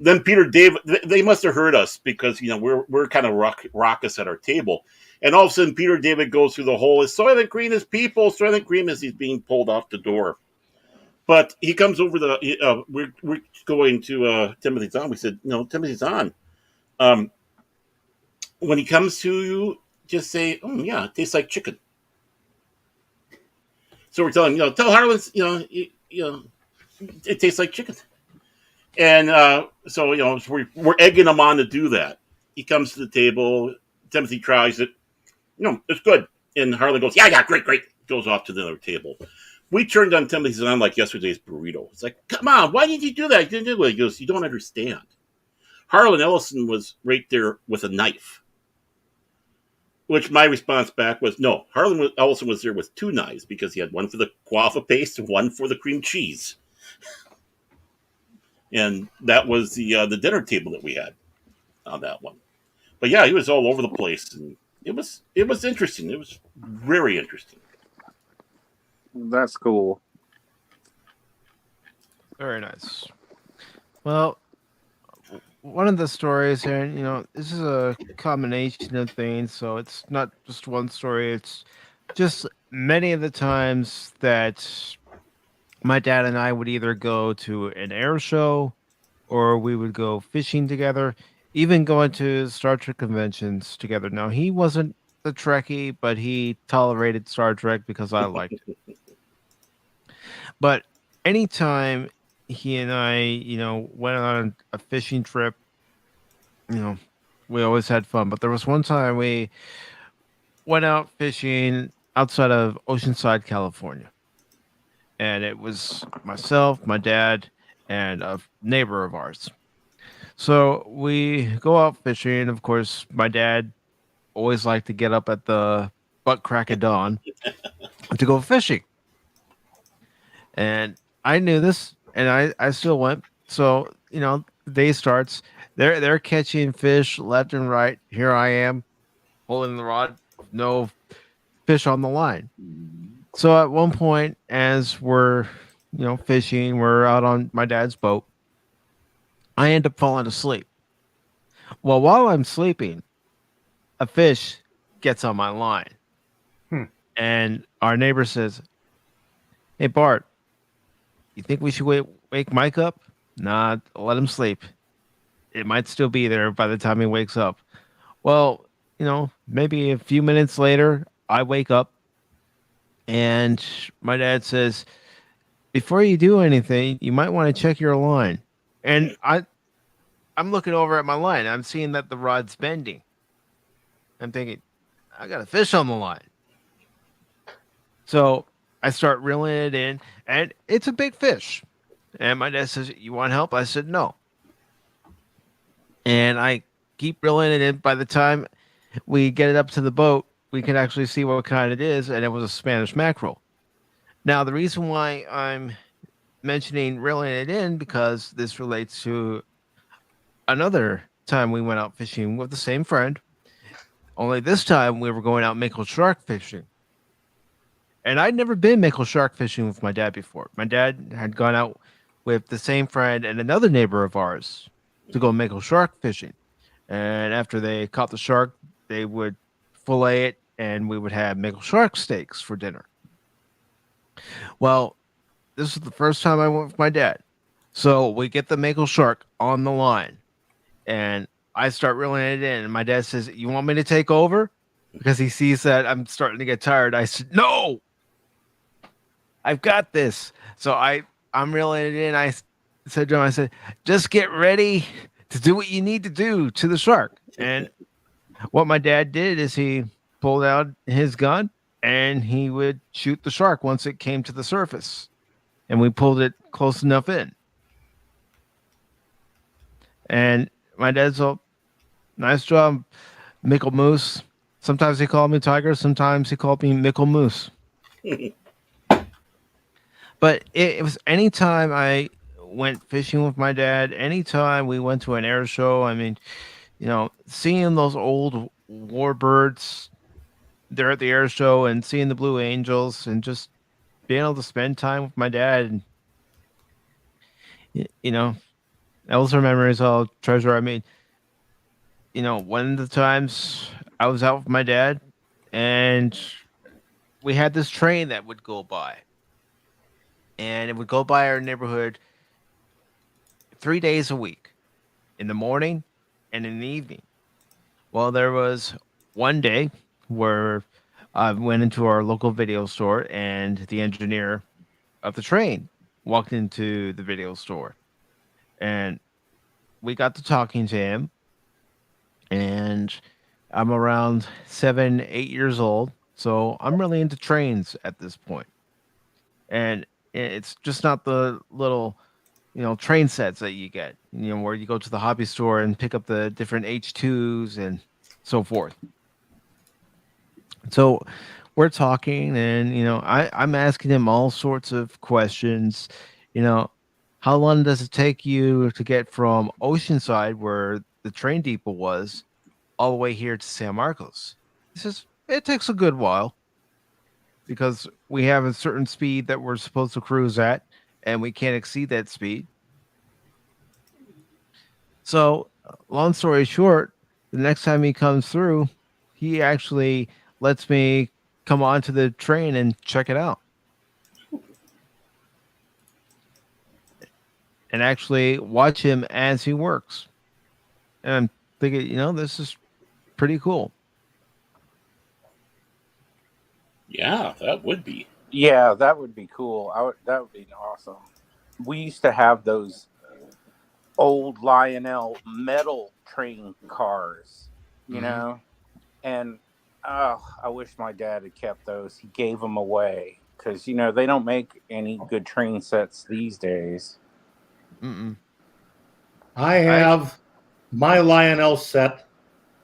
[SPEAKER 1] then Peter David, they must have heard us because we're kind of raucous at our table, and all of a sudden Peter David goes through the whole "Soylent Green is people, Soylent Green" as he's being pulled off the door. But he comes over we're going to Timothy Zahn. We said, Timothy Zahn, when he comes to you, just say, "Oh yeah, it tastes like chicken." So we're telling tell Harlan, it tastes like chicken. And so we're egging him on to do that. He comes to the table. Timothy tries it. It's good. And Harlan goes, yeah, great. Goes off to the other table. We turned on Timothy Zahn like yesterday's burrito. It's like, come on, why did you do that? You didn't do it. He goes, you don't understand. Harlan Ellison was right there with a knife. Which my response back was, no, Harlan Ellison was there with two knives because he had one for the guava paste and one for the cream cheese. And that was the dinner table that we had on that one. But yeah, he was all over the place, and it was interesting. It was very interesting.
[SPEAKER 14] That's cool.
[SPEAKER 2] Very nice. Well, one of the stories here, this is a combination of things, so it's not just one story. It's just many of the times that my dad and I would either go to an air show or we would go fishing together, even going to Star Trek conventions together. Now, he wasn't the Trekkie, but he tolerated Star Trek because I liked it. But anytime he and I, went on a fishing trip, we always had fun. But there was one time we went out fishing outside of Oceanside, California. And it was myself, my dad, and a neighbor of ours. So we go out fishing. Of course, my dad always liked to get up at the butt crack of dawn to go fishing. And I knew this, and I still went. So, the day starts. They're catching fish left and right. Here I am, holding the rod, no fish on the line. So at one point, as we're, fishing, we're out on my dad's boat. I end up falling asleep. Well, while I'm sleeping, a fish gets on my line. And our neighbor says, "Hey, Bart, you think we should wake Mike up?" "Nah, let him sleep. It might still be there by the time he wakes up." Well, maybe a few minutes later, I wake up and my dad says, "Before you do anything, you might want to check your line." And I'm looking over at my line. I'm seeing that the rod's bending. I'm thinking, I got a fish on the line. So I start reeling it in, and it's a big fish. And my dad says, "You want help?" I said, "No." And I keep reeling it in. By the time we get it up to the boat, we can actually see what kind it is, and it was a Spanish mackerel. Now, the reason why I'm mentioning reeling it in because this relates to another time we went out fishing with the same friend. Only this time we were going out Mickle shark fishing. And I'd never been Mickle shark fishing with my dad before. My dad had gone out with the same friend and another neighbor of ours to go Mickle shark fishing. And after they caught the shark, they would fillet it and we would have Mickle shark steaks for dinner. Well, this was the first time I went with my dad. So we get the Mickle shark on the line and I start reeling it in. And my dad says, "You want me to take over?" Because he sees that I'm starting to get tired. I said, "No, I've got this." So I'm reeling it in. Said to him, I said, "Just get ready to do what you need to do to the shark." And what my dad did is he pulled out his gun and he would shoot the shark once it came to the surface. And we pulled it close enough in. And my dad's all, "Nice job, Mickle Moose." Sometimes he called me Tiger. Sometimes he called me Mickle Moose. But it was anytime I went fishing with my dad, anytime we went to an air show, I mean, seeing those old warbirds there at the air show and seeing the Blue Angels and just being able to spend time with my dad and those are memories I'll treasure. I mean, one of the times I was out with my dad and we had this train that would go by. And it would go by our neighborhood 3 days a week, in the morning and in the evening. Well, there was one day where I went into our local video store and the engineer of the train walked into the video store. And we got to talking to him. And I'm around 7, 8 years old. So I'm really into trains at this point. And it's just not the little train sets that you get where you go to the hobby store and pick up the different H2s and so forth. So we're talking and I'm asking him all sorts of questions. How long does it take you to get from Oceanside where the train depot was all the way here to San Marcos? He says it takes a good while because we have a certain speed that we're supposed to cruise at, and we can't exceed that speed. So, long story short, the next time he comes through, he actually lets me come onto the train and check it out. And actually watch him as he works. And I'm thinking, this is pretty cool.
[SPEAKER 1] Yeah, that would be.
[SPEAKER 6] Yeah, that would be cool. That would be awesome. We used to have those old Lionel metal train cars, know, and I wish my dad had kept those. He gave them away because they don't make any good train sets these days.
[SPEAKER 3] I have my Lionel set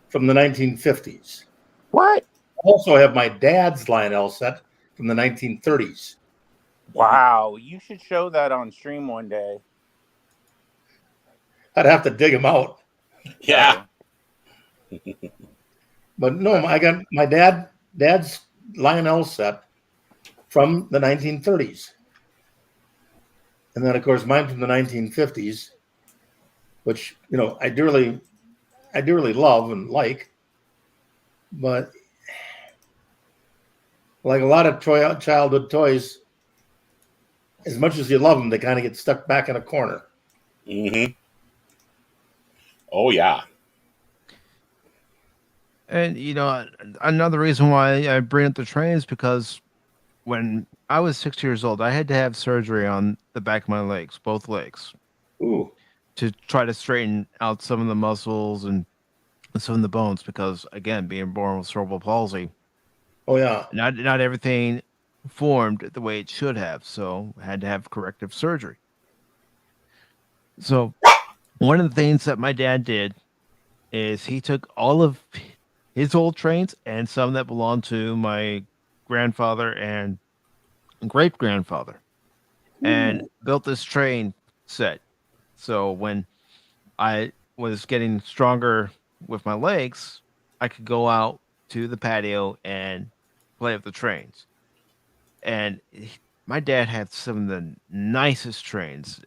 [SPEAKER 3] from the 1950s.
[SPEAKER 6] What?
[SPEAKER 3] I also have my dad's Lionel set from the 1930s.
[SPEAKER 6] Wow, you should show that on stream one day.
[SPEAKER 3] I'd have to dig them out.
[SPEAKER 1] Yeah.
[SPEAKER 3] But no, I got my dad's Lionel set from the 1930s. And then, of course, mine from the 1950s, which, I dearly love and like. But like a lot of childhood toys, as much as you love them, they kind of get stuck back in a corner.
[SPEAKER 1] Mm-hmm. Oh, yeah.
[SPEAKER 2] And, another reason why I bring up the train is because when I was 6 years old, I had to have surgery on the back of my legs, both legs.
[SPEAKER 3] Ooh.
[SPEAKER 2] To try to straighten out some of the muscles and some of the bones because, again, being born with cerebral palsy.
[SPEAKER 3] Oh, yeah.
[SPEAKER 2] Not everything formed the way it should have, so had to have corrective surgery. So one of the things that my dad did is he took all of his old trains and some that belonged to my grandfather and great grandfather and built this train set. So when I was getting stronger with my legs, I could go out to the patio and play with the trains. And my dad had some of the nicest trains.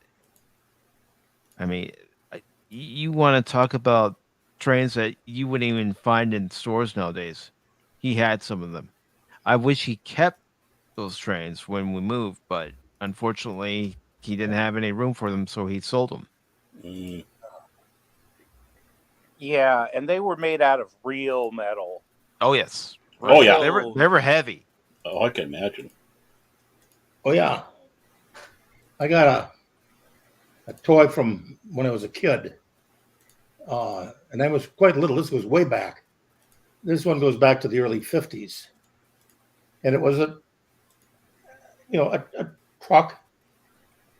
[SPEAKER 2] I mean, you want to talk about trains that you wouldn't even find in stores nowadays. He had some of them. I wish he kept those trains when we moved, but unfortunately, he didn't have any room for them, so he sold them.
[SPEAKER 15] Yeah, and they were made out of real metal.
[SPEAKER 2] Oh yes.
[SPEAKER 1] Oh yeah.
[SPEAKER 2] They were heavy.
[SPEAKER 1] Oh, I can imagine.
[SPEAKER 3] Oh yeah. I got a toy from when I was a kid. And I was quite little. This goes way back. This one goes back to the early 50s. And it was a truck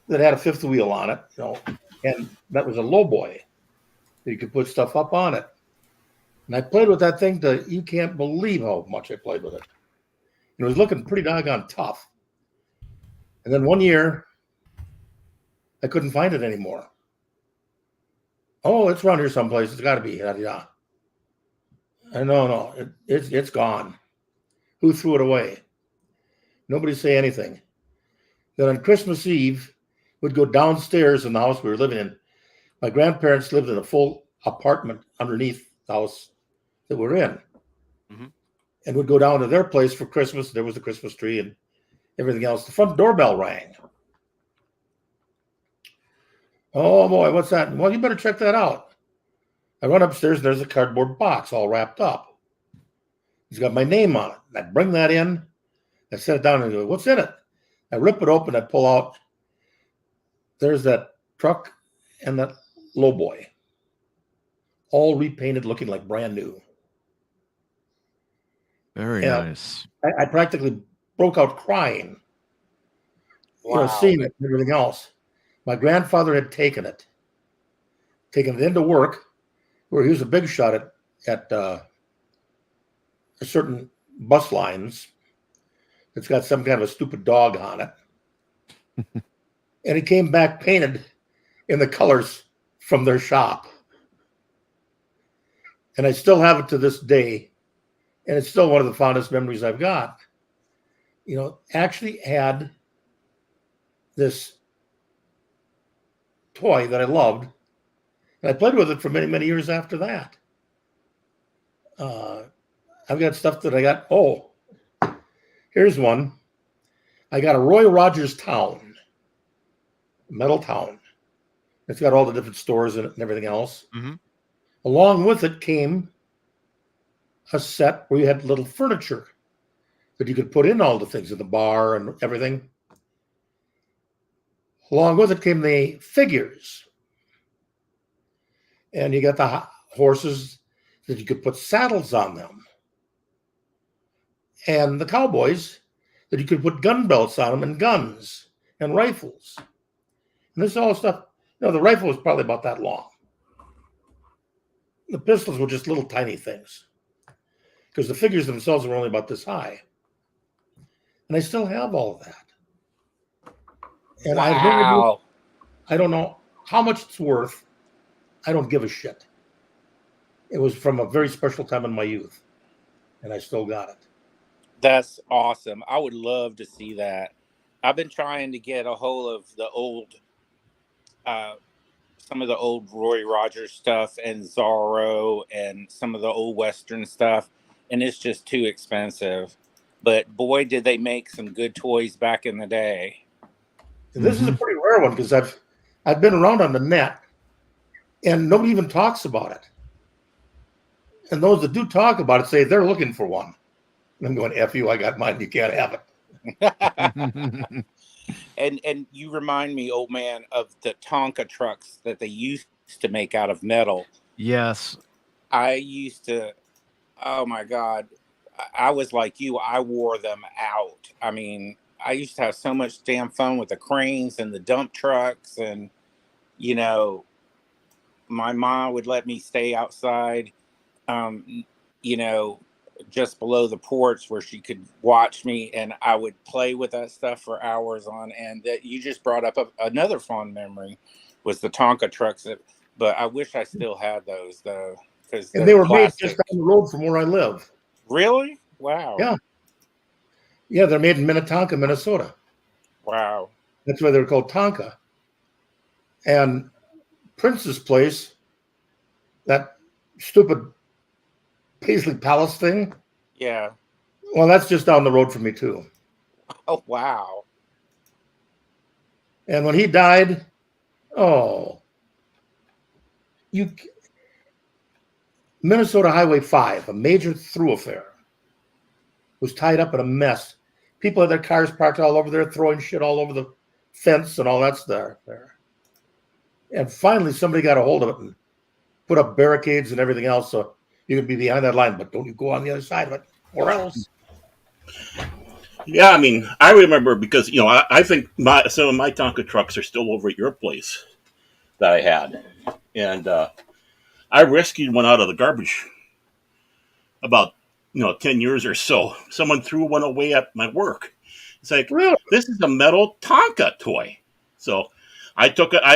[SPEAKER 3] that had a fifth wheel on it, and that was a lowboy. You could put stuff up on it. And I played with that thing you can't believe how much I played with it. It was looking pretty doggone tough. And then one year, I couldn't find it anymore. Oh, it's around here someplace. It's got to be. Yeah. No, it's gone. Who threw it away? Nobody say anything. Then on Christmas Eve, we'd go downstairs in the house we were living in. My grandparents lived in a full apartment underneath the house that we're in.
[SPEAKER 2] Mm-hmm.
[SPEAKER 3] And we'd go down to their place for Christmas. There was the Christmas tree and everything else. The front doorbell rang. Oh boy, what's that? Well, you better check that out. I run upstairs and there's a cardboard box all wrapped up. It's got my name on it. I bring that in. I set it down and go, what's in it? I rip it open. I pull out. There's that truck and that lowboy, all repainted, looking like brand new.
[SPEAKER 2] Very nice.
[SPEAKER 3] I practically broke out crying. Wow. Seeing it and everything else. My grandfather had taken it into work, where he was a big shot at certain bus lines. It's got some kind of a stupid dog on it. And it came back painted in the colors from their shop. And I still have it to this day. And it's still one of the fondest memories I've got. Actually had this toy that I loved. And I played with it for many, many years after that. I've got stuff that I got. Oh, here's one. I got a Roy Rogers town, metal town. It's got all the different stores in it and everything else.
[SPEAKER 2] Mm-hmm.
[SPEAKER 3] Along with it came a set where you had little furniture that you could put in all the things in the bar and everything. Along with it came the figures. And you got the horses that you could put saddles on them. And the cowboys that you could put gun belts on them and guns and rifles. And this all stuff, the rifle was probably about that long. The pistols were just little tiny things because the figures themselves were only about this high. And I still have all of that. And
[SPEAKER 15] wow.
[SPEAKER 3] I don't know how much it's worth. I don't give a shit. It was from a very special time in my youth, and I still got it.
[SPEAKER 15] That's awesome. I would love to see that. I've been trying to get a hold of the old, some of the old Roy Rogers stuff and Zorro and some of the old Western stuff, and it's just too expensive. But boy, did they make some good toys back in the day.
[SPEAKER 3] This is a pretty rare one because I've been around on the net, and nobody even talks about it. And those that do talk about it say they're looking for one. And I'm going, F you, I got mine. You can't have
[SPEAKER 15] it. And you remind me, old man, of the Tonka trucks that they used to make out of metal.
[SPEAKER 2] Yes.
[SPEAKER 15] I used to, oh my God. I was like you. I wore them out. I mean, I used to have so much damn fun with the cranes and the dump trucks, and you know, my mom would let me stay outside, you know, just below the porch where she could watch me, and I would play with that stuff for hours on end. That you just brought up another fond memory was the Tonka trucks. But I wish I still had those though, because
[SPEAKER 3] And
[SPEAKER 15] they're
[SPEAKER 3] they were made
[SPEAKER 15] plastic.
[SPEAKER 3] just down the road from where I live.
[SPEAKER 15] Really? Wow.
[SPEAKER 3] Yeah. Yeah, they're made in Minnetonka, Minnesota.
[SPEAKER 15] Wow.
[SPEAKER 3] That's why they're called Tonka. And Prince's place, that stupid Paisley Palace thing,
[SPEAKER 15] Yeah.
[SPEAKER 3] well, that's just down the road from me too.
[SPEAKER 15] Oh wow.
[SPEAKER 3] And when he died, oh, Minnesota Highway 5, a major thoroughfare, was tied up in a mess. People had their cars parked all over there, throwing shit all over the fence and all that stuff there. And finally, somebody got a hold of it and put up barricades and everything else so you could be behind that line, but don't you go on the other side of it, or else.
[SPEAKER 1] Yeah, I mean, I remember because I think some of my Tonka trucks are still over at your place that I had, and I rescued one out of the garbage about 10 years or so. Someone threw one away at my work. It's like,
[SPEAKER 3] really?
[SPEAKER 1] This is a metal Tonka toy. So I took it. I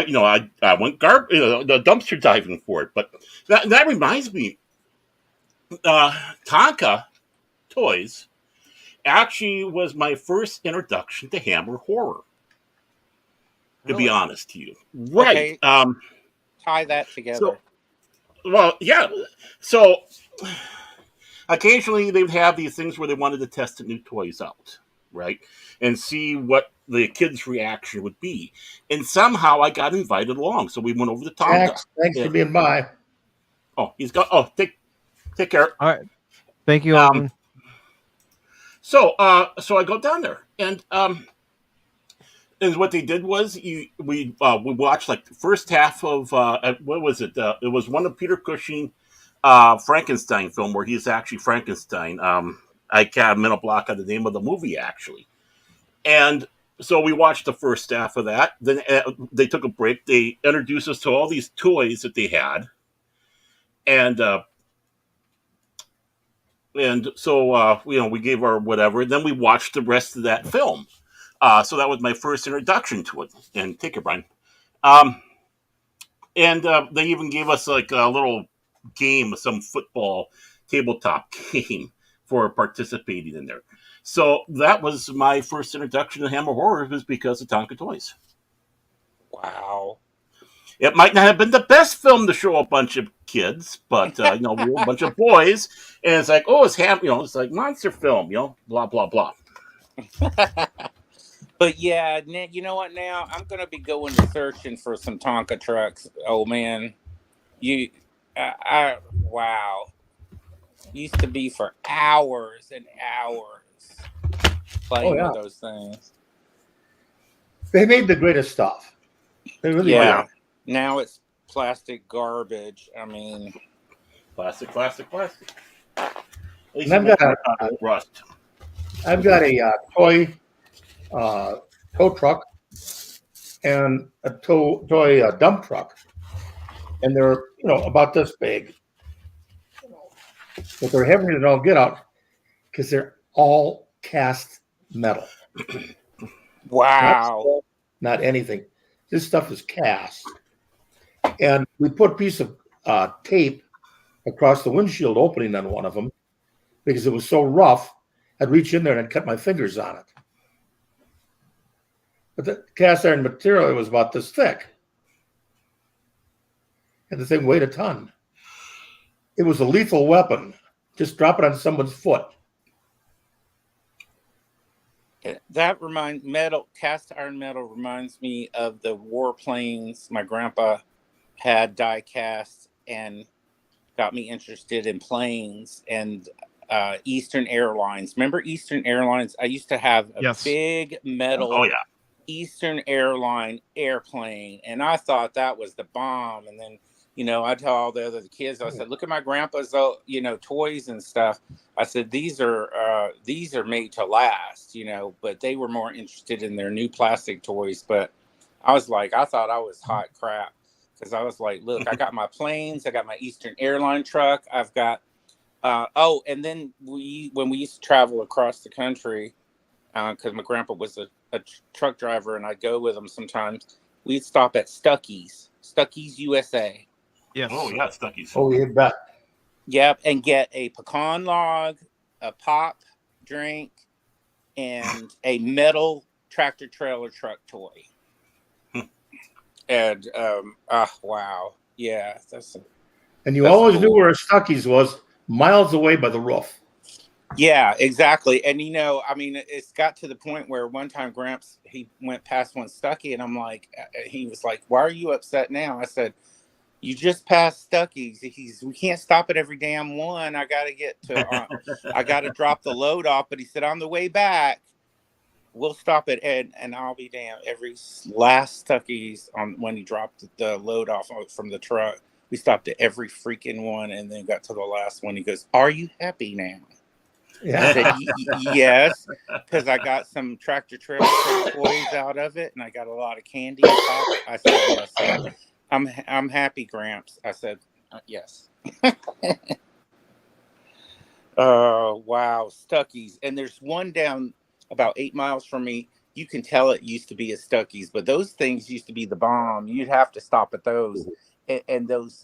[SPEAKER 1] went the dumpster diving for it. But that reminds me, Tonka toys actually was my first introduction to Hammer horror. To be honest to you, right?
[SPEAKER 15] Okay. Tie that together.
[SPEAKER 1] So, well, yeah. So occasionally they would have these things where they wanted to test the new toys out, right? And see what the kids' reaction would be. And somehow I got invited along. So we went over to Tonka.
[SPEAKER 3] Thanks for being by.
[SPEAKER 1] Oh, he's got take care.
[SPEAKER 2] All right. Thank you, Orman.
[SPEAKER 1] So I go down there and what they did was we watched like the first half of what was it? It was one of Peter Cushing Frankenstein film where he's actually Frankenstein. I can't mental block on the name of the movie actually. And so we watched the first half of that. Then they took a break. They introduced us to all these toys that they had, and so we gave our whatever. Then we watched the rest of that film. So that was my first introduction to it. And take it, Brian. And they even gave us like a little game, some football tabletop game for participating in there. So that was my first introduction to Hammer horror, was because of Tonka toys.
[SPEAKER 15] Wow.
[SPEAKER 1] It might not have been the best film to show a bunch of kids, but we were a bunch of boys, and it's like, oh, it's it's like monster film, blah blah blah.
[SPEAKER 15] But yeah, you know what? Now I'm gonna be going to searching for some Tonka trucks. Oh man, wow, used to be for hours and hours playing with those things.
[SPEAKER 3] They made the greatest stuff. They really
[SPEAKER 15] did. Now it's plastic garbage. I mean,
[SPEAKER 1] plastic. At least
[SPEAKER 3] I've got
[SPEAKER 1] rust.
[SPEAKER 3] I've got a toy tow truck and a toy dump truck, and they're about this big, but they're heavier than all get out because they're all cast metal.
[SPEAKER 15] Wow!
[SPEAKER 3] Not anything. This stuff is cast, and we put a piece of tape across the windshield opening on one of them because it was so rough. I'd reach in there and I'd cut my fingers on it. But the cast iron material, it was about this thick. And the thing weighed a ton. It was a lethal weapon. Just drop it on someone's foot.
[SPEAKER 15] That cast iron metal reminds me of the warplanes. My grandpa had die cast and got me interested in planes and Eastern Airlines. Remember Eastern Airlines? I used to have a big metal Eastern Airline airplane, and I thought that was the bomb. And then
[SPEAKER 6] You know, I tell all the other kids, I said, look at my grandpa's, you know, toys and stuff. I said, these are made to last, you know, but they were more interested in their new plastic toys. But I was like, I thought I was hot crap because I was like, look, I got my planes, I got my Eastern Airline truck, I've got, and then when we used to travel across the country, because my grandpa was a truck driver and I'd go with him sometimes, we'd stop at Stuckey's USA.
[SPEAKER 2] Yes.
[SPEAKER 1] Oh yeah, Stuckey's.
[SPEAKER 3] Oh, you bet.
[SPEAKER 6] Yep, and get a pecan log, a pop drink, and a metal tractor trailer truck toy. And wow, yeah,
[SPEAKER 3] And you
[SPEAKER 6] that's
[SPEAKER 3] always knew
[SPEAKER 6] cool.
[SPEAKER 3] where a Stuckey's was, miles away by the roof.
[SPEAKER 6] Yeah, exactly. And you know, I mean, it's got to the point where one time Gramps, he went past one Stuckey, and I'm like, he was like, "Why are you upset now?" I said, "You just passed Stuckey's. We can't stop at every damn one. I got to get to, I got to drop the load off." But he said, "On the way back, we'll stop at Ed, and I'll be damned. Every last Stuckey's when he dropped the load off from the truck, we stopped at every freaking one, and then got to the last one. He goes, "Are you happy now?"
[SPEAKER 3] Yeah.
[SPEAKER 6] I said, yes, because I got some tractor trailer toys out of it, and I got a lot of candy and pop. I said, yes, I'm happy, Gramps. I said, yes. Wow, Stuckey's. And there's one down about 8 miles from me. You can tell it used to be a Stuckey's, but those things used to be the bomb. You'd have to stop at those. And those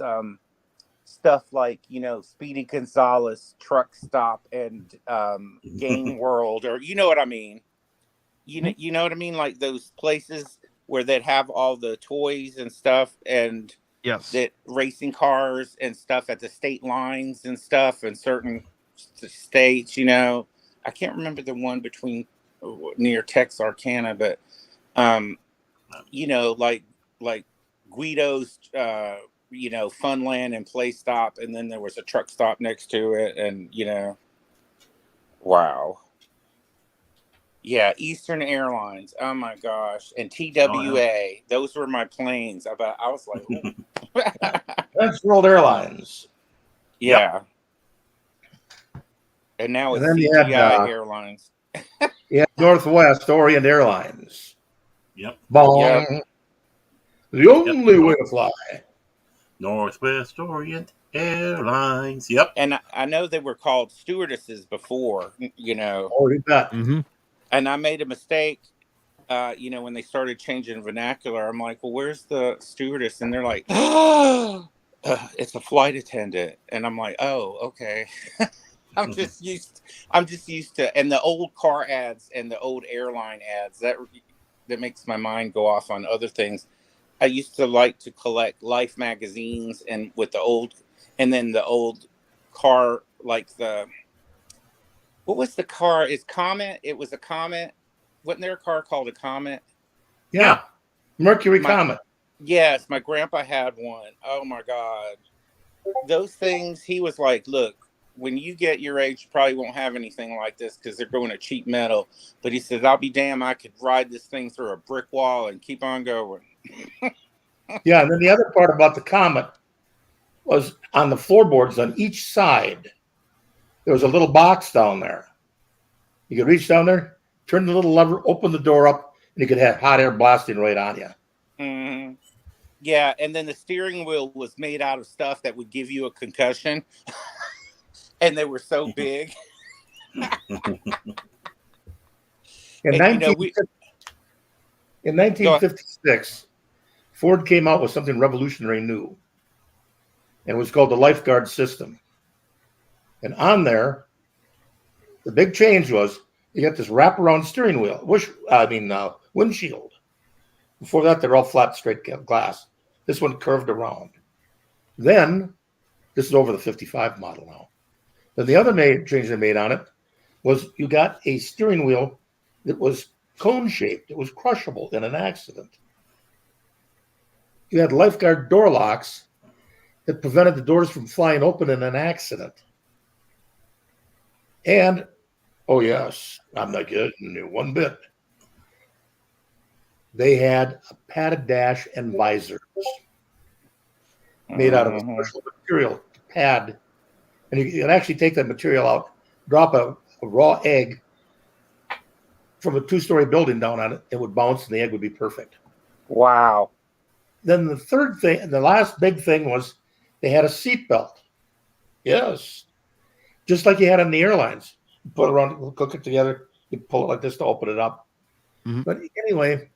[SPEAKER 6] stuff like, you know, Speedy Gonzales Truck Stop and Game World, or you know what I mean. You know what I mean? Like those places where they'd have all the toys and stuff, and
[SPEAKER 2] yes,
[SPEAKER 6] that racing cars and stuff at the state lines and stuff in certain states. You know, I can't remember the one between near Texarkana, but you know, like Guido's you know, Funland and Play Stop, and then there was a truck stop next to it, and you know, wow. Yeah, Eastern Airlines. Oh my gosh, and TWA.
[SPEAKER 1] Oh, yeah.
[SPEAKER 6] Those were my planes. I was like, ooh.
[SPEAKER 3] That's World Airlines.
[SPEAKER 6] Yeah. And now
[SPEAKER 3] And
[SPEAKER 6] it's
[SPEAKER 3] then you
[SPEAKER 6] CGI
[SPEAKER 3] had
[SPEAKER 6] Airlines.
[SPEAKER 3] Northwest Orient Airlines.
[SPEAKER 1] Yep.
[SPEAKER 3] Bong.
[SPEAKER 6] Yep.
[SPEAKER 3] The only way to fly.
[SPEAKER 1] Northwest Orient Airlines. Yep.
[SPEAKER 6] And I know they were called stewardesses before, you know.
[SPEAKER 3] Oh, you bet.
[SPEAKER 2] Mm-hmm.
[SPEAKER 6] And I made a mistake, you know, when they started changing vernacular. I'm like, well, where's the stewardess? And they're like, it's a flight attendant. And I'm like, oh, okay. I'm just used to, and the old car ads and the old airline ads, that makes my mind go off on other things. I used to like to collect Life magazines, and with the old, and then the old car, like what was the car? Is Comet? It was a Comet. Wasn't there a car called a Comet?
[SPEAKER 3] Yeah. Mercury Comet.
[SPEAKER 6] Yes, my grandpa had one. Oh my God. Those things, he was like, look, when you get your age, you probably won't have anything like this because they're going to cheap metal. But he says, I'll be damned, I could ride this thing through a brick wall and keep on going.
[SPEAKER 3] Yeah, and then the other part about the Comet was on the floorboards on each side, there was a little box down there. You could reach down there, turn the little lever, open the door up, and you could have hot air blasting right on you.
[SPEAKER 6] Mm-hmm. Yeah, and then the steering wheel was made out of stuff that would give you a concussion. And they were so big.
[SPEAKER 3] In 1956, Ford came out with something revolutionary new. And it was called the lifeguard system. And on there, the big change was you got this wraparound steering wheel, windshield. Before that, they're all flat, straight glass. This one curved around. Then, this is over the 55 model now. Then the other change they made on it was you got a steering wheel that was cone-shaped. It was crushable in an accident. You had lifeguard door locks that prevented the doors from flying open in an accident. And, oh yes, I'm not kidding you one bit. They had a padded dash and visors. made out of a special material pad, and you can actually take that material out, drop a raw egg from a 2-story building down on it. It would bounce, and the egg would be perfect.
[SPEAKER 15] Wow.
[SPEAKER 3] Then the third thing, the last big thing was they had a seat belt. Yes, just like you had on the airlines. You put it around, cook it together. You pull it like this to open it up.
[SPEAKER 2] Mm-hmm.
[SPEAKER 3] But anyway,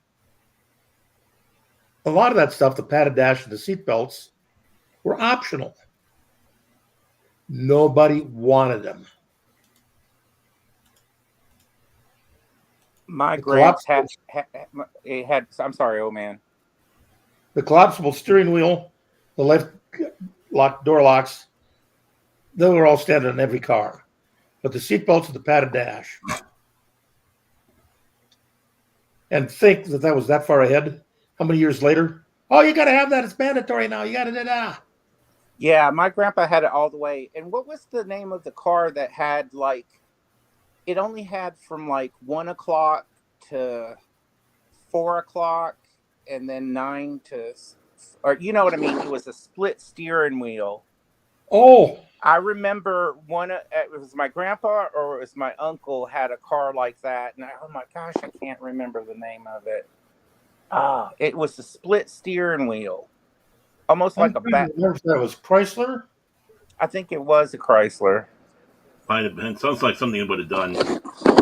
[SPEAKER 3] a lot of that stuff, the padded dash and the seat belts, were optional. Nobody wanted them.
[SPEAKER 6] My gramps had, it had. I'm sorry, old man.
[SPEAKER 3] The collapsible steering wheel, the left door locks, they were all standard in every car. But the seat belts and the padded dash. And think that was that far ahead. How many years later? Oh, you got to have that. It's mandatory now. You got to.
[SPEAKER 6] Yeah, my grandpa had it all the way. And what was the name of the car that had like? It only had from like 1 o'clock to 4 o'clock, and then 9 to, or you know what I mean? It was a split steering wheel.
[SPEAKER 3] Oh,
[SPEAKER 6] I remember it was my grandpa or it was my uncle had a car like that. And oh my gosh, I can't remember the name of it. It was a split steering wheel. Almost like a back.
[SPEAKER 3] That was Chrysler?
[SPEAKER 6] I think it was a Chrysler.
[SPEAKER 1] Might have been. Sounds like something it would have done.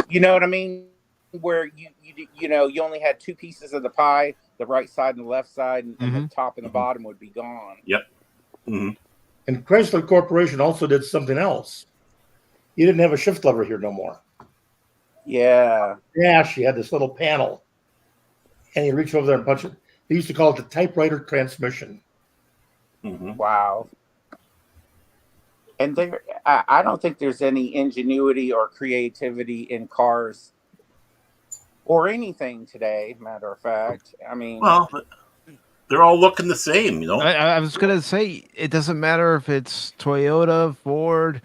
[SPEAKER 6] You know what I mean? Where you only had 2 pieces of the pie, the right side and the left side, and the top and the bottom would be gone.
[SPEAKER 1] Yep. Mm-hmm.
[SPEAKER 3] And Chrysler Corporation also did something else. You didn't have a shift lever here no more.
[SPEAKER 6] Yeah.
[SPEAKER 3] Dash, you had this little panel. And you reach over there and punch it. They used to call it the typewriter transmission.
[SPEAKER 1] Mm-hmm.
[SPEAKER 6] Wow. And I don't think there's any ingenuity or creativity in cars or anything today, matter of fact. I mean...
[SPEAKER 1] Well, they're all looking the same, you know?
[SPEAKER 2] I was going to say, it doesn't matter if it's Toyota, Ford,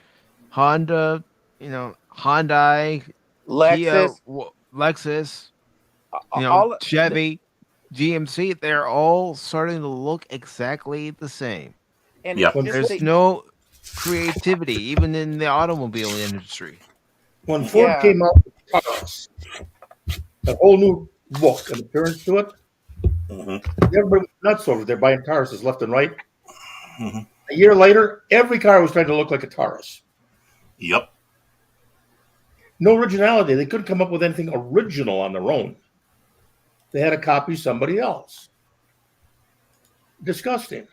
[SPEAKER 2] Honda, Hyundai,
[SPEAKER 6] Lexus,
[SPEAKER 2] Kia, Lexus, Chevy, GMC. They're all starting to look exactly the same.
[SPEAKER 6] And
[SPEAKER 2] there's no creativity, even in the automobile industry.
[SPEAKER 3] When Ford came out with cars, a whole new look and appearance to it, everybody was nuts over there buying Tauruses left and right.
[SPEAKER 1] Mm-hmm.
[SPEAKER 3] A year later, every car was trying to look like a Taurus.
[SPEAKER 1] Yep.
[SPEAKER 3] No originality. They couldn't come up with anything original on their own. They had to copy somebody else. Disgusting.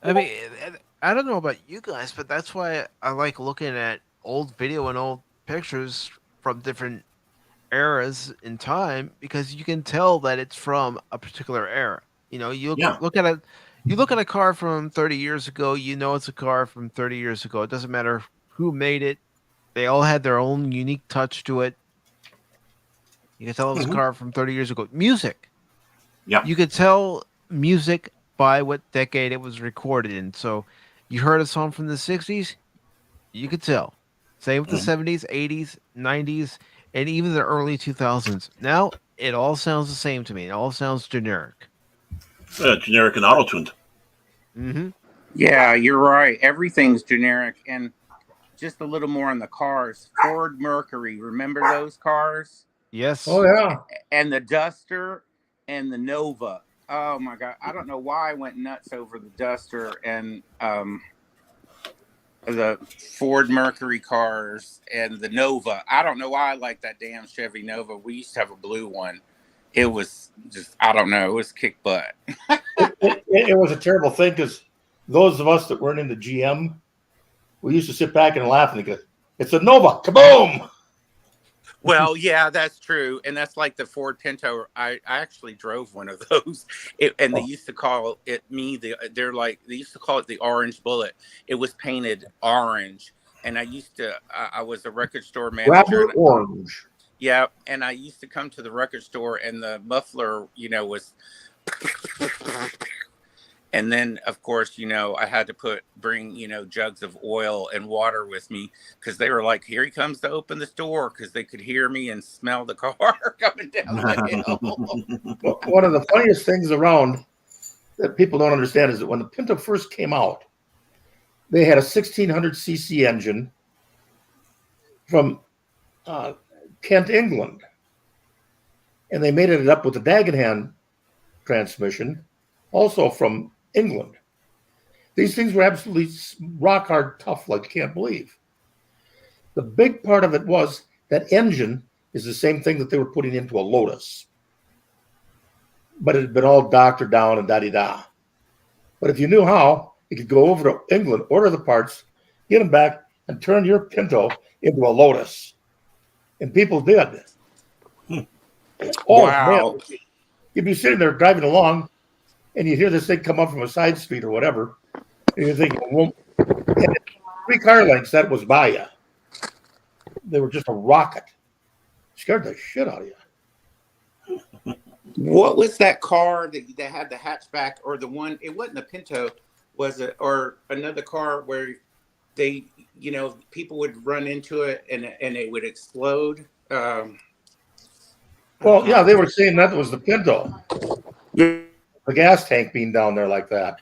[SPEAKER 2] I mean, I don't know about you guys, but that's why I like looking at old video and old pictures from different eras in time, because you can tell that it's from a particular era. You look at a car from 30 years ago, it's a car from 30 years ago. It doesn't matter who made it. They all had their own unique touch to it. You can tell it was a car from 30 years ago. Music.
[SPEAKER 1] Yeah.
[SPEAKER 2] You could tell music by what decade it was recorded in. So you heard a song from the 60s, you could tell. Same with the 70s, 80s, 90s, and even the early 2000s. Now, it all sounds the same to me. It all sounds generic.
[SPEAKER 1] Generic and auto-tuned.
[SPEAKER 2] Mm-hmm.
[SPEAKER 6] Yeah, you're right. Everything's generic. And just a little more on the cars. Ford Mercury, remember those cars?
[SPEAKER 2] Yes.
[SPEAKER 3] Oh, yeah.
[SPEAKER 6] And the Duster and the Nova. Oh, my God. I don't know why I went nuts over the Duster and the Ford Mercury cars and the Nova. I don't know why I like that damn Chevy Nova. We used to have a blue one. It was just, I don't know. It was kick butt.
[SPEAKER 3] it was a terrible thing because those of us that weren't into GM, we used to sit back and laugh and go, it's a Nova. Kaboom!
[SPEAKER 6] Well, yeah, that's true. And that's like the Ford Pinto. I actually drove one of those. They used to call it they used to call it the Orange Bullet. It was painted orange. And I was a record store manager.
[SPEAKER 3] Rapper orange.
[SPEAKER 6] Yeah. And I used to come to the record store and the muffler, was. And then, of course, I had to bring, jugs of oil and water with me because they were like, here he comes to open the store, because they could hear me and smell the car coming down the hill.
[SPEAKER 3] One of the funniest things around, that people don't understand is that when the Pinto first came out, they had a 1600cc engine from Kent, England, and they mated it up with the Dagenham transmission, also from England. These things were absolutely rock hard tough, like you can't believe. The big part of it was that engine is the same thing that they were putting into a Lotus, but it had been all doctored down and da-di-da. But if you knew how, you could go over to England, order the parts, get them back, and turn your Pinto into a Lotus. And people did. Oh,
[SPEAKER 6] Wow.
[SPEAKER 3] man. You'd be sitting there driving along, and you'd hear this thing come up from a side street or whatever, and you're thinking, well, 3 car lengths, that was by you. They were just a rocket. Scared the shit out of you.
[SPEAKER 6] What was that car that had the hatchback, or the one? It wasn't the Pinto, was it? Or another car where they, people would run into it and it would explode.
[SPEAKER 3] Well, yeah, they were saying that was the Pinto. The gas tank being down there like that.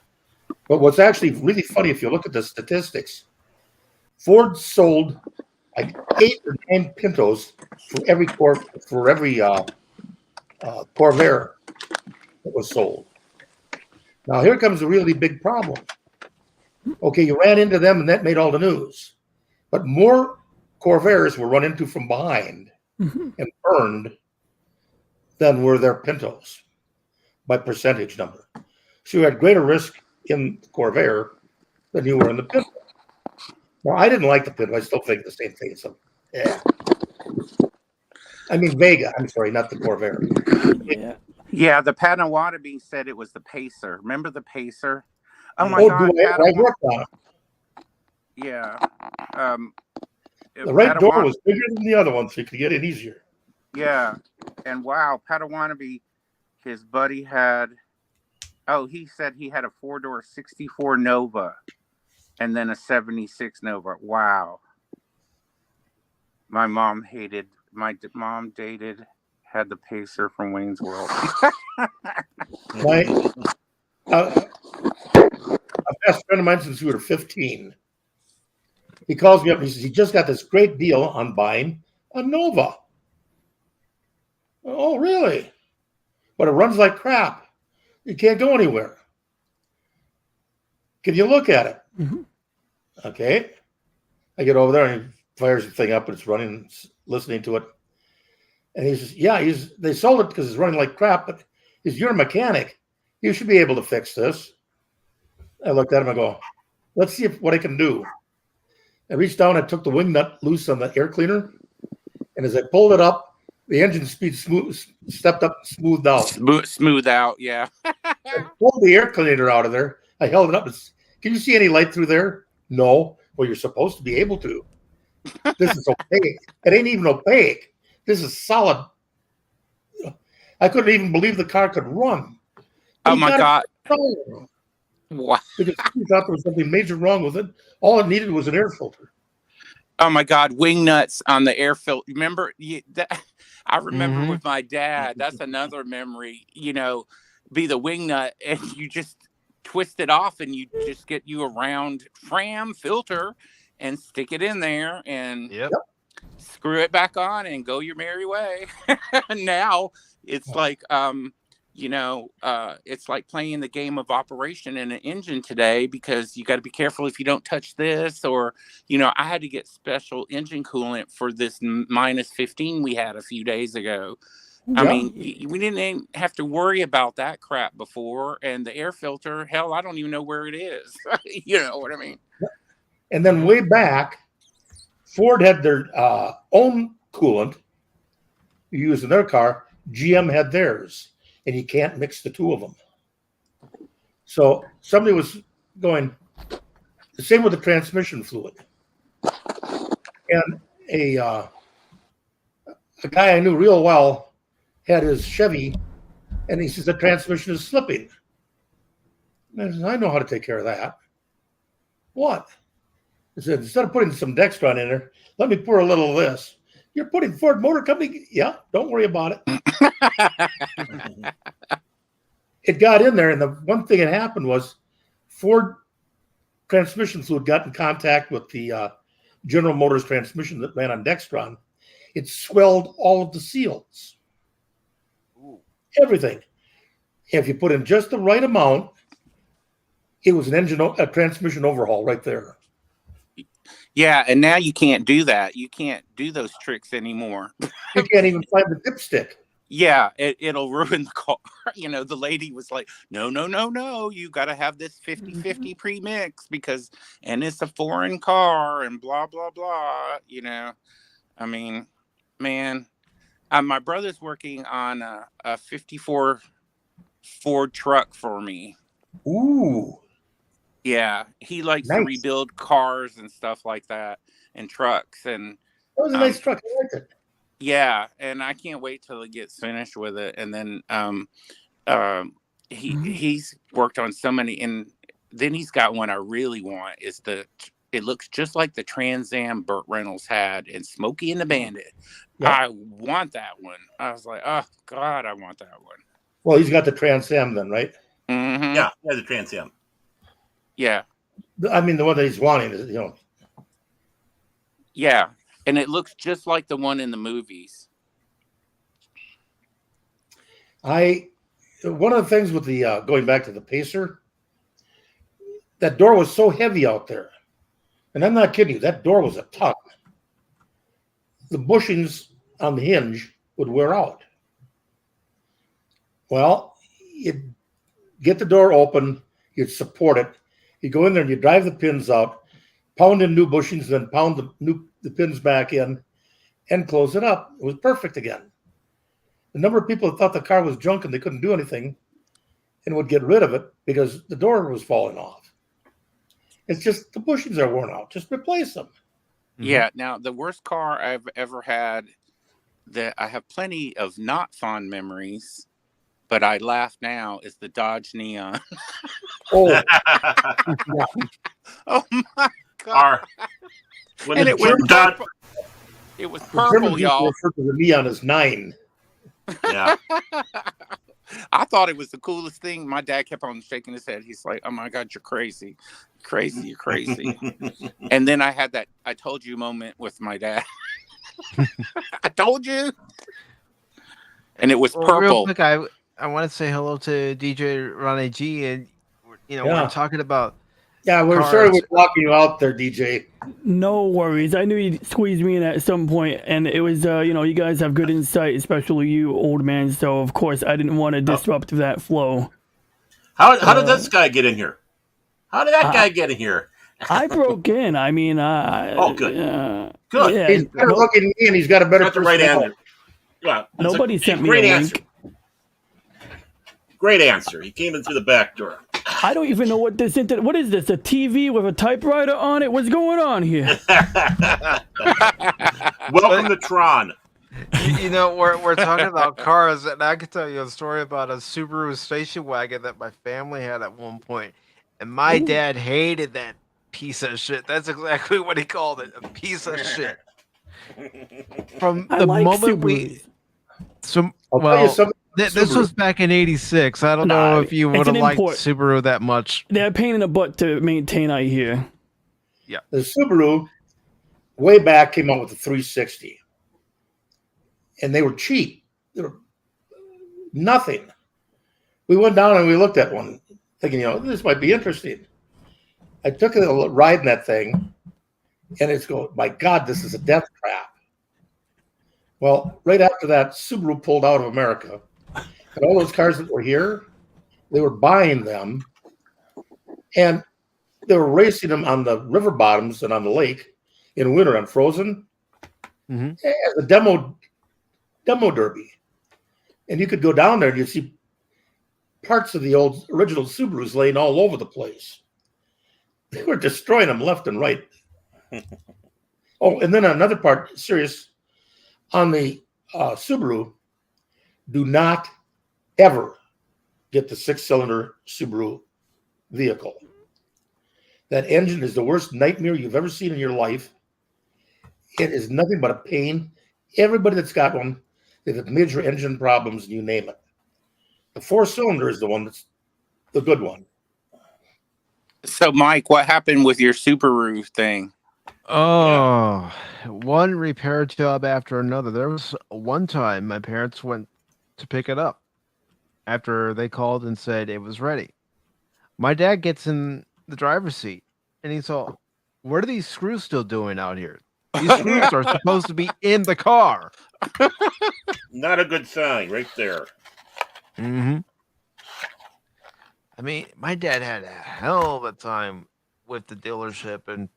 [SPEAKER 3] But what's actually really funny, if you look at the statistics, Ford sold like 8 or 9 Pintos for every Corvair that was sold. Now here comes a really big problem. Okay, you ran into them and that made all the news. But more Corvairs were run into from behind and burned than were their Pintos by percentage number. So you had greater risk in the Corvair than you were in the Pinto. Now, I didn't like the Pinto. I still think the same thing. So, yeah. I mean, Vega. I'm sorry, not the Corvair.
[SPEAKER 6] Yeah, the Padawanabe said it was the Pacer. Remember the Pacer? Oh my God!
[SPEAKER 3] I worked on it.
[SPEAKER 6] Yeah.
[SPEAKER 3] The right door was bigger than the other one, so you could get in easier.
[SPEAKER 6] Yeah, and wow, Padawanabe, his buddy had. Oh, he said he had a 4-door 64 Nova, and then a 76 Nova. Wow. My mom dated, had the Pacer from Wayne's World.
[SPEAKER 3] A best friend of mine since we were 15. He calls me up and he says he just got this great deal on buying a Nova. Oh, really? But it runs like crap. You can't go anywhere. Can you look at it? Okay. I get over there and he fires the thing up and it's running, listening to it. And he says, yeah, they sold it because it's running like crap, but you're a mechanic. You should be able to fix this. I looked at him and go, let's see what I can do. I reached down and took the wing nut loose on the air cleaner. And as I pulled it up, the engine speed stepped up, smoothed out.
[SPEAKER 6] Smooth out, yeah.
[SPEAKER 3] I pulled the air cleaner out of there. I held it up. Can you see any light through there? No. Well, you're supposed to be able to. This is opaque. It ain't even opaque. This is solid. I couldn't even believe the car could run.
[SPEAKER 6] Oh my God. Wow.
[SPEAKER 3] Because he thought there was something major wrong with it. All it needed was an air filter.
[SPEAKER 6] Oh my God, wing nuts on the air filter. Remember I remember with my dad, that's another memory, be the wing nut and you just twist it off and you just get you a round Fram filter and stick it in there and screw it back on and go your merry way. Now it's like it's like playing the game of operation in an engine today because you got to be careful if you don't touch this or, I had to get special engine coolant for this -15 we had a few days ago. I mean, we didn't even have to worry about that crap before. And the air filter, hell, I don't even know where it is. You know what I mean?
[SPEAKER 3] And then way back, Ford had their own coolant used in their car. GM had theirs. And you can't mix the two of them. So somebody was going, the same with the transmission fluid. And a guy I knew real well had his Chevy, and he says the transmission is slipping. And I said, I know how to take care of that. What? He said, instead of putting some Dextron in there, let me pour a little of this. You're putting Ford Motor Company? Yeah, don't worry about it. it got in there, and the one thing that happened was Ford transmission fluid got in contact with the General Motors transmission that ran on Dextron. It swelled all of the seals. Everything. If you put in just the right amount, it was a transmission overhaul right there.
[SPEAKER 6] Yeah, and now you can't do that. You can't do those tricks anymore.
[SPEAKER 3] You can't even find the dipstick.
[SPEAKER 6] Yeah, it'll ruin the car. The lady was like, no. You got to have this 50-50 premix and it's a foreign car and blah, blah, blah. I mean, man, my brother's working on a 54 Ford truck for me.
[SPEAKER 3] Ooh.
[SPEAKER 6] Yeah, he likes to rebuild cars and stuff like that and trucks. And
[SPEAKER 3] that was a nice truck. I liked it.
[SPEAKER 6] Yeah, and I can't wait till it gets finished with it. And then he's worked on so many, and then he's got one I really want. It looks just like the Trans Am Burt Reynolds had in Smokey and the Bandit. Yep. I want that one. I was like, oh God, I want that one.
[SPEAKER 3] Well, he's got the Trans Am then, right?
[SPEAKER 6] Mm-hmm.
[SPEAKER 1] Yeah, he has the Trans Am.
[SPEAKER 6] Yeah.
[SPEAKER 3] I mean, the one that he's wanting is,
[SPEAKER 6] Yeah. And it looks just like the one in the movies.
[SPEAKER 3] One of the things with the going back to the Pacer, that door was so heavy out there, and I'm not kidding you. That door was a ton. The bushings on the hinge would wear out. Well, you'd get the door open, you'd support it, you go in there and you drive the pins out, pound in new bushings, then pound the pins back in, and close it up. It was perfect again. The number of people that thought the car was junk and they couldn't do anything and would get rid of it because the door was falling off. It's just the bushings are worn out. Just replace them.
[SPEAKER 6] Yeah. Now, the worst car I've ever had that I have plenty of not fond memories, but I laugh now, is the Dodge Neon.
[SPEAKER 3] Oh.
[SPEAKER 6] Oh my God. And it was purple. It was purple, y'all.
[SPEAKER 3] The Neon is 9.
[SPEAKER 1] Yeah.
[SPEAKER 6] I thought it was the coolest thing. My dad kept on shaking his head. He's like, oh my God, you're crazy. You're crazy. And then I had that I told you moment with my dad. I told you. And it was purple.
[SPEAKER 2] Real quick, I want to say hello to DJ Ronnie G. And, we're talking about.
[SPEAKER 3] Yeah, we're sorry we're blocking you out there, DJ.
[SPEAKER 16] No worries. I knew you'd squeeze me in at some point, and it was, you guys have good insight, especially you, old man. So, of course, I didn't want to disrupt that flow.
[SPEAKER 1] How did this guy get in here? How did that guy get in here?
[SPEAKER 16] I broke in. I mean,
[SPEAKER 1] oh, good.
[SPEAKER 3] Good.
[SPEAKER 16] Yeah,
[SPEAKER 3] he's better looking than me, and he's got a better.
[SPEAKER 1] Got the right answer. Yeah.
[SPEAKER 16] Nobody sent me
[SPEAKER 1] great
[SPEAKER 16] a
[SPEAKER 1] answer.
[SPEAKER 16] link.
[SPEAKER 1] Great answer. He came in through the back door.
[SPEAKER 16] I don't even know what this what is this? A TV with a typewriter on it? What's going on here?
[SPEAKER 1] Welcome to Tron.
[SPEAKER 2] We're talking about cars, and I could tell you a story about a Subaru station wagon that my family had at one point, and my dad hated that piece of shit. That's exactly what he called it, a piece of shit. From the moment this was back in '86. I don't know if you would have liked Subaru that much.
[SPEAKER 16] They're a pain in the butt to maintain, I hear.
[SPEAKER 2] Yeah.
[SPEAKER 3] The Subaru, way back, came out with the 360. And they were cheap. They were nothing. We went down and we looked at one, thinking, this might be interesting. I took a ride in that thing, and it's going, my God, this is a death trap. Well, right after that, Subaru pulled out of America. And all those cars that were here, they were buying them, and they were racing them on the river bottoms and on the lake in winter on frozen.
[SPEAKER 2] Mm-hmm.
[SPEAKER 3] As a demo derby. And you could go down there and you'd see parts of the old original Subarus laying all over the place. They were destroying them left and right. Oh, and then another part, serious, on the Subaru, do not ever get the 6-cylinder Subaru vehicle. That engine is the worst nightmare you've ever seen in your life. It is nothing but a pain. Everybody that's got one, they've had major engine problems, you name it. The 4-cylinder is the one that's the good one.
[SPEAKER 6] So, Mike, what happened with your Subaru thing?
[SPEAKER 2] Oh, one repair job after another. There was one time my parents went to pick it up after they called and said it was ready. My dad gets in the driver's seat and he's all, "What are these screws still doing out here? These screws are supposed to be in the car."
[SPEAKER 1] Not a good sign, right there.
[SPEAKER 2] Mm-hmm. I mean, my dad had a hell of a time with the dealership, and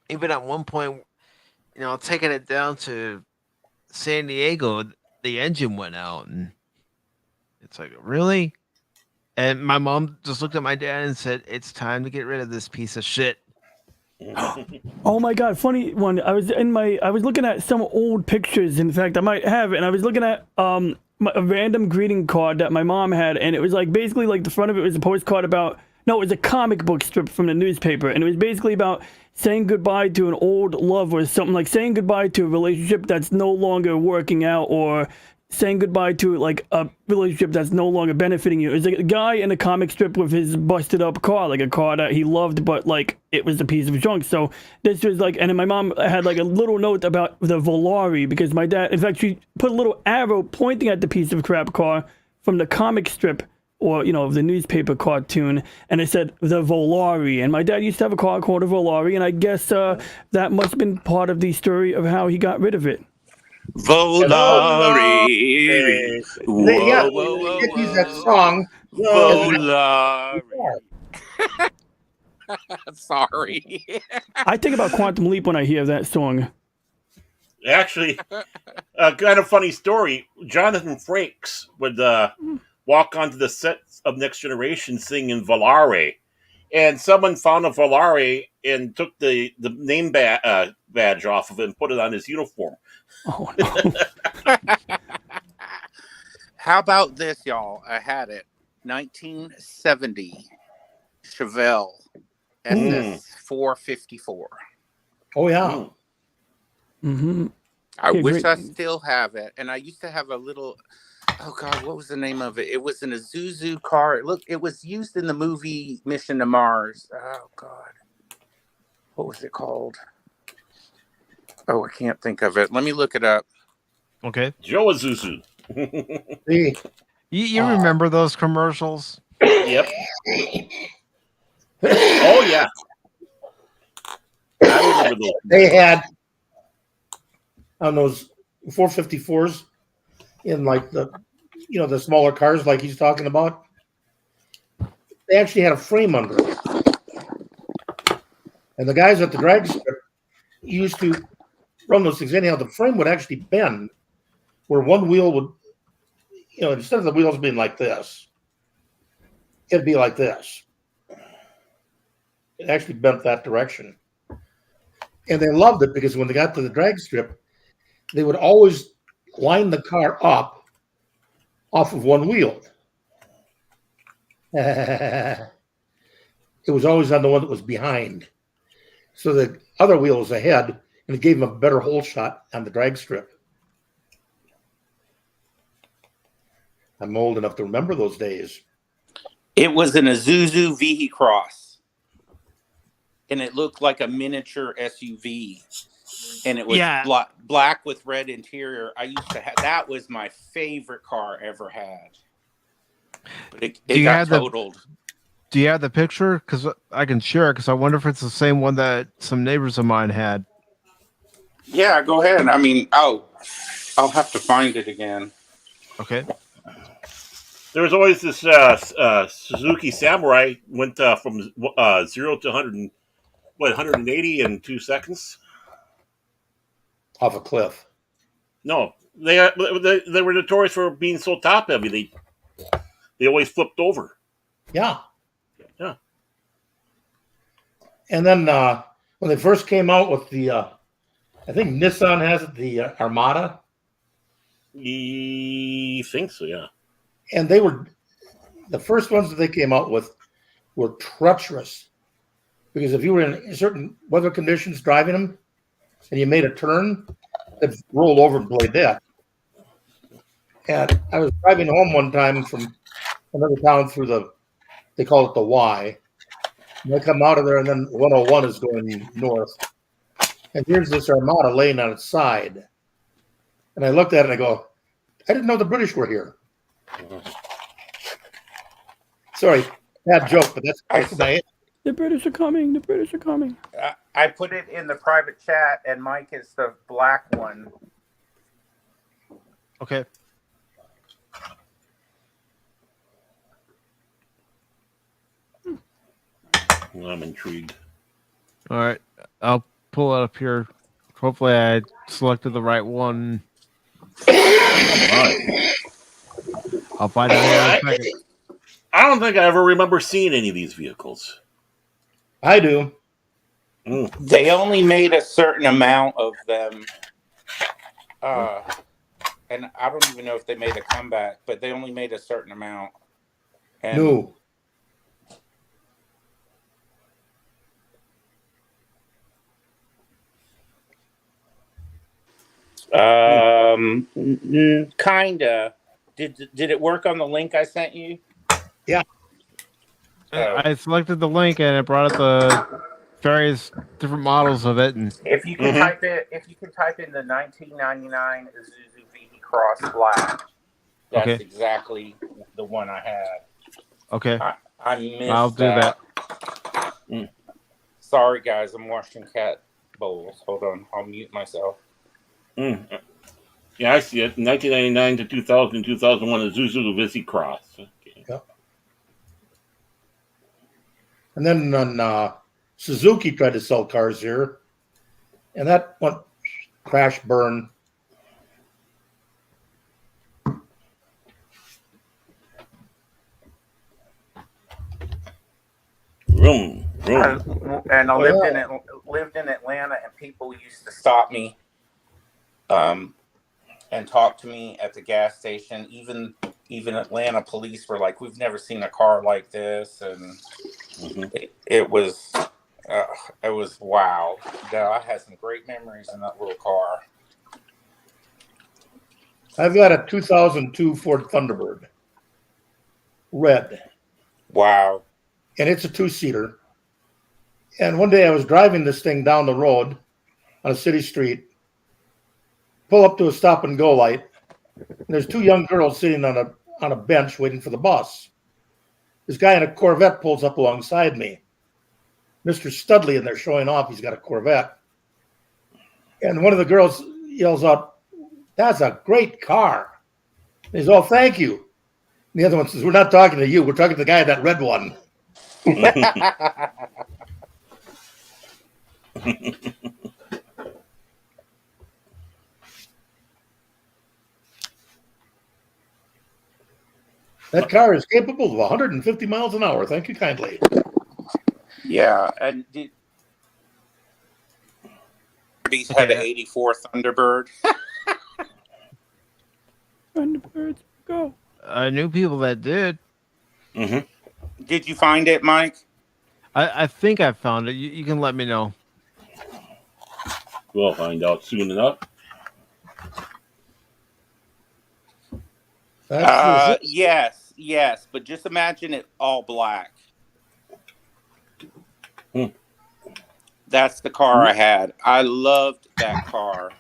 [SPEAKER 2] even at one point, taking it down to San Diego, the engine went out, and it's like, really? And my mom just looked at my dad and said, "It's time to get rid of this piece of shit."
[SPEAKER 16] Oh my god, funny one. I was looking at some old pictures. In fact, I might have it. And I was looking at a random greeting card that my mom had, and it was like basically like the front of it was a postcard about it was a comic book strip from the newspaper, and it was basically about saying goodbye to an old love or something, like saying goodbye to a relationship that's no longer working out, or saying goodbye to like a relationship that's no longer benefiting you. It's like a guy in a comic strip with his busted up car, like a car that he loved, but like it was a piece of junk. So this was like, and then my mom had like a little note about the Volare, because my dad, in fact, she put a little arrow pointing at the piece of crap car from the comic strip, or the newspaper cartoon, and it said the Volare. And my dad used to have a car called a Volare, and I guess that must have been part of the story of how he got rid of it.
[SPEAKER 6] Volare.
[SPEAKER 3] Whoa, use that song.
[SPEAKER 6] Volare. Sorry.
[SPEAKER 16] I think about Quantum Leap when I hear that song.
[SPEAKER 1] Actually, a kind of funny story. Jonathan Frakes would walk onto the set of Next Generation singing Volare. And someone found a Volare and took the name badge off of it and put it on his uniform.
[SPEAKER 16] Oh, no.
[SPEAKER 6] How about this, y'all? I had it. 1970 Chevelle SS454.
[SPEAKER 3] Oh, yeah.
[SPEAKER 16] Mm-hmm.
[SPEAKER 6] I wish I still have it. And I used to have a little... Oh God, what was the name of it? It was an Isuzu car. Look, it was used in the movie Mission to Mars. Oh God, what was it called? Oh, I can't think of it. Let me look it up.
[SPEAKER 2] Okay,
[SPEAKER 1] Joe Isuzu.
[SPEAKER 2] You remember those commercials?
[SPEAKER 1] Yep. Oh yeah. I remember those.
[SPEAKER 3] They had on those 454s in like the smaller cars like he's talking about. They actually had a frame under it. And the guys at the drag strip used to run those things anyhow. The frame would actually bend where one wheel would, instead of the wheels being like this, it'd be like this. It actually bent that direction. And they loved it because when they got to the drag strip, they would always line the car up off of one wheel. It was always on the one that was behind. So the other wheel was ahead, and it gave them a better hole shot on the drag strip. I'm old enough to remember those days.
[SPEAKER 6] It was an Isuzu V-Cross, and it looked like a miniature SUV. And it was black with red interior. I used to have that. Was my favorite car ever had. But it got totaled.
[SPEAKER 2] Do you have the picture? Because I can share it. Because I wonder if it's the same one that some neighbors of mine had.
[SPEAKER 6] Yeah, go ahead. I mean, I'll have to find it again.
[SPEAKER 2] Okay.
[SPEAKER 1] There was always this Suzuki Samurai went from 0 to 180 in 2 seconds.
[SPEAKER 3] Off a cliff.
[SPEAKER 1] No, they were notorious for being so top heavy. They always flipped over.
[SPEAKER 3] Yeah.
[SPEAKER 1] Yeah.
[SPEAKER 3] And then when they first came out with the, I think Nissan has it, the Armada.
[SPEAKER 1] I think so, yeah.
[SPEAKER 3] And they were the first ones that they came out with were treacherous, because if you were in certain weather conditions driving them, and you made a turn, it rolled over and played dead. And I was driving home one time from another town through they call it the Y. And I come out of there, and then 101 is going north. And here's this Armada laying on its side. And I looked at it and I go, I didn't know the British were here. Sorry, bad joke, but that's my.
[SPEAKER 16] The British are coming. The British are coming.
[SPEAKER 6] I put it in the private chat, and Mike is the black one.
[SPEAKER 2] Okay.
[SPEAKER 1] Well, I'm intrigued.
[SPEAKER 2] All right, I'll pull it up here. Hopefully, I selected the right one. I'll find out here in a second.
[SPEAKER 1] I don't think I ever remember seeing any of these vehicles.
[SPEAKER 3] I do.
[SPEAKER 6] They only made a certain amount of them. And I don't even know if they made a comeback, but they only made a certain amount. And
[SPEAKER 3] No.
[SPEAKER 6] Kinda. Did it work on the link I sent you?
[SPEAKER 3] Yeah.
[SPEAKER 2] I selected the link and it brought up the various different models of it. And
[SPEAKER 6] If you can type in the 1999 Isuzu VD Cross Black, that's
[SPEAKER 2] Okay.
[SPEAKER 6] exactly the one I had.
[SPEAKER 2] Okay.
[SPEAKER 6] I missed
[SPEAKER 2] I'll do that.
[SPEAKER 6] Sorry, guys. I'm washing cat bowls. Hold on. I'll mute myself.
[SPEAKER 1] Yeah, I see it. 1999 to 2000, 2001, Isuzu VD Cross. Okay.
[SPEAKER 3] Yep. And then on Suzuki tried to sell cars here, and that went crash burn.
[SPEAKER 1] Vroom,
[SPEAKER 6] And I lived in Atlanta, and people used to stop me, and talk to me at the gas station. Even Atlanta police were like, "We've never seen a car like this," and it was wow. No, I had some great memories in that little car.
[SPEAKER 3] I've got a 2002 Ford Thunderbird, red.
[SPEAKER 6] Wow.
[SPEAKER 3] And it's a two-seater. And one day I was driving this thing down the road on a city street, pull up to a stop-and-go light, and there's two young girls sitting on a bench waiting for the bus. This guy in a Corvette pulls up alongside me. Mr. Studley, and they're showing off he's got a Corvette. And one of the girls yells out, "That's a great car." And he's all, "Thank you." And the other one says, "We're not talking to you. We're talking to the guy in that red one." That car is capable of 150 miles an hour. Thank you kindly.
[SPEAKER 6] Yeah, and these had an '84 Thunderbird.
[SPEAKER 16] Thunderbirds, go.
[SPEAKER 2] I knew people that did.
[SPEAKER 6] Did you find it, Mike?
[SPEAKER 2] I think I found it. You can let me know.
[SPEAKER 1] We'll find out soon enough.
[SPEAKER 6] Yes, but just imagine it all black. That's the car I had. I loved that car.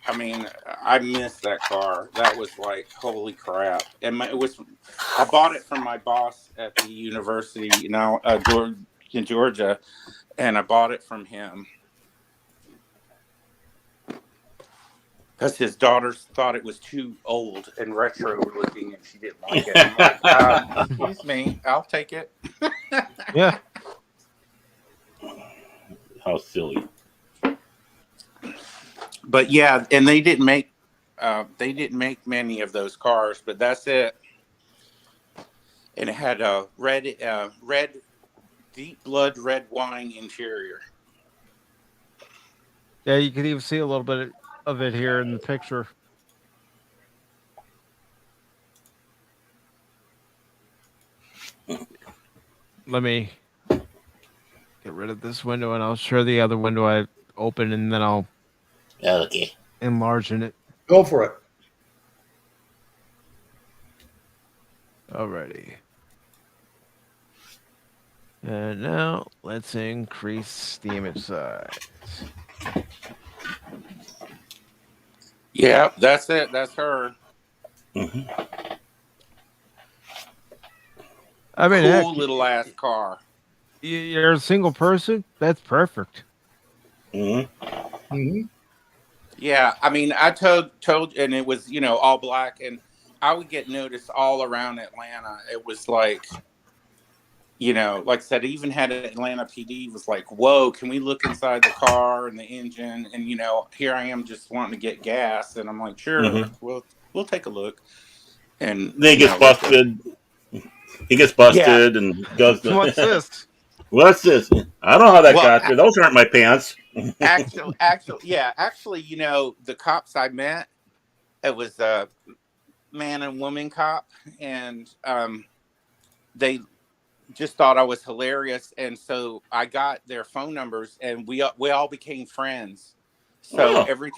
[SPEAKER 6] I mean, I missed that car. That was like, holy crap! And I bought it from my boss at the university, in Georgia, and I bought it from him because his daughters thought it was too old and retro looking, and she didn't like it. I'm like, excuse me, I'll take it.
[SPEAKER 2] Yeah.
[SPEAKER 1] How silly.
[SPEAKER 6] But yeah, and they didn't make many of those cars, but that's it. And it had a red deep blood red wine interior.
[SPEAKER 2] Yeah, you can even see a little bit of it here in the picture. Let me get rid of this window and I'll share the other window I opened and then I'll
[SPEAKER 1] Okay.
[SPEAKER 2] enlarge in it.
[SPEAKER 3] Go for it.
[SPEAKER 2] Alrighty. And now let's increase the image size.
[SPEAKER 6] Yeah, that's it. That's her.
[SPEAKER 2] I mean,
[SPEAKER 6] cool
[SPEAKER 2] heck,
[SPEAKER 6] little ass car.
[SPEAKER 2] you're a single person. That's perfect.
[SPEAKER 6] Yeah, I mean, I told, and it was all black, and I would get noticed all around Atlanta. It was like, like I said, it even had Atlanta PD was like, "Whoa, can we look inside the car and the engine?" And here I am just wanting to get gas, and I'm like, "Sure, we'll take a look." And
[SPEAKER 1] Then he gets busted. He gets busted and does the.
[SPEAKER 2] What's this?
[SPEAKER 1] What's this? I don't know how that got there. Those aren't my pants.
[SPEAKER 6] actually, the cops I met, it was a man and woman cop, and they just thought I was hilarious, and so I got their phone numbers, and we all became friends. So every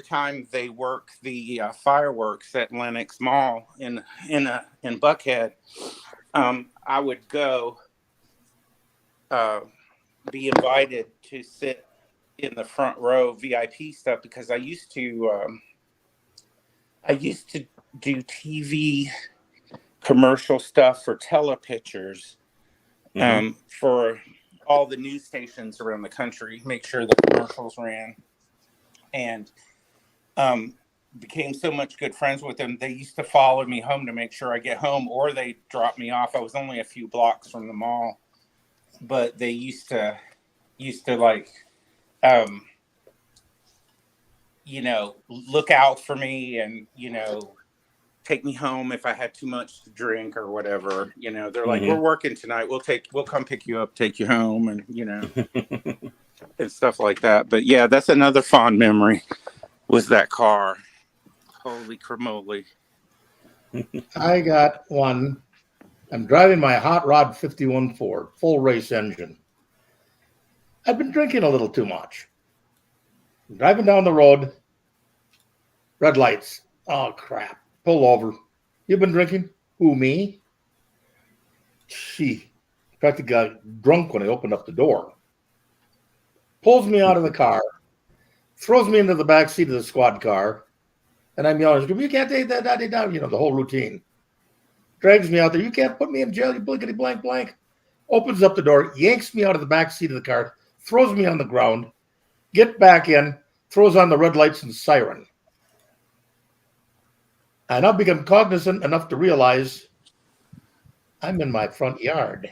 [SPEAKER 6] time they work the fireworks at Lenox Mall in Buckhead, I would go be invited to sit in the front row VIP stuff, because I used to do TV commercial stuff for telepictures for all the news stations around the country, make sure the commercials ran, and became so much good friends with them. They used to follow me home to make sure I get home, or they drop me off. I was only a few blocks from the mall, but they used to like look out for me, and take me home if I had too much to drink or whatever. They're like, "We're working tonight. We'll come pick you up, take you home," and and stuff like that. But yeah, that's another fond memory, was that car. Holy cramoly.
[SPEAKER 3] I got one. I'm driving my hot rod 51 Ford, full race engine. I've been drinking a little too much. I'm driving down the road, red lights. Oh, crap. Pull over. You've been drinking? Who, me? She practically got drunk when I opened up the door. Pulls me out of the car, throws me into the back seat of the squad car, and I'm yelling, "You can't take that, the whole routine." Drags me out there. "You can't put me in jail, you blankety blank blank." Opens up the door, yanks me out of the back seat of the car, throws me on the ground, get back in, throws on the red lights and siren. I now become cognizant enough to realize I'm in my front yard.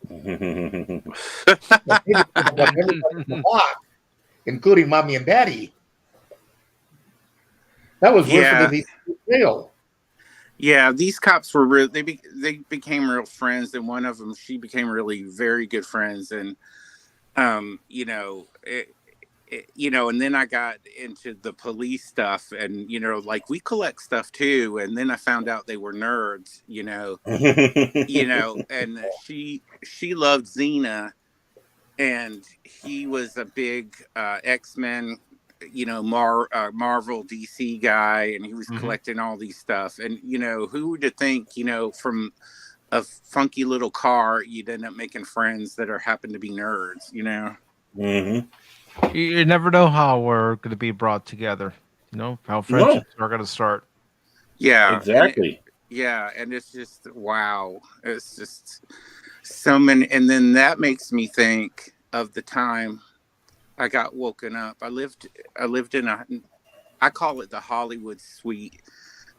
[SPEAKER 3] Everybody in the block, including mommy and daddy. That was worse than the jail.
[SPEAKER 6] Yeah, these cops were real. They became real friends, and one of them, she became really very good friends, and and then I got into the police stuff, and like, we collect stuff too, and then I found out they were nerds, and she loved Xena, and he was a big X-Men, Marvel DC guy, and he was collecting all these stuff, and who would you think, from a funky little car, you'd end up making friends that happen to be nerds,
[SPEAKER 2] You never know how we're going to be brought together. How friendships are going to start.
[SPEAKER 6] Yeah,
[SPEAKER 1] exactly.
[SPEAKER 6] And it's just, wow. It's just so many. And then that makes me think of the time I got woken up. I lived in I call it the Hollywood suite,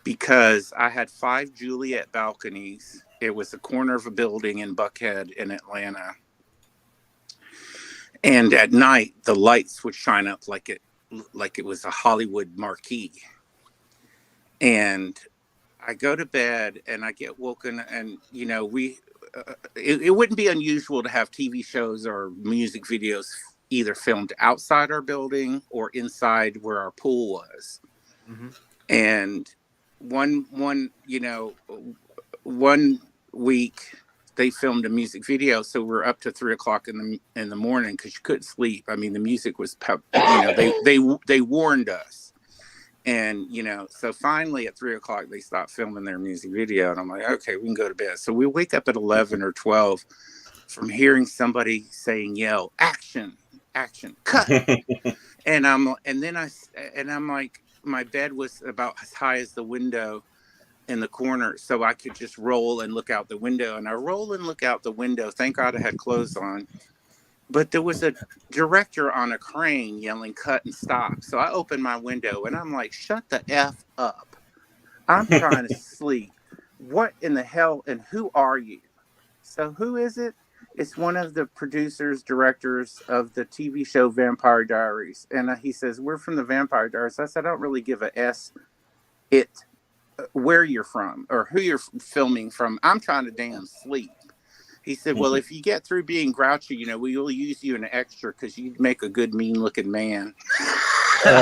[SPEAKER 6] because I had 5 Juliet balconies. It was the corner of a building in Buckhead in Atlanta. And at night, the lights would shine up like it was a Hollywood marquee. And I go to bed and I get woken, and it wouldn't be unusual to have TV shows or music videos either filmed outside our building or inside where our pool was. And one week they filmed a music video, so we're up to 3:00 in the morning because you couldn't sleep. I mean, the music was they warned us, And, so finally at 3:00, they stopped filming their music video. And I'm like, okay, we can go to bed. So we wake up at 11 or 12 from hearing somebody yell, action, cut. And I'm like, my bed was about as high as the window in the corner. So I could just roll and look out the window. And I roll and look out the window. Thank God I had clothes on. But there was a director on a crane yelling, cut and stop. So I opened my window and I'm like, shut the F up. I'm trying to sleep. What in the hell and who are you? So who is it? It's one of the producers, directors of the TV show Vampire Diaries. And he says, we're from the Vampire Diaries. I said, I don't really give a S where you're from or who you're filming from. I'm trying to damn sleep. He said, well, if you get through being grouchy, we will use you in an extra because you make a good, mean-looking man. And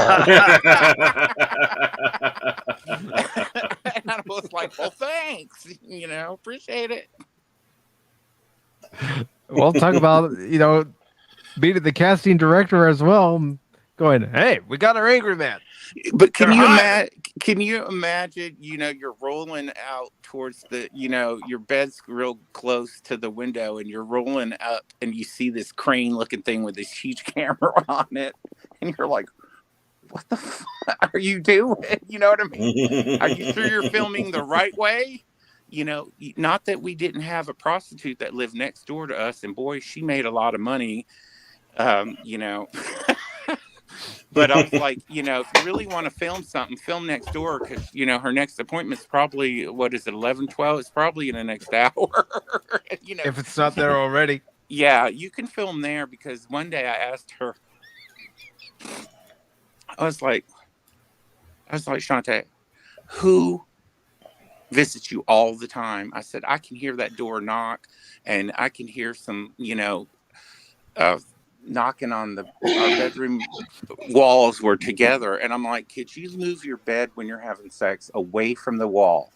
[SPEAKER 6] I was like, well, thanks. Appreciate it.
[SPEAKER 2] Well, talk about, being the casting director as well, going, hey, we got our angry man.
[SPEAKER 6] But can you imagine, you're rolling out towards the, your bed's real close to the window and you're rolling up and you see this crane looking thing with this huge camera on it. And you're like, what the fuck are you doing? You know what I mean? Are you sure you're filming the right way? Not that we didn't have a prostitute that lived next door to us. And boy, she made a lot of money, But I was like, if you really want to film something, film next door because, her next appointment's probably, 11, 12? It's probably in the next hour.
[SPEAKER 2] If it's not there already.
[SPEAKER 6] Yeah, you can film there because one day I asked her, I was like, Shantae, who visits you all the time? I said, I can hear that door knock and I can hear some, knocking on our bedroom walls were together. And I'm like, could you move your bed when you're having sex away from the wall?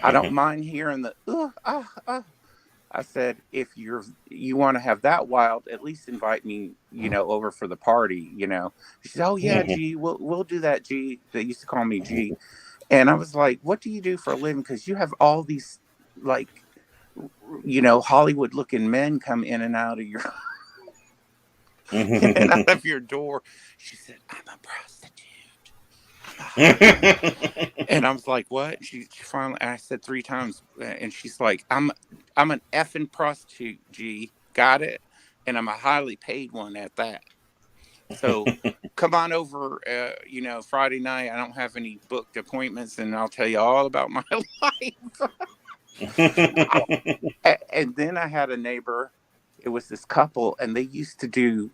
[SPEAKER 6] I don't mind hearing the, I said, if you want to have that wild, at least invite me, over for the party, She said, oh yeah, G, we'll do that, G. They used to call me G. And I was like, what do you do for a living? Because you have all these, Hollywood looking men come in and out of your and out of your door. She said, I'm a prostitute. And I was like, what? She finally, I said 3 times, and she's like, I'm an effing prostitute, G. Got it? And I'm a highly paid one at that. So come on over, Friday night. I don't have any booked appointments, and I'll tell you all about my life. And then I had a neighbor. It was this couple, and they used to do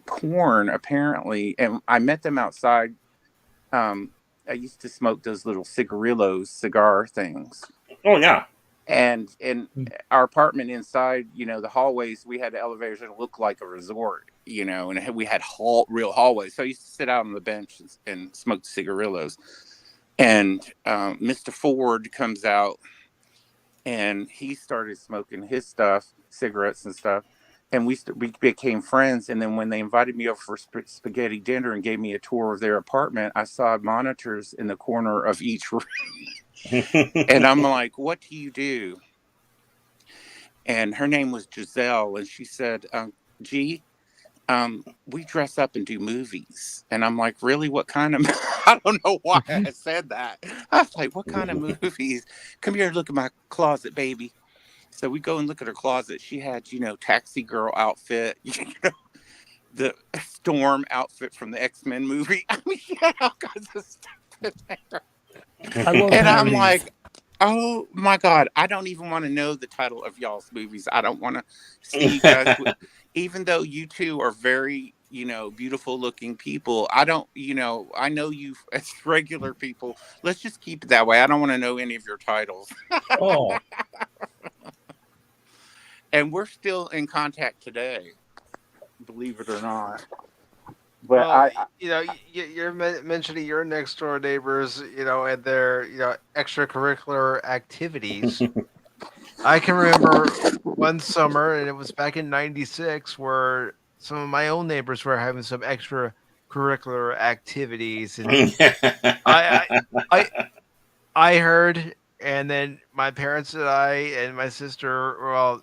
[SPEAKER 6] porn, apparently. And I met them outside. I used to smoke those little cigar things.
[SPEAKER 1] Oh, yeah.
[SPEAKER 6] And in our apartment inside, the hallways, we had elevators that looked like a resort, and we had real hallways. So I used to sit out on the bench and smoke cigarillos. And Mr. Ford comes out, and he started smoking his stuff, cigarettes and stuff. And we became friends. And then when they invited me over for spaghetti dinner and gave me a tour of their apartment, I saw monitors in the corner of each room. And I'm like, what do you do? And her name was Giselle. And she said, G, we dress up and do movies. And I'm like, really? What kind of, I don't know why I said that. I was like, what kind of movies? Come here and look at my closet, baby. So we go and look at her closet. She had, taxi girl outfit, the Storm outfit from the X-Men movie. I mean, she had all kinds of stuff in there. And I'm like, oh my God, I don't even want to know the title of y'all's movies. I don't want to see you guys, even though you two are very, beautiful looking people. I don't, I know you as regular people. Let's just keep it that way. I don't want to know any of your titles.
[SPEAKER 3] Oh.
[SPEAKER 6] And we're still in contact today, believe it or not. But
[SPEAKER 2] you're mentioning your next door neighbors, and their, extracurricular activities. I can remember one summer, and it was back in '96, where some of my own neighbors were having some extra extracurricular activities, and I heard, and then my parents and I and my sister, well,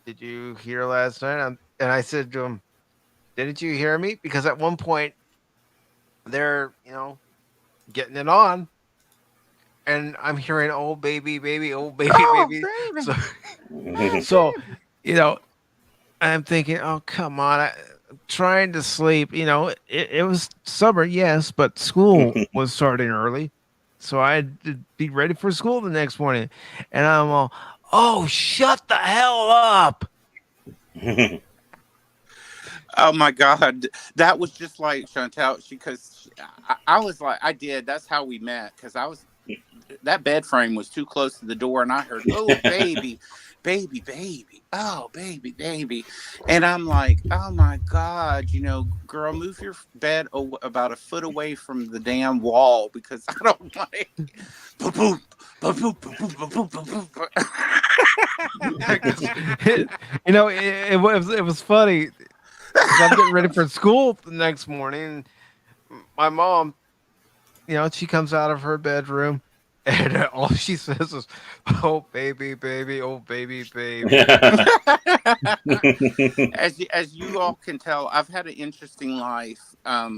[SPEAKER 2] did you hear last night? And I said to him, didn't you hear me? Because at one point they're, getting it on, and I'm hearing, oh baby, baby, oh baby,
[SPEAKER 6] Oh,
[SPEAKER 2] baby.
[SPEAKER 6] baby.
[SPEAKER 2] So, you know, I'm thinking, oh come on, I'm trying to sleep. It was summer, yes, but school was starting early, so I had to be ready for school the next morning, and I'm all, oh, shut the hell up.
[SPEAKER 6] Oh my God, that was just like Chantel. Because I was like, I did. That's how we met. Because that bed frame was too close to the door, and I heard, "Oh baby, baby, baby, oh baby, baby," and I'm like, "Oh my God, girl, move your bed about a foot away from the damn wall because I don't like." Boop, boop, boop, boop, boop, boop, boop, boop.
[SPEAKER 2] It was funny. I'm getting ready for school the next morning. My mom, she comes out of her bedroom, and all she says is, "Oh baby, baby, oh baby, baby."
[SPEAKER 6] As you all can tell, I've had an interesting life. I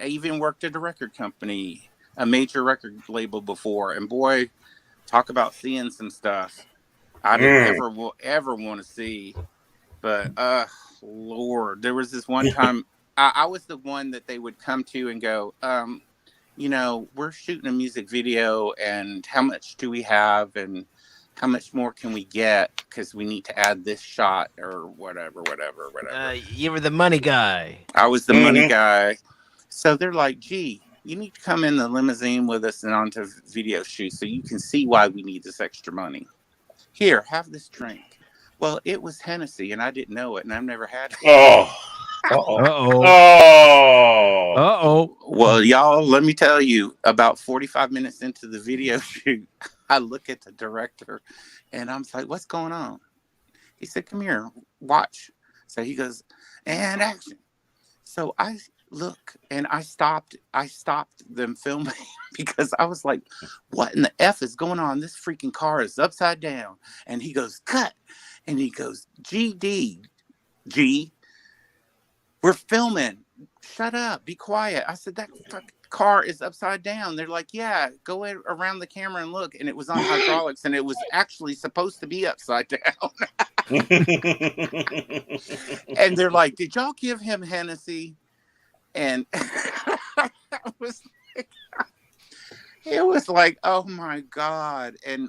[SPEAKER 6] even worked at a record company, a major record label before, and boy, talk about seeing some stuff I didn't ever want to see. But Lord, there was this one time I was the one that they would come to and go, we're shooting a music video, and how much do we have, and how much more can we get, because we need to add this shot or whatever.
[SPEAKER 2] You were the money guy.
[SPEAKER 6] I was the money guy. So they're like, gee, you need to come in the limousine with us and onto video shoot so you can see why we need this extra money. Here, have this drink. Well, it was Hennessy, and I didn't know it, and I've never had it.
[SPEAKER 1] Oh.
[SPEAKER 6] Well, y'all, let me tell you, about 45 minutes into the video shoot, I look at the director, and I'm like, what's going on? He said, come here, watch. So he goes, and action. So I look, and I stopped them filming because I was like, what in the F is going on? This freaking car is upside down. And he goes, cut. And he goes, G, we're filming. Shut up. Be quiet. I said, that fucking car is upside down. They're like, yeah, go around the camera and look. And it was on hydraulics, and it was actually supposed to be upside down. And they're like, did y'all give him Hennessy? And it was like, oh my God. And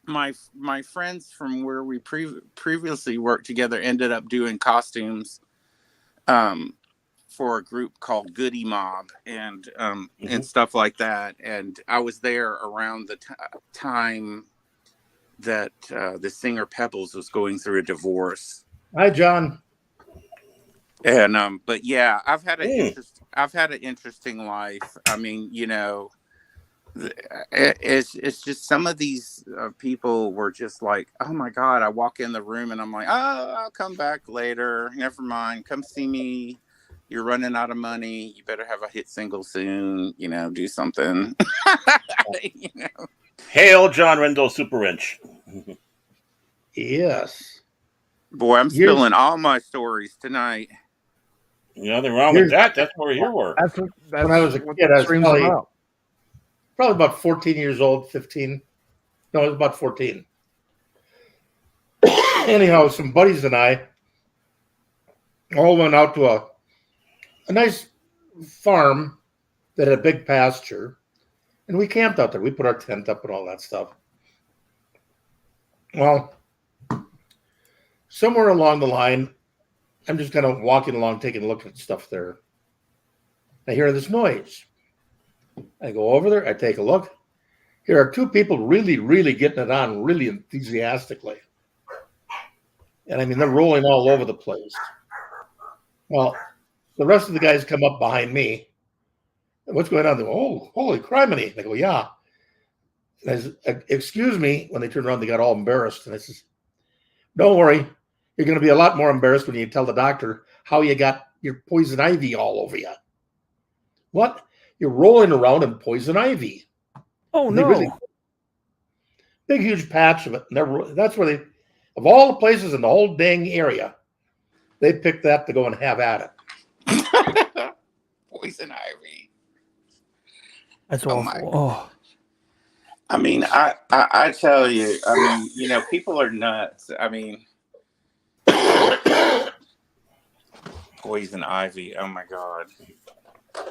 [SPEAKER 6] my friends from where we previously worked together ended up doing costumes for a group called Goody Mob and stuff like that. And I was there around the time that the singer Pebbles was going through a divorce.
[SPEAKER 3] Hi, John.
[SPEAKER 6] And but yeah, I've had an interesting life. I mean, it's just some of these people were just like, oh my God. I walk in the room and I'm like, oh, I'll come back later. Never mind. Come see me. You're running out of money. You better have a hit single soon. Do something.
[SPEAKER 1] Hail John Rendell Super Inch.
[SPEAKER 3] Yes.
[SPEAKER 6] Boy, I'm spilling all my stories tonight.
[SPEAKER 1] Nothing wrong with that. That's where you were.
[SPEAKER 3] That's when I was a kid, I was probably about 14 years old, 15. No, I was about 14. Anyhow, some buddies and I all went out to a nice farm that had a big pasture, and we camped out there. We put our tent up and all that stuff. Well, somewhere along the line, I'm just kind of walking along, taking a look at stuff there. I hear this noise. I go over there. I take a look. Here are two people really, really getting it on, really enthusiastically. And I mean, they're rolling all over the place. Well, the rest of the guys come up behind me. What's going on? They go, oh, holy criminy. They go, yeah. And I said, excuse me. When they turned around, they got all embarrassed. And I said, don't worry. You're going to be a lot more embarrassed when you tell the doctor how you got your poison ivy all over you. What? You're rolling around in poison ivy.
[SPEAKER 16] Oh,
[SPEAKER 3] And they
[SPEAKER 16] no.
[SPEAKER 3] really, big, huge patch of it. That's where they, of all the places in the whole dang area, they picked that to go and have at it.
[SPEAKER 6] Poison ivy.
[SPEAKER 16] That's
[SPEAKER 6] Oh
[SPEAKER 16] awful.
[SPEAKER 6] my.
[SPEAKER 16] Oh.
[SPEAKER 6] I mean, I tell you, I mean, you know, people are nuts. I mean, poison ivy. Oh my God.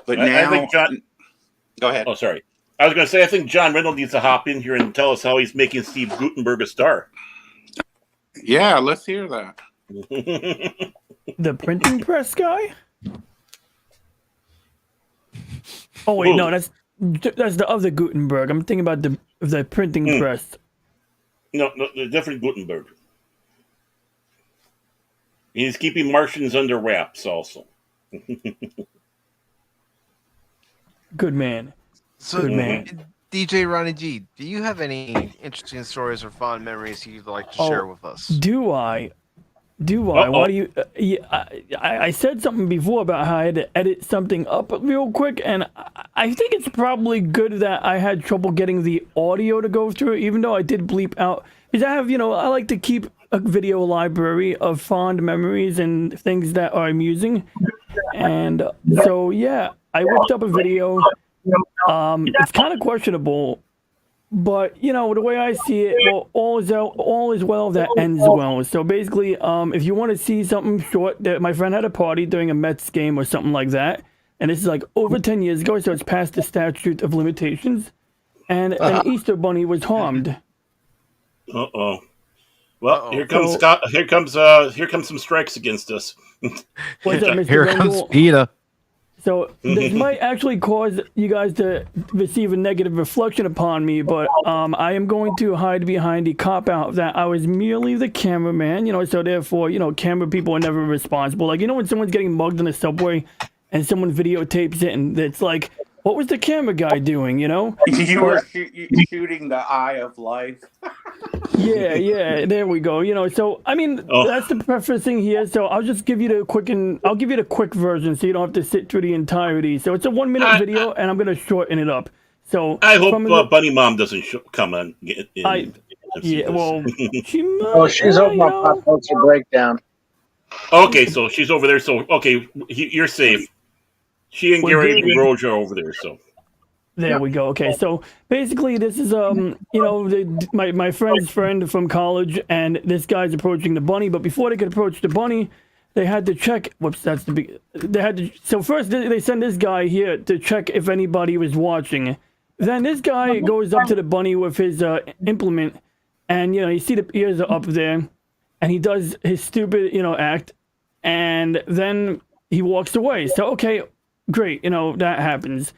[SPEAKER 6] But now,
[SPEAKER 1] I think John.
[SPEAKER 6] Go ahead.
[SPEAKER 1] Oh, sorry. I was going to say, I think John Reynolds needs to hop in here and tell us how he's making Steve Gutenberg a star.
[SPEAKER 6] Yeah, let's hear that.
[SPEAKER 16] The printing press guy? Oh wait, no, that's the other Gutenberg. I'm thinking about the printing press.
[SPEAKER 1] No, the different Gutenberg. He's keeping Martians under wraps also.
[SPEAKER 16] Good man.
[SPEAKER 2] So,
[SPEAKER 16] Good man.
[SPEAKER 2] DJ Ronnie G, do you have any interesting stories or fond memories you'd like to share with us?
[SPEAKER 16] Do I? Why do you? I said something before about how I had to edit something up real quick, and I think it's probably good that I had trouble getting the audio to go through, even though I did bleep out. Because I have, I like to keep a video library of fond memories and things that are amusing. And so, yeah, I whipped up a video. It's kind of questionable, but the way I see it, well, all is well that ends well. So basically, if you want to see something short, that my friend had a party during a Mets game or something like that, and this is like over 10 years ago, so it's past the statute of limitations, and an Easter bunny was harmed.
[SPEAKER 1] Uh-oh. Well, here comes Scott. Here comes some strikes against us.
[SPEAKER 16] What's up, Mr.
[SPEAKER 2] Here
[SPEAKER 16] Randall?
[SPEAKER 2] comes PETA.
[SPEAKER 16] So this might actually cause you guys to receive a negative reflection upon me, but I am going to hide behind the cop-out that I was merely the cameraman, so therefore, camera people are never responsible. Like, when someone's getting mugged in the subway and someone videotapes it and it's like, what was the camera guy doing,
[SPEAKER 6] You were shooting the eye of life.
[SPEAKER 16] Yeah, there we go. So I mean, that's the prefacing here. So I'll just give you the quick version, so you don't have to sit through the entirety. So it's a 1 minute video, and I'm gonna shorten it up. So
[SPEAKER 1] I hope Bunny Mom doesn't come on.
[SPEAKER 16] Yeah, well, she might.
[SPEAKER 17] Oh, she's over on Pop Culture Breakdown.
[SPEAKER 1] Okay, so she's over there. So okay, you're safe. She and Gary Roger are over there. So.
[SPEAKER 16] There we go. Okay, so basically, this is my friend's friend from college, and this guy's approaching the bunny. But before they could approach the bunny, they had to check. Whoops, that's the big. They had to. So first, they send this guy here to check if anybody was watching. Then this guy goes up to the bunny with his implement, and you see the ears are up there, and he does his stupid act, and then he walks away. So okay, great, that happens.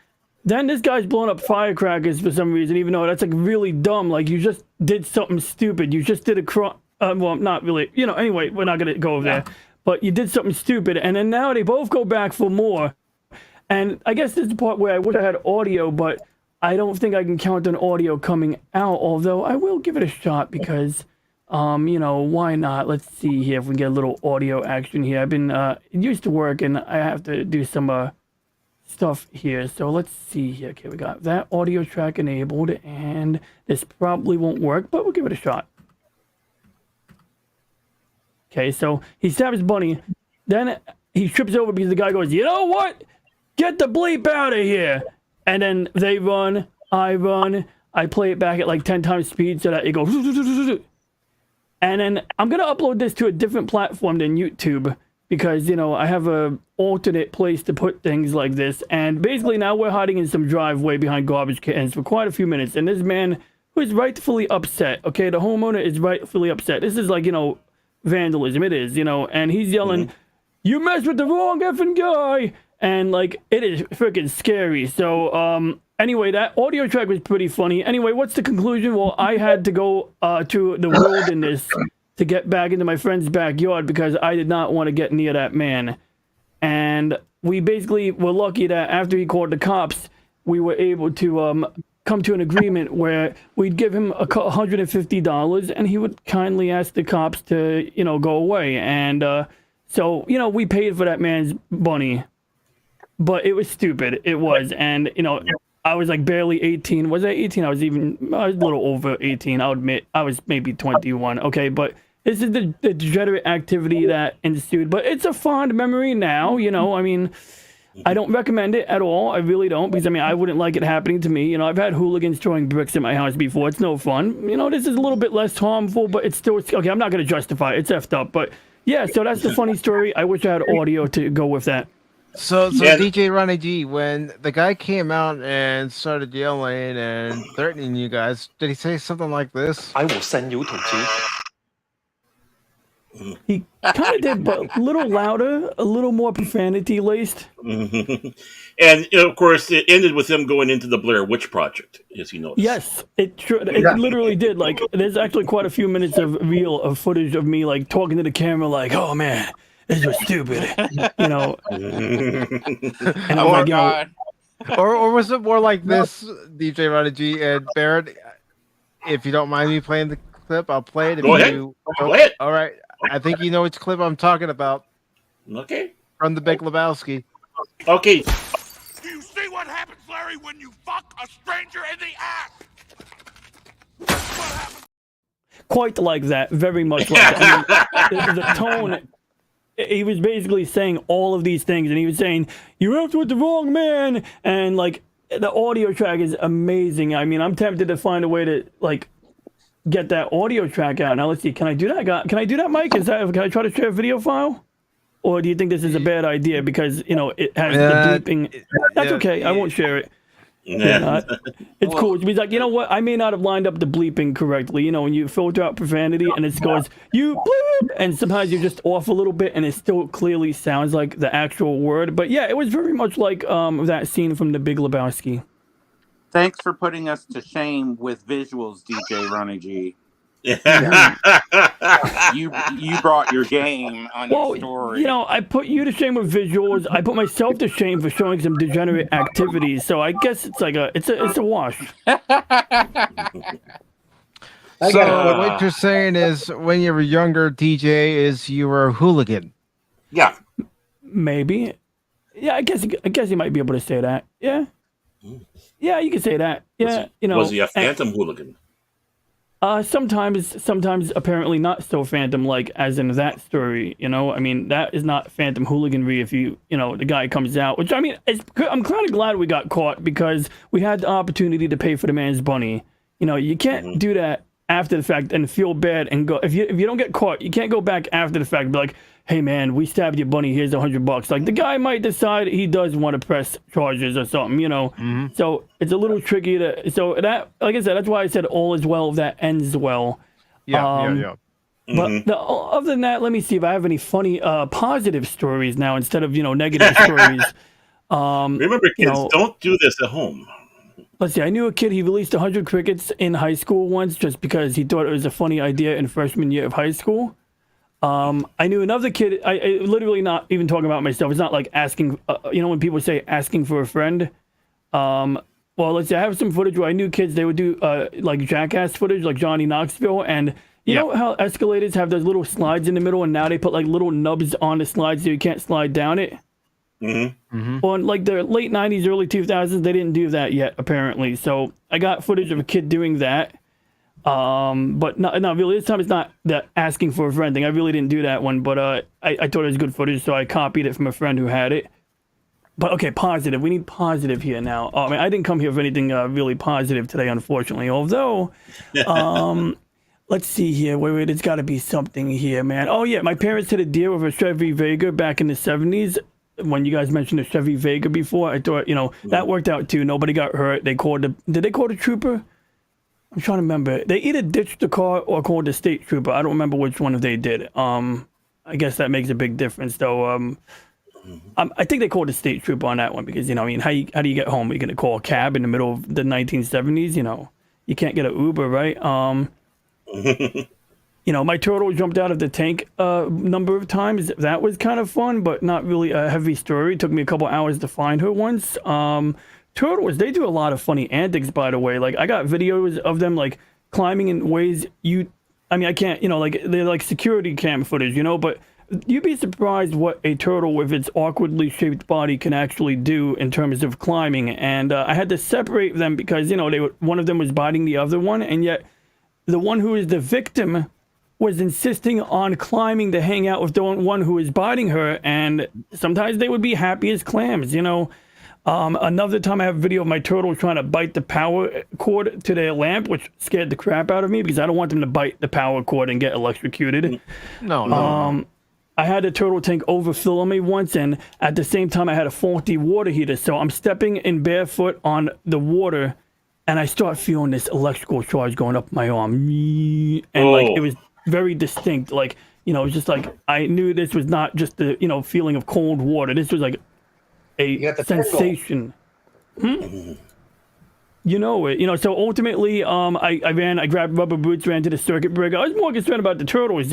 [SPEAKER 16] Then this guy's blowing up firecrackers for some reason, even though that's like really dumb. Like, you just did something stupid. You just did a crime. Well, not really. Anyway, we're not going to go over there. But you did something stupid. And then now they both go back for more. And I guess this is the part where I wish I had audio, but I don't think I can count on audio coming out. Although I will give it a shot because, why not? Let's see here if we can get a little audio action here. I've been it used to work, and I have to do some stuff here. So let's see here. Okay, we got that audio track enabled, and this probably won't work, but we'll give it a shot. Okay, so he stabs Bunny, then he trips over because the guy goes, you know what? Get the bleep out of here. And then they run, I play it back at like 10 times speed so that it goes. And then I'm going to upload this to a different platform than YouTube, because, I have a alternate place to put things like this. And basically now we're hiding in some driveway behind garbage cans for quite a few minutes. And this man, who is rightfully upset, okay, the homeowner is rightfully upset. This is like, vandalism. It is, and he's yelling, you messed with the wrong effing guy. And like, it is freaking scary. So, anyway, that audio track was pretty funny. Anyway, what's the conclusion? Well, I had to go to the wilderness to get back into my friend's backyard because I did not want to get near that man. And we basically were lucky that after he called the cops, we were able to come to an agreement where we'd give him $150 and he would kindly ask the cops to, go away. And So, we paid for that man's bunny, but it was stupid. It was. And, I was like barely 18. Was I 18? I was a little over 18. I'll admit I was maybe 21. Okay. But this is the degenerate activity that ensued. But it's a fond memory now, I don't recommend it at all. I really don't, because I wouldn't like it happening to me. I've had hooligans throwing bricks in my house before. It's no fun. This is a little bit less harmful, but it's still okay. I'm not going to justify it. It's effed up, but yeah. So that's the funny story. I wish I had audio to go with that.
[SPEAKER 2] So DJ Ronnie G, when the guy came out and started yelling and threatening you guys, did he say something like this?
[SPEAKER 18] I will send you to G.
[SPEAKER 16] He kind of did, but a little louder, a little more profanity laced.
[SPEAKER 1] And of course, it ended with him going into the Blair Witch Project, as you noticed.
[SPEAKER 16] Yes, it literally did. Like, there's actually quite a few minutes of footage of me like talking to the camera, like, "Oh man, this was stupid," And I'm like,
[SPEAKER 6] God.
[SPEAKER 2] Or was it more like this, DJ Ronnie G and Barrett? If you don't mind me playing the clip, I'll play it.
[SPEAKER 1] Go ahead. Go ahead.
[SPEAKER 2] All right. I think you know which clip I'm talking about.
[SPEAKER 1] Okay.
[SPEAKER 2] From the Big Lebowski.
[SPEAKER 1] Okay.
[SPEAKER 11] Do you see what happens, Larry, when you fuck a stranger in the ass?
[SPEAKER 16] Quite like that. Very much like that. The tone. He was basically saying all of these things, and he was saying, "You're out with the wrong man," and like the audio track is amazing. I'm tempted to find a way to like get that audio track out. Now let's see. Can I do that? Can I do that, Mike? Can I try to share a video file? Or do you think this is a bad idea because it has the bleeping? That's okay. I won't share it. It's cool. He's like, you know what? I may not have lined up the bleeping correctly. When you filter out profanity and it goes, "You bleep," and sometimes you're just off a little bit and it still clearly sounds like the actual word. But yeah, it was very much like that scene from The Big Lebowski.
[SPEAKER 6] Thanks for putting us to shame with visuals, DJ Ronnie G.
[SPEAKER 16] Yeah.
[SPEAKER 6] You brought your game on your story.
[SPEAKER 16] I put you to shame with visuals. I put myself to shame for showing some degenerate activities. So I guess it's like it's a wash.
[SPEAKER 2] So what you're saying is, when you were younger, DJ, is you were a hooligan.
[SPEAKER 1] Yeah.
[SPEAKER 16] Maybe. Yeah, I guess you might be able to say that. Yeah. Yeah, you can say that. Yeah,
[SPEAKER 1] Was he a phantom hooligan?
[SPEAKER 16] Sometimes apparently not so phantom like as in that story. That is not phantom hooliganry. If the guy comes out, which I'm kind of glad we got caught because we had the opportunity to pay for the man's bunny. You can't do that after the fact and feel bad and go. If you don't get caught, you can't go back after the fact and be like, "Hey man, we stabbed your bunny. Here's $100." Like, the guy might decide he does want to press charges or something, So it's a little tricky to. So that, like I said, that's why I said all is well that ends well.
[SPEAKER 2] Yeah.
[SPEAKER 16] But other than that, let me see if I have any funny, positive stories now instead of negative stories.
[SPEAKER 1] Remember, kids, don't do this at home.
[SPEAKER 16] Let's see. I knew a kid. He released 100 crickets in high school once, just because he thought it was a funny idea in freshman year of high school. I knew another kid. I literally not even talking about myself. It's not like asking. When people say asking for a friend. Well, let's say I have some footage where I knew kids. They would do like jackass footage, like Johnny Knoxville, and you know how escalators have those little slides in the middle, and now they put like little nubs on the slides so you can't slide down it. Well, in like the late 90s, early 2000s, they didn't do that yet, apparently. So I got footage of a kid doing that. But not really. This time it's not that asking for a friend thing. I really didn't do that one, but I thought it was good footage, so I copied it from a friend who had it. But okay, positive. We need positive here now. I didn't come here for anything really positive today, unfortunately. Although, let's see here. Wait, there's got to be something here, man. Oh yeah, my parents had a deal with a Chevy Vega back in the 70s. When you guys mentioned the Chevy Vega before, I thought that worked out too. Nobody got hurt. Did they call the trooper? I'm trying to remember. They either ditched the car or called the state trooper. I don't remember which one they did. I guess that makes a big difference, though. I think they called the state trooper on that one because, how do you get home? Are you going to call a cab in the middle of the 1970s? You can't get an Uber, right? My turtle jumped out of the tank a number of times. That was kind of fun, but not really a heavy story. It took me a couple hours to find her once. Turtles, they do a lot of funny antics, by the way. Like, I got videos of them, like, climbing in ways I can't, like, they're like security cam footage, but you'd be surprised what a turtle with its awkwardly shaped body can actually do in terms of climbing. And I had to separate them because, one of them was biting the other one, and yet the one who is the victim was insisting on climbing to hang out with the one who is biting her, and sometimes they would be happy as clams, Another time I have a video of my turtle trying to bite the power cord to their lamp, which scared the crap out of me because I don't want them to bite the power cord and get electrocuted.
[SPEAKER 2] No.
[SPEAKER 16] I had a turtle tank overfill on me once, and at the same time I had a faulty water heater, so I'm stepping in barefoot on the water, and I start feeling this electrical charge going up my arm, and it was very distinct. It was just like I knew this was not just the feeling of cold water. This was like a sensation. So ultimately, I grabbed rubber boots, ran to the circuit breaker. I was more concerned about the turtles,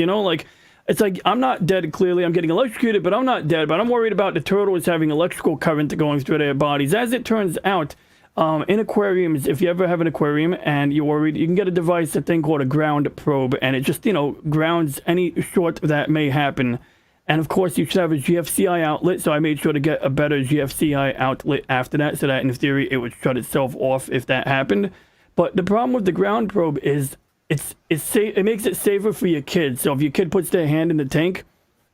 [SPEAKER 16] it's like I'm not dead, clearly. I'm getting electrocuted, but I'm not dead. But I'm worried about the turtles having electrical current going through their bodies. As it turns out, in aquariums, if you ever have an aquarium and you're worried, you can get a thing called a ground probe, and it just, grounds any short that may happen. And of course, you should have a GFCI outlet, so I made sure to get a better GFCI outlet after that, so that in theory it would shut itself off if that happened. But the problem with the ground probe is it makes it safer for your kids. So if your kid puts their hand in the tank,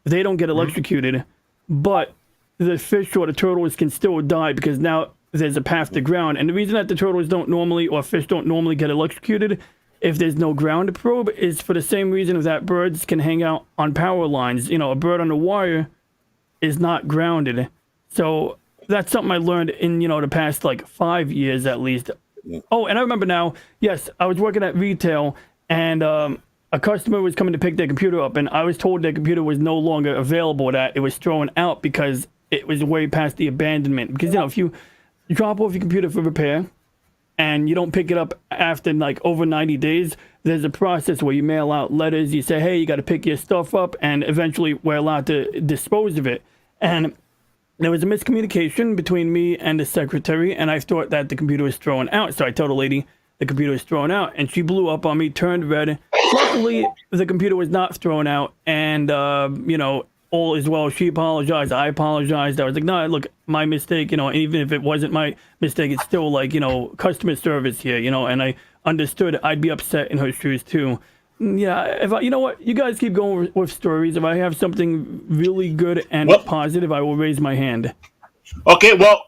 [SPEAKER 16] they don't get electrocuted, but the fish or the turtles can still die because now there's a path to ground. And the reason that the turtles don't normally, or fish don't normally get electrocuted if there's no ground probe is for the same reason that birds can hang out on power lines. A bird on the wire is not grounded. So that's something I learned in, the past 5 years at least. Oh, and I remember now, yes, I was working at retail, and a customer was coming to pick their computer up, and I was told their computer was no longer available, that it was thrown out because it was way past the abandonment. Because, if you drop off your computer for repair, and you don't pick it up after over 90 days, there's a process where you mail out letters. You say, hey, you got to pick your stuff up, and eventually we're allowed to dispose of it. And there was a miscommunication between me and the secretary, and I thought that the computer was thrown out. So I told the lady the computer was thrown out, and she blew up on me, turned red. Luckily, the computer was not thrown out, and, all is well. She apologized. I apologized. I was like, no, look, my mistake, even if it wasn't my mistake, it's still customer service here, and I understood I'd be upset in her shoes too. Yeah, if I, what, you guys keep going with stories. If I have something really good and positive, I will raise my hand.
[SPEAKER 1] Okay, well,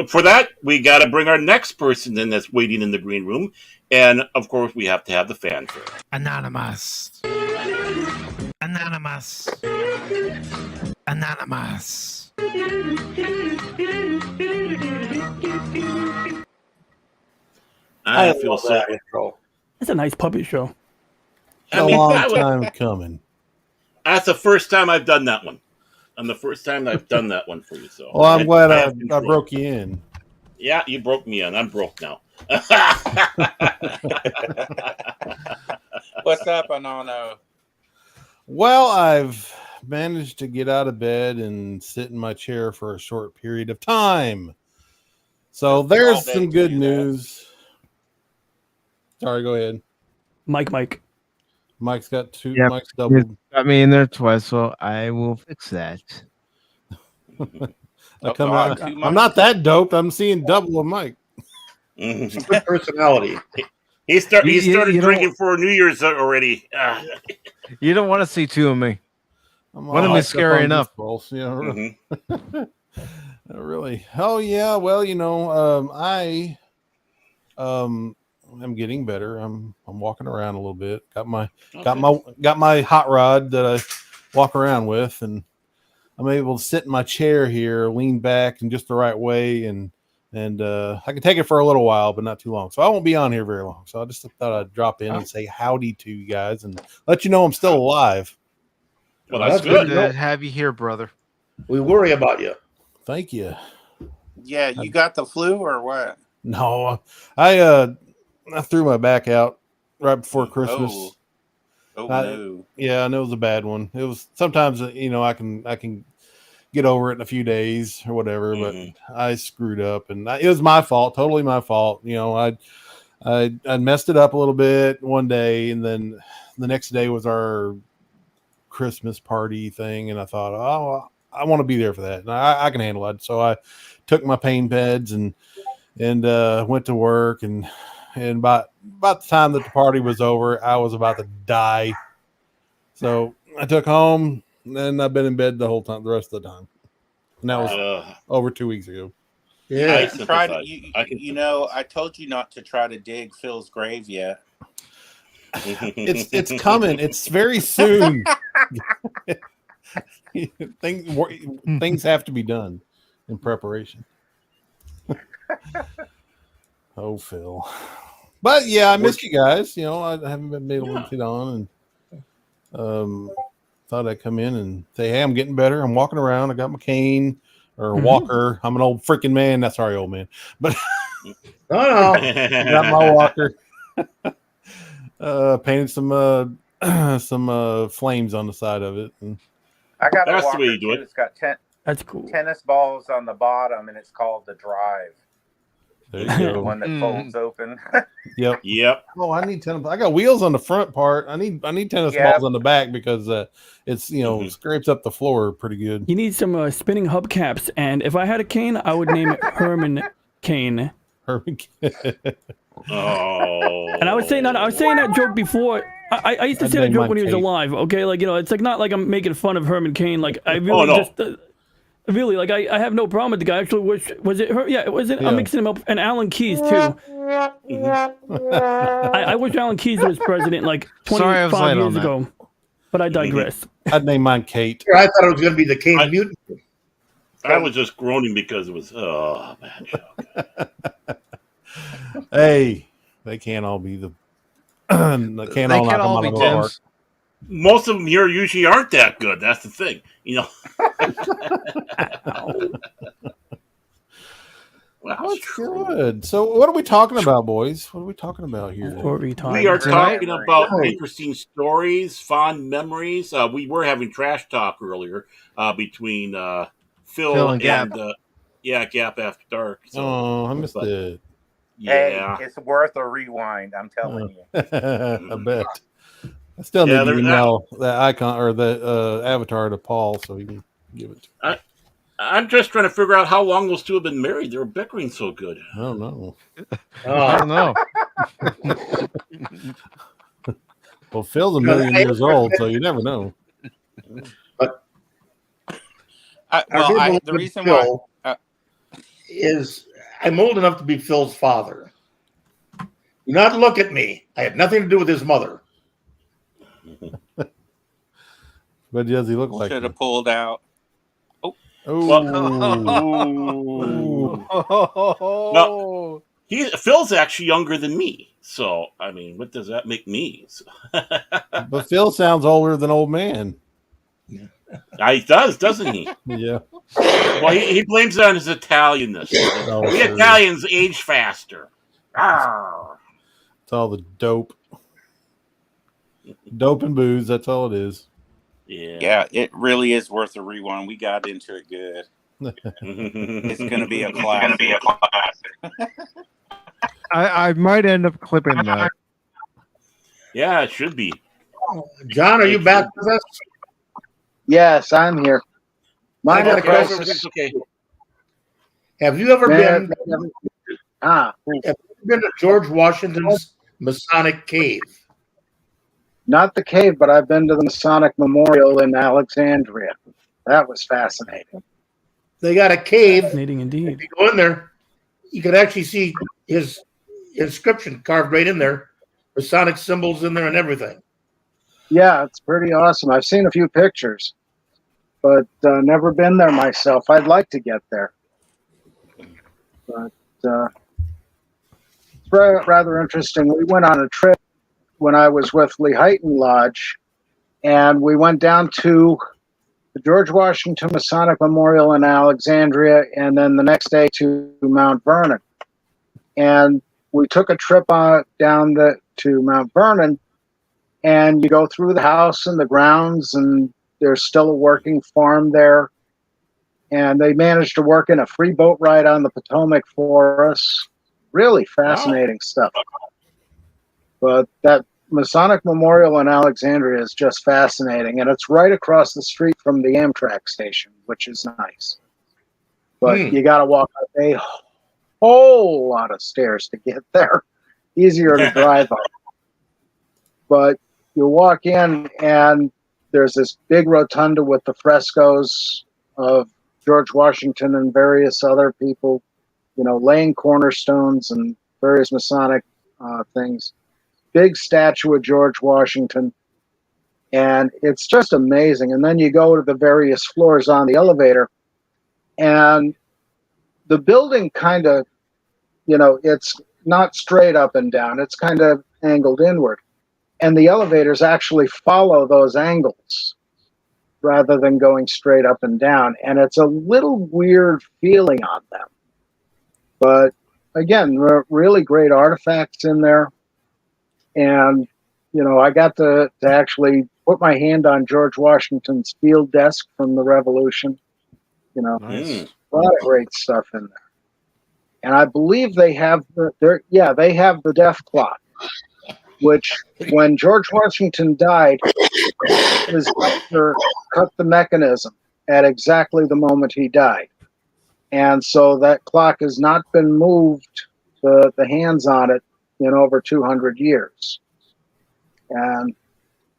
[SPEAKER 1] for that, we got to bring our next person in that's waiting in the green room. And, of course, we have to have the fanfare.
[SPEAKER 18] Anonymous. Anonymous. Anonymous.
[SPEAKER 1] I feel so.
[SPEAKER 16] That's a nice puppet show.
[SPEAKER 19] A long time coming.
[SPEAKER 1] That's the first time I've done that one. And the first time I've done that one for you. So.
[SPEAKER 19] Well, I'm glad I broke you in.
[SPEAKER 1] Yeah, you broke me in. I'm broke now.
[SPEAKER 15] What's up, Anano?
[SPEAKER 19] Well, I've managed to get out of bed and sit in my chair for a short period of time. So there's some good news. Sorry, go ahead.
[SPEAKER 16] Mike.
[SPEAKER 19] Mike's got two.
[SPEAKER 2] Yep.
[SPEAKER 19] Mike's doubled.
[SPEAKER 2] Got me in there twice, so I will fix that.
[SPEAKER 19] I'm not that doped. I'm seeing double of Mike.
[SPEAKER 3] Good personality.
[SPEAKER 1] He started drinking for New Year's already.
[SPEAKER 2] You don't want to see two of me. One of me is scary enough.
[SPEAKER 19] Yeah, really. Oh yeah. Well, I'm getting better. I'm walking around a little bit. Got my hot rod that I walk around with, and I'm able to sit in my chair here, lean back in just the right way, and I can take it for a little while, but not too long. So I won't be on here very long. So I just thought I'd drop in and say howdy to you guys and let you know I'm still alive.
[SPEAKER 1] Well, that's good
[SPEAKER 2] to have you here, brother.
[SPEAKER 3] We worry about you.
[SPEAKER 19] Thank you.
[SPEAKER 6] Yeah, you got the flu or what?
[SPEAKER 19] No, I threw my back out right before Christmas.
[SPEAKER 6] No.
[SPEAKER 19] Yeah, I know it was a bad one. It was sometimes I can get over it in a few days or whatever, but I screwed up, and it was my fault, totally my fault. I messed it up a little bit one day, and then the next day was our Christmas party thing, and I thought, oh, I want to be there for that, and I can handle it. So I took my pain meds and went to work, and about the time that the party was over, I was about to die. So I took home, and I've been in bed the whole time, the rest of the time. And that was over 2 weeks ago.
[SPEAKER 3] Yeah,
[SPEAKER 15] I told you not to try to dig Phil's grave yet.
[SPEAKER 19] It's coming. It's very soon. Things have to be done in preparation. Oh, Phil. But yeah, I missed you guys. You know, I haven't been able to get on, and thought I'd come in and say, hey, I'm getting better. I'm walking around. I got my cane or walker. I'm an old freaking man. That's sorry, old man. But got my walker. Painted some flames on the side of it. And
[SPEAKER 15] I got
[SPEAKER 1] That's
[SPEAKER 15] a walker
[SPEAKER 1] the way you do
[SPEAKER 15] too.
[SPEAKER 1] it.
[SPEAKER 15] It's got
[SPEAKER 16] That's cool.
[SPEAKER 15] tennis balls on the bottom, and it's called the Drive.
[SPEAKER 19] there you
[SPEAKER 15] The
[SPEAKER 19] go.
[SPEAKER 15] one that folds open.
[SPEAKER 19] Yep. Oh, I need tennis. I got wheels on the front part. I need tennis balls on the back because it's scrapes up the floor pretty good.
[SPEAKER 16] You need some spinning hubcaps, and if I had a cane, I would name it Herman Cane.
[SPEAKER 19] Herman.
[SPEAKER 1] Oh.
[SPEAKER 16] And I was saying that joke before. I used to say that joke when he was alive. Okay, like it's like not like I'm making fun of Herman Cain. Like I really really like I have no problem with the guy. Actually, was it her? Yeah, was it? I'm mixing him up. And Alan Keyes too. I wish Alan Keyes was president like 25 years ago. But I digress.
[SPEAKER 19] I'd name mine Kate.
[SPEAKER 3] I thought it was going to be the Kane Mutant.
[SPEAKER 1] I was just groaning because it was man.
[SPEAKER 19] Hey, they can't all be the. They can't all knock them out of the park.
[SPEAKER 1] Most of them here usually aren't that good. That's the thing, you know.
[SPEAKER 19] That's good. So, what are we talking about, boys? What are we talking about here?
[SPEAKER 1] We are talking about interesting stories, fond memories. We were having trash talk earlier between Phil and Gap. Gap After Dark. So,
[SPEAKER 19] I missed it.
[SPEAKER 1] Yeah,
[SPEAKER 15] hey, it's worth a rewind. I'm telling you.
[SPEAKER 19] I bet. I still need to email that icon or the avatar to Paul so he can give it to me.
[SPEAKER 1] I'm just trying to figure out how long those two have been married. They were bickering so good.
[SPEAKER 19] I don't know.
[SPEAKER 2] I don't know.
[SPEAKER 19] Well, Phil's a million years old, so you never know.
[SPEAKER 3] But
[SPEAKER 15] the reason why
[SPEAKER 3] is I'm old enough to be Phil's father. Do not look at me. I had nothing to do with his mother.
[SPEAKER 19] But does he look like?
[SPEAKER 15] Should have pulled out.
[SPEAKER 1] No, Phil's actually younger than me. So, I mean, what does that make me?
[SPEAKER 19] But Phil sounds older than old man.
[SPEAKER 1] He does, doesn't he?
[SPEAKER 19] Yeah.
[SPEAKER 1] Well, he blames it on his Italianness. We Italians age faster. Arr.
[SPEAKER 19] It's all the dope. Dope and booze, that's all it is.
[SPEAKER 15] Yeah, it really is worth a rewind. We got into it good. It's going to be a classic.
[SPEAKER 2] I might end up clipping that.
[SPEAKER 1] Yeah, it should be.
[SPEAKER 3] John, are you back with us?
[SPEAKER 17] Yes, I'm here.
[SPEAKER 3] I got a question.
[SPEAKER 1] Okay.
[SPEAKER 3] Have you ever been?
[SPEAKER 17] Have
[SPEAKER 3] you been to George Washington's Masonic Cave?
[SPEAKER 17] Not the cave, but I've been to the Masonic Memorial in Alexandria. That was fascinating.
[SPEAKER 3] They got a cave.
[SPEAKER 16] Fascinating indeed.
[SPEAKER 3] If you go in there, you can actually see his inscription carved right in there. Masonic symbols in there and everything.
[SPEAKER 17] Yeah, it's pretty awesome. I've seen a few pictures, but never been there myself. I'd like to get there. But it's rather interesting. We went on a trip when I was with Lehighton Lodge, and we went down to the George Washington Masonic Memorial in Alexandria, and then the next day to Mount Vernon. And we took a trip down to Mount Vernon, and you go through the house and the grounds, and there's still a working farm there. And they managed to work in a free boat ride on the Potomac for us. Really fascinating stuff. But Masonic Memorial in Alexandria is just fascinating, and it's right across the street from the Amtrak station, which is nice. But you got to walk up a whole lot of stairs to get there. Easier to drive up. But you walk in, and there's this big rotunda with the frescoes of George Washington and various other people, laying cornerstones and various Masonic things. Big statue of George Washington, and it's just amazing. And then you go to the various floors on the elevator, and the building kind of, it's not straight up and down. It's kind of angled inward. And the elevators actually follow those angles rather than going straight up and down. And it's a little weird feeling on them. But again, really great artifacts in there. And, I got to actually put my hand on George Washington's field desk from the Revolution.
[SPEAKER 2] Nice.
[SPEAKER 17] A lot of great stuff in there. And I believe they have they have the death clock, which when George Washington died, his doctor cut the mechanism at exactly the moment he died. And so that clock has not been moved, the hands on it, in over 200 years. And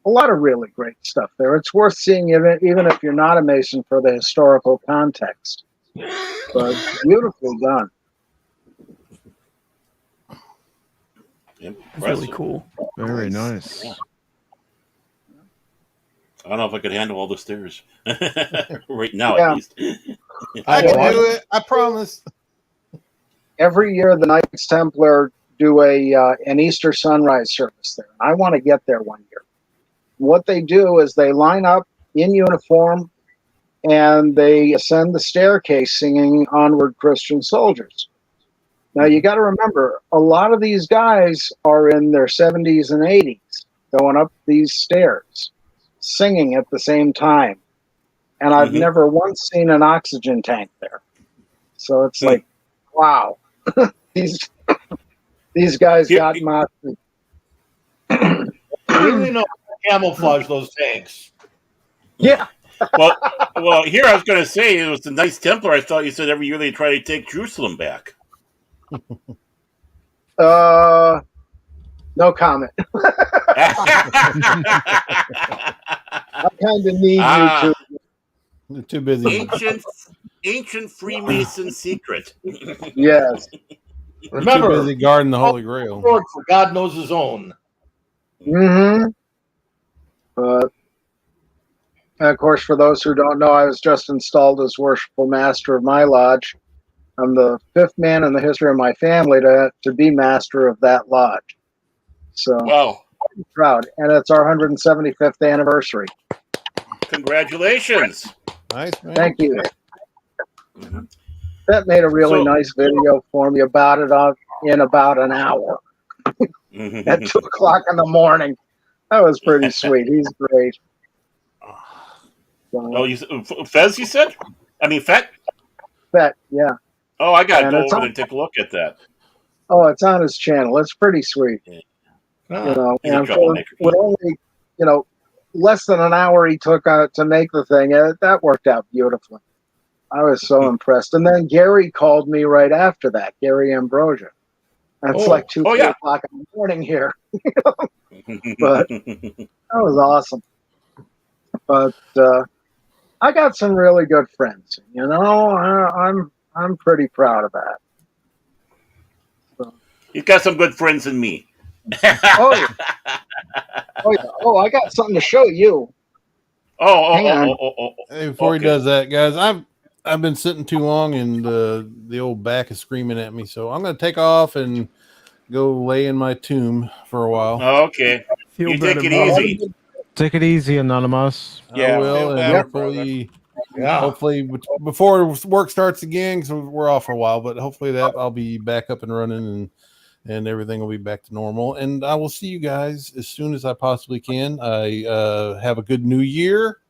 [SPEAKER 17] a lot of really great stuff there. It's worth seeing even if you're not a Mason for the historical context. But beautifully done.
[SPEAKER 16] That's really cool.
[SPEAKER 2] Very nice.
[SPEAKER 1] Yeah. I don't know if I could handle all the stairs right now, at least.
[SPEAKER 19] I can do it. I promise.
[SPEAKER 17] Every year, the Knights Templar do an Easter sunrise service there. I want to get there one year. What they do is they line up in uniform and they ascend the staircase singing "Onward, Christian Soldiers." Now, you got to remember, a lot of these guys are in their 70s and 80s going up these stairs, singing at the same time. And I've never once seen an oxygen tank there. So it's like, wow, these guys got moxie.
[SPEAKER 3] Really know how to camouflage those tanks.
[SPEAKER 17] Yeah.
[SPEAKER 1] well, here I was going to say, it was the Knights Templar. I thought you said every year they try to take Jerusalem back.
[SPEAKER 17] No comment. I kind of need you to.
[SPEAKER 19] They're too busy.
[SPEAKER 1] Ancient Freemason secret.
[SPEAKER 17] Yes.
[SPEAKER 3] Remember,
[SPEAKER 19] too busy guarding the Holy Grail.
[SPEAKER 3] For God knows his own.
[SPEAKER 17] But of course, for those who don't know, I was just installed as worshipful master of my lodge. I'm the fifth man in the history of my family to be master of that lodge. So,
[SPEAKER 1] wow,
[SPEAKER 17] I'm proud, and it's our 175th anniversary.
[SPEAKER 1] Congratulations!
[SPEAKER 19] Nice, man.
[SPEAKER 17] Thank you. That made a really nice video for me about it in about an hour at 2:00 in the morning. That was pretty sweet. He's great.
[SPEAKER 1] Oh, Fez, you said? I mean, Fet?
[SPEAKER 17] Fet, yeah.
[SPEAKER 1] Oh, I got to go over there and take a look at that.
[SPEAKER 17] Oh, it's on his channel. It's pretty sweet.
[SPEAKER 1] Yeah.
[SPEAKER 17] And with only, less than an hour he took to make the thing, that worked out beautifully. I was so impressed. And then Gary called me right after that, Gary Ambrosia. That's like 2:00 in the morning here. But that was awesome. But I got some really good friends. I'm pretty proud of that. So.
[SPEAKER 1] You've got some good friends in me.
[SPEAKER 17] Oh, I got something to show you.
[SPEAKER 19] Hey, before he does that, guys, I've been sitting too long, and the old back is screaming at me. So I'm going to take off and go lay in my tomb for a while.
[SPEAKER 1] Okay, you take it easy.
[SPEAKER 2] Take it easy, Anonymous.
[SPEAKER 19] I will, and hopefully before work starts again, because we're off for a while. But hopefully that I'll be back up and running, and everything will be back to normal. And I will see you guys as soon as I possibly can. I have a good New Year,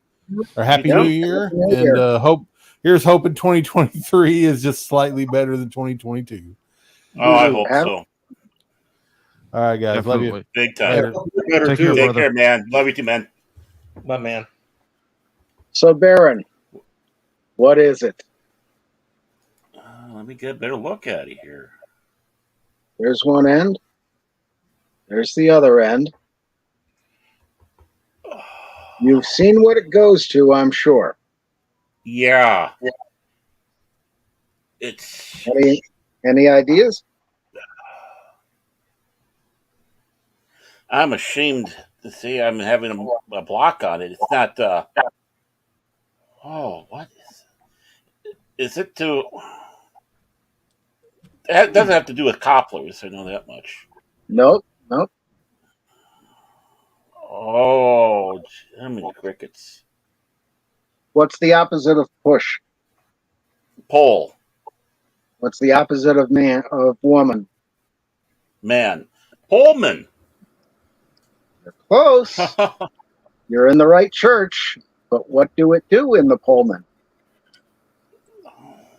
[SPEAKER 19] or Happy New Year, and here's hoping 2023 is just slightly better than 2022.
[SPEAKER 1] Oh, I hope so.
[SPEAKER 19] All right, guys. Love you.
[SPEAKER 1] Big time.
[SPEAKER 19] Later.
[SPEAKER 3] Better
[SPEAKER 2] Take
[SPEAKER 3] too.
[SPEAKER 2] care,
[SPEAKER 1] Take
[SPEAKER 2] brother.
[SPEAKER 1] care, man. Love you too, man.
[SPEAKER 3] My man.
[SPEAKER 17] So, Baron, what is it?
[SPEAKER 1] Let me get a better look at it here.
[SPEAKER 17] There's one end. There's the other end. You've seen what it goes to, I'm sure.
[SPEAKER 1] Yeah. It's
[SPEAKER 17] Any ideas?
[SPEAKER 1] I'm ashamed to say I'm having a block on it. It's not. What is it? To it doesn't have to do with copplers. I know that much.
[SPEAKER 17] Nope.
[SPEAKER 1] Oh, Jiminy crickets!
[SPEAKER 17] What's the opposite of push?
[SPEAKER 1] Pole.
[SPEAKER 17] What's the opposite of woman?
[SPEAKER 1] Man. Pullman.
[SPEAKER 17] Close. You're in the right church, but what do it do in the Pullman?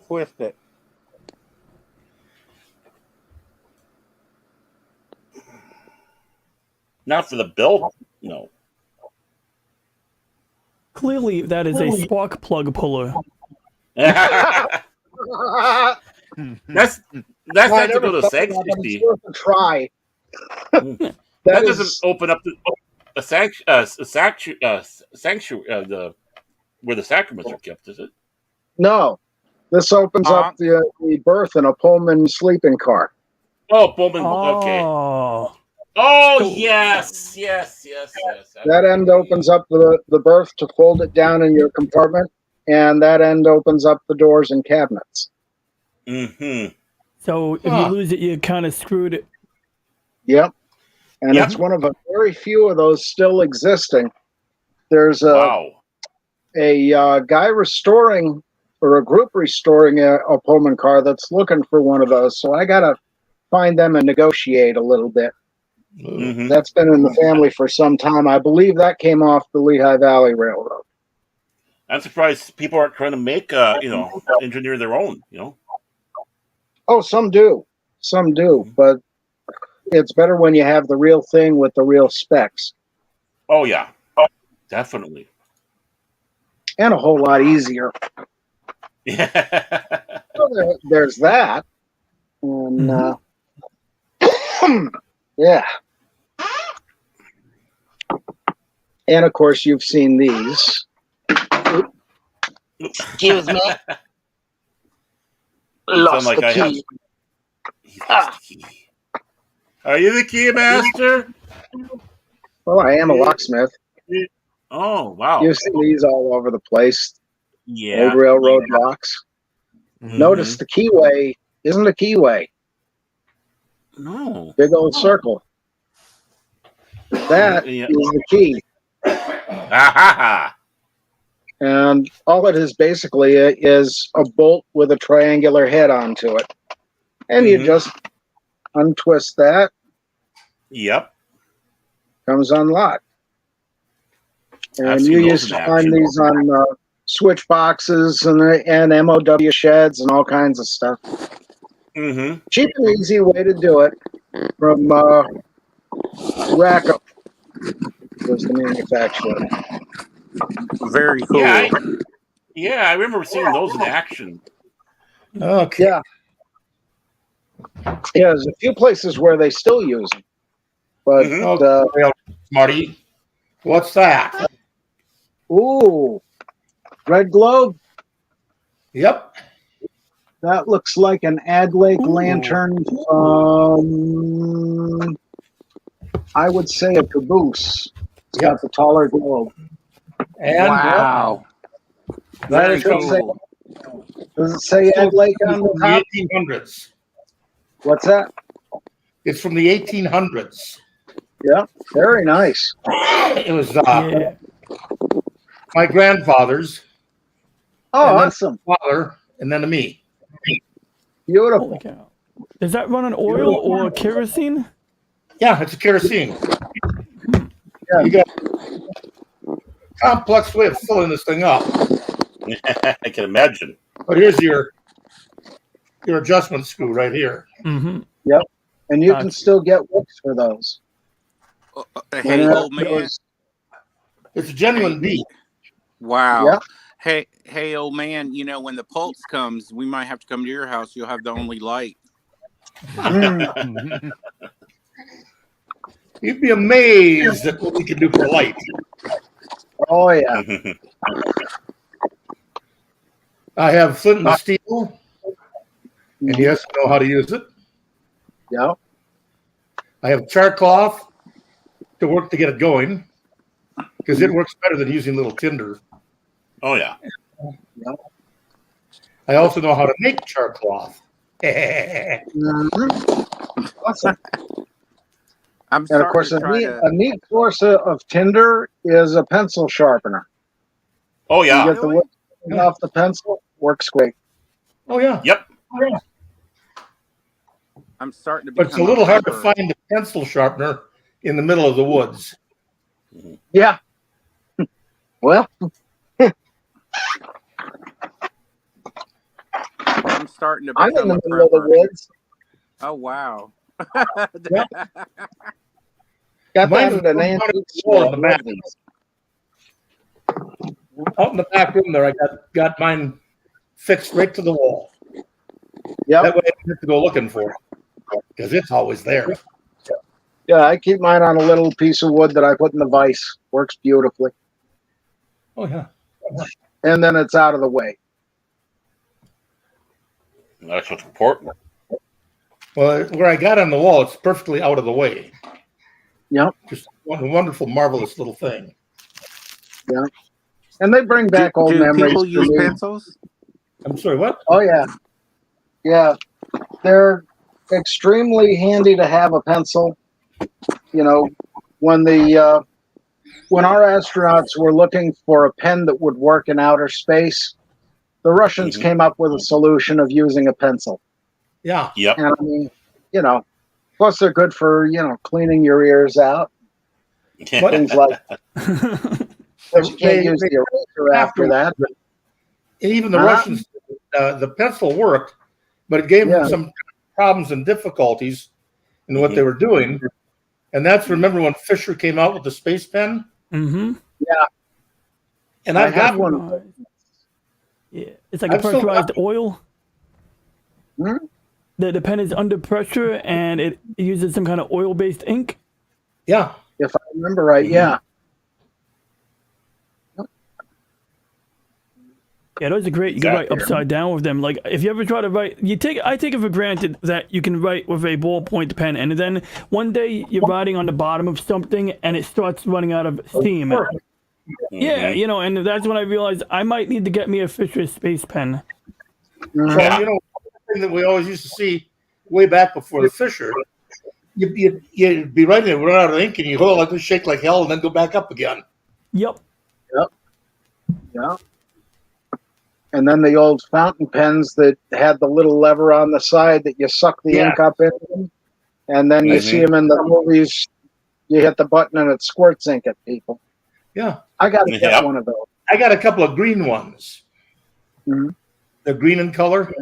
[SPEAKER 6] Twist it.
[SPEAKER 1] Not for the build. No.
[SPEAKER 16] Clearly, that is a spark plug puller.
[SPEAKER 1] That's not to go to sanctuary.
[SPEAKER 17] It's worth a try.
[SPEAKER 1] That doesn't open up a sanctuary, where the sacraments are kept, is it?
[SPEAKER 17] No. This opens up the berth in a Pullman sleeping car.
[SPEAKER 1] Oh, Pullman. Okay. Oh, yes.
[SPEAKER 17] That end opens up the berth to fold it down in your compartment, and that end opens up the doors and cabinets.
[SPEAKER 1] Mm-hmm.
[SPEAKER 16] So if you lose it, you kind of screwed it.
[SPEAKER 17] Yep. And it's one of a very few of those still existing. There's a guy restoring, or a group restoring a Pullman car that's looking for one of those. So I got to find them and negotiate a little bit.
[SPEAKER 1] Mm-hmm.
[SPEAKER 17] That's been in the family for some time. I believe that came off the Lehigh Valley Railroad.
[SPEAKER 1] I'm surprised people aren't trying to make, engineer their own,
[SPEAKER 17] Oh, some do. But it's better when you have the real thing with the real specs.
[SPEAKER 1] Oh, yeah. Definitely.
[SPEAKER 17] And a whole lot easier.
[SPEAKER 1] Yeah.
[SPEAKER 17] So there's that. And, yeah. And, of course, you've seen these.
[SPEAKER 10] Excuse me.
[SPEAKER 1] Lost the key. Are you the key master?
[SPEAKER 17] Well, I am a locksmith.
[SPEAKER 1] Oh, wow.
[SPEAKER 17] You see these all over the place.
[SPEAKER 1] Yeah.
[SPEAKER 17] Old railroad locks.
[SPEAKER 1] Mm-hmm.
[SPEAKER 17] Notice the keyway isn't a keyway.
[SPEAKER 1] No.
[SPEAKER 17] Big old circle. That is the key. And all it is basically is a bolt with a triangular head onto it. And you just untwist that.
[SPEAKER 1] Yep.
[SPEAKER 17] Comes unlocked. And you used to find these on switch boxes and MOW sheds and all kinds of stuff.
[SPEAKER 1] Mm-hmm.
[SPEAKER 17] Cheap and easy way to do it from Rackham was the manufacturer.
[SPEAKER 15] Very cool.
[SPEAKER 1] Yeah, I remember seeing those in action.
[SPEAKER 3] Okay.
[SPEAKER 17] Yeah. Yeah, there's a few places where they still use them. But
[SPEAKER 3] Marty, what's that?
[SPEAKER 17] Ooh, red globe.
[SPEAKER 3] Yep.
[SPEAKER 17] That looks like an Ad Lake lantern from, I would say, a caboose. It's got the taller globe.
[SPEAKER 3] And
[SPEAKER 5] wow.
[SPEAKER 3] That is
[SPEAKER 17] cool. Does it say Ad Lake on the top?
[SPEAKER 3] 1800s.
[SPEAKER 17] What's that?
[SPEAKER 3] It's from the 1800s.
[SPEAKER 17] Yeah, very nice.
[SPEAKER 3] It was my grandfather's.
[SPEAKER 17] Oh, awesome.
[SPEAKER 3] Father, and then to me.
[SPEAKER 17] Beautiful.
[SPEAKER 16] Does that run on oil or kerosene?
[SPEAKER 3] Yeah, it's a kerosene.
[SPEAKER 17] Yeah.
[SPEAKER 3] You got a complex way of filling this thing up.
[SPEAKER 1] I can imagine.
[SPEAKER 3] But here's your adjustment screw right here.
[SPEAKER 16] Mm-hmm.
[SPEAKER 17] Yep. and you can still get wicks for those.
[SPEAKER 6] Hey, old man.
[SPEAKER 3] It's a genuine bead.
[SPEAKER 6] Wow.
[SPEAKER 17] Yeah.
[SPEAKER 6] Hey, old man. You know, when the pulse comes, we might have to come to your house. You'll have the only light.
[SPEAKER 3] You'd be amazed at what we can do for light.
[SPEAKER 17] Oh yeah.
[SPEAKER 3] I have flint and steel, and you have to know how to use it.
[SPEAKER 17] Yeah.
[SPEAKER 3] I have char cloth to work to get it going, because it works better than using little tinder.
[SPEAKER 1] Oh yeah.
[SPEAKER 17] Yeah.
[SPEAKER 3] I also know how to make char cloth.
[SPEAKER 17] Awesome.
[SPEAKER 6] I'm
[SPEAKER 17] And of course, a neat source of tinder is a pencil sharpener.
[SPEAKER 1] Oh yeah.
[SPEAKER 17] You get the wood off the pencil, works great.
[SPEAKER 3] Oh yeah.
[SPEAKER 1] Yep.
[SPEAKER 3] Oh, yeah.
[SPEAKER 6] I'm starting to.
[SPEAKER 3] But it's a little hard to find a pencil sharpener in the middle of the woods.
[SPEAKER 17] Yeah. Well.
[SPEAKER 6] I'm starting to
[SPEAKER 17] I'm
[SPEAKER 6] become
[SPEAKER 17] in the
[SPEAKER 6] a
[SPEAKER 17] middle of the
[SPEAKER 6] prepper.
[SPEAKER 17] woods.
[SPEAKER 6] Oh wow.
[SPEAKER 17] Got
[SPEAKER 3] Mine's
[SPEAKER 17] that at an
[SPEAKER 3] out
[SPEAKER 17] antique
[SPEAKER 3] the wall
[SPEAKER 17] store.
[SPEAKER 3] in the back. Out in the back room there, I got mine fixed right to the wall.
[SPEAKER 17] Yeah.
[SPEAKER 3] That way I don't have to go looking for it, because it's always there.
[SPEAKER 17] Yeah, I keep mine on a little piece of wood that I put in the vise. Works beautifully.
[SPEAKER 3] Oh yeah.
[SPEAKER 17] And then it's out of the way.
[SPEAKER 1] That's what's important.
[SPEAKER 3] Well, where I got on the wall, it's perfectly out of the way.
[SPEAKER 17] Yep.
[SPEAKER 3] Just one wonderful, marvelous little thing.
[SPEAKER 17] Yeah. And they bring back old memories.
[SPEAKER 6] People
[SPEAKER 17] for
[SPEAKER 6] use
[SPEAKER 17] me.
[SPEAKER 6] pencils?
[SPEAKER 3] I'm sorry, what?
[SPEAKER 17] Oh yeah. Yeah. They're extremely handy to have a pencil. You know, when our astronauts were looking for a pen that would work in outer space, the Russians came up with a solution of using a pencil.
[SPEAKER 3] Yeah.
[SPEAKER 1] Yep.
[SPEAKER 17] And I mean, plus they're good for, cleaning your ears out. Things like but you can't use the eraser after that.
[SPEAKER 3] Even the Russians, the pencil worked, but it gave them some problems and difficulties in what they were doing. And that's, remember when Fisher came out with the space pen?
[SPEAKER 16] Mm-hmm.
[SPEAKER 17] Yeah.
[SPEAKER 3] And I've got
[SPEAKER 16] one. Yeah, it's like
[SPEAKER 3] I've
[SPEAKER 16] a
[SPEAKER 3] still
[SPEAKER 16] pressurized
[SPEAKER 3] got-
[SPEAKER 16] oil.
[SPEAKER 17] Hmm?
[SPEAKER 16] The pen is under pressure and it uses some kind of oil-based ink.
[SPEAKER 3] Yeah.
[SPEAKER 17] If I remember right, yeah.
[SPEAKER 16] Yeah, those are great. You can write upside down with them. Like if you ever try to write, I take it for granted that you can write with a ballpoint pen, and then one day you're writing on the bottom of something and it starts running out of steam. Yeah, and that's when I realized I might need to get me a Fisher Space Pen.
[SPEAKER 3] So, one thing that we always used to see way back before the Fisher, you'd be writing it, run out of ink, and you hold like this, shake like hell, and then go back up again.
[SPEAKER 16] Yep.
[SPEAKER 17] Yeah. And then the old fountain pens that had the little lever on the side that you suck the ink up in, and then you see them in the movies. You hit the button and it squirts ink at people.
[SPEAKER 3] Yeah.
[SPEAKER 17] I got to get one of those.
[SPEAKER 3] I got a couple of green ones.
[SPEAKER 17] Mm-hmm.
[SPEAKER 3] They're green in color.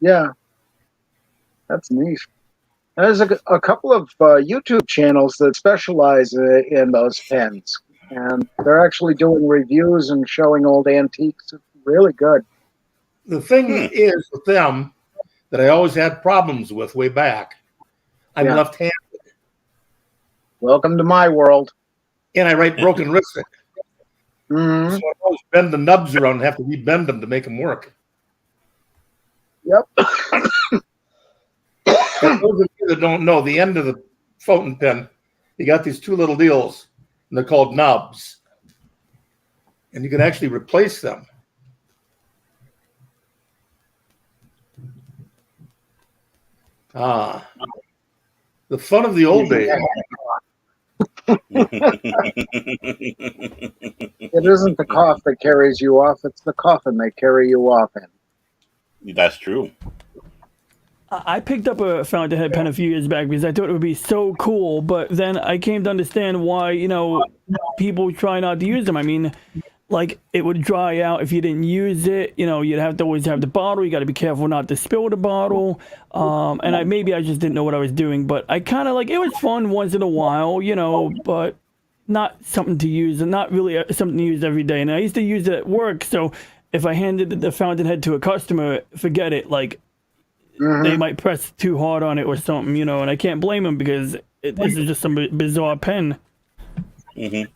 [SPEAKER 17] Yeah. That's neat. There's a couple of YouTube channels that specialize in those pens, and they're actually doing reviews and showing old antiques. It's really good.
[SPEAKER 3] The thing is with them that I always had problems with way back. I'm left-handed.
[SPEAKER 17] Welcome to my world.
[SPEAKER 3] And I write broken wristed.
[SPEAKER 17] Mm-hmm.
[SPEAKER 3] So I always bend the nubs around and have to rebend them to make them work.
[SPEAKER 17] Yep.
[SPEAKER 3] And those of you that don't know, the end of the fountain pen, you got these two little deals, and they're called nubs. And you can actually replace them. The fun of the old days.
[SPEAKER 17] It isn't the cough that carries you off, it's the coffin they carry you off in.
[SPEAKER 1] That's true.
[SPEAKER 16] I picked up a fountainhead pen a few years back because I thought it would be so cool, but then I came to understand why, people try not to use them. I mean, like it would dry out if you didn't use it. You know, you'd have to always have the bottle. You got to be careful not to spill the bottle. And maybe I just didn't know what I was doing, but I kind of like it was fun once in a while, you know, but not something to use and not really something to use every day. And I used to use it at work, so if I handed the fountainhead to a customer, forget it. Like they might press too hard on it or something, you know, and I can't blame them because this is just some bizarre pen.
[SPEAKER 1] Mm-hmm.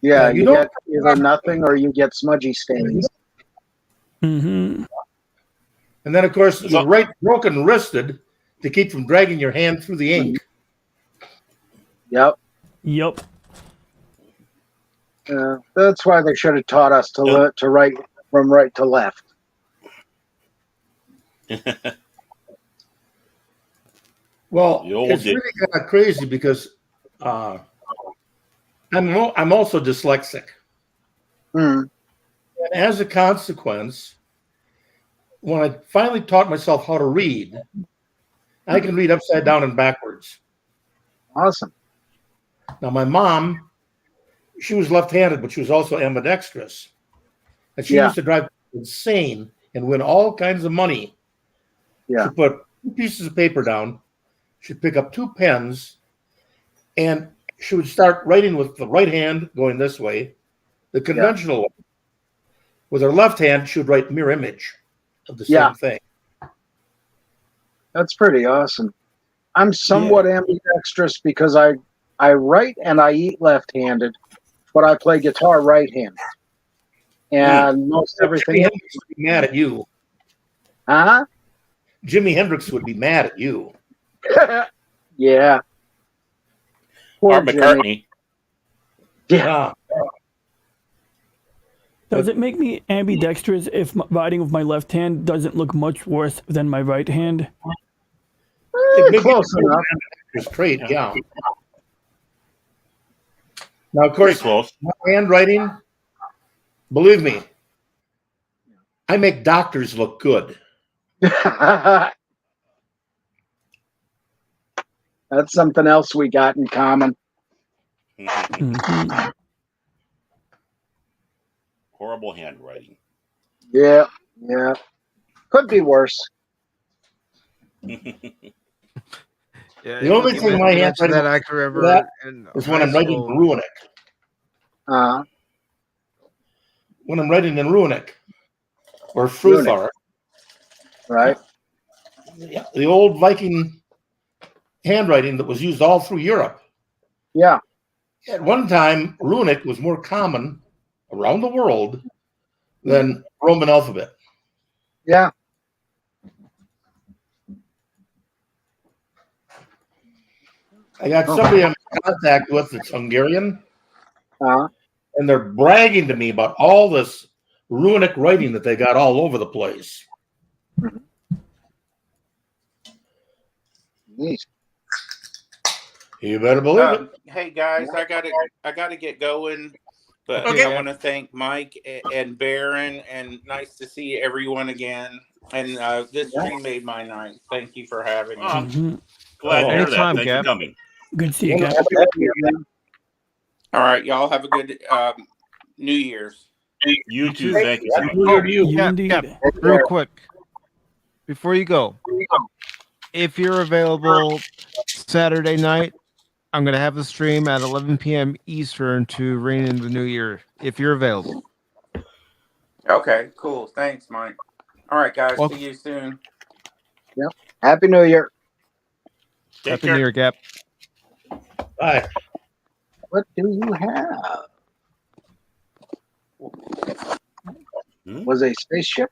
[SPEAKER 17] Yeah, you get either nothing or you get smudgy stains.
[SPEAKER 16] Mm-hmm.
[SPEAKER 3] And then, of course, you're right broken wristed to keep from dragging your hand through the ink.
[SPEAKER 17] Yep.
[SPEAKER 16] Yep.
[SPEAKER 17] That's why they should have taught us to write from right to left.
[SPEAKER 3] Well, it's really kind of crazy because I'm also dyslexic. And as a consequence, when I finally taught myself how to read, I can read upside down and backwards.
[SPEAKER 17] Awesome.
[SPEAKER 3] Now, my mom, she was left-handed, but she was also ambidextrous. And she used to drive insane and win all kinds of money.
[SPEAKER 17] Yeah.
[SPEAKER 3] She'd put 2 pieces of paper down. She'd pick up 2 pens, and she would start writing with the right hand going this way, the conventional way. With her left hand, she would write mirror image of the same thing.
[SPEAKER 17] That's pretty awesome. I'm somewhat ambidextrous because I write and I eat left-handed, but I play guitar right-handed. And most everything.
[SPEAKER 3] Jimi Hendrix would be mad at you.
[SPEAKER 17] Huh?
[SPEAKER 3] Jimi Hendrix would be mad at you.
[SPEAKER 17] Yeah.
[SPEAKER 1] Or McCartney.
[SPEAKER 17] Yeah.
[SPEAKER 16] Does it make me ambidextrous if writing with my left hand doesn't look much worse than my right hand?
[SPEAKER 3] Close enough. It's trait, yeah. Now, of course, my handwriting, believe me, I make doctors look good.
[SPEAKER 17] That's something else we got in common.
[SPEAKER 1] Horrible handwriting.
[SPEAKER 17] Yeah. Could be worse.
[SPEAKER 3] The only thing my handwriting
[SPEAKER 2] that I can remember
[SPEAKER 3] is when I'm writing in Runic. When I'm writing in Runic or Fruthar.
[SPEAKER 17] Right.
[SPEAKER 3] The old Viking handwriting that was used all through Europe.
[SPEAKER 17] Yeah.
[SPEAKER 3] At one time, Runic was more common around the world than Roman alphabet.
[SPEAKER 17] Yeah.
[SPEAKER 3] I got somebody I'm in contact with that's Hungarian, and they're bragging to me about all this Runic writing that they got all over the place. You better believe it.
[SPEAKER 6] Hey guys, I gotta get going. But
[SPEAKER 1] Okay.
[SPEAKER 6] I want to thank Mike and Baron, and nice to see everyone again. And this stream made my night. Thank you for having me.
[SPEAKER 1] Glad to hear that.
[SPEAKER 2] Anytime,
[SPEAKER 1] Thanks
[SPEAKER 2] Gab.
[SPEAKER 1] for coming.
[SPEAKER 16] Good to see you, Gab.
[SPEAKER 6] All right, y'all have a good New Year's.
[SPEAKER 1] You too. Thank you.
[SPEAKER 2] Real quick, before you go, if you're available Saturday night, I'm going to have the stream at 11 p.m. Eastern to ring in the new year, if you're available.
[SPEAKER 6] Okay, cool. Thanks, Mike. All right, guys.
[SPEAKER 2] Well,
[SPEAKER 6] see you soon.
[SPEAKER 17] Yep. Happy New Year.
[SPEAKER 2] Happy New Year, Gap.
[SPEAKER 3] Bye.
[SPEAKER 17] What do you have? Was a spaceship?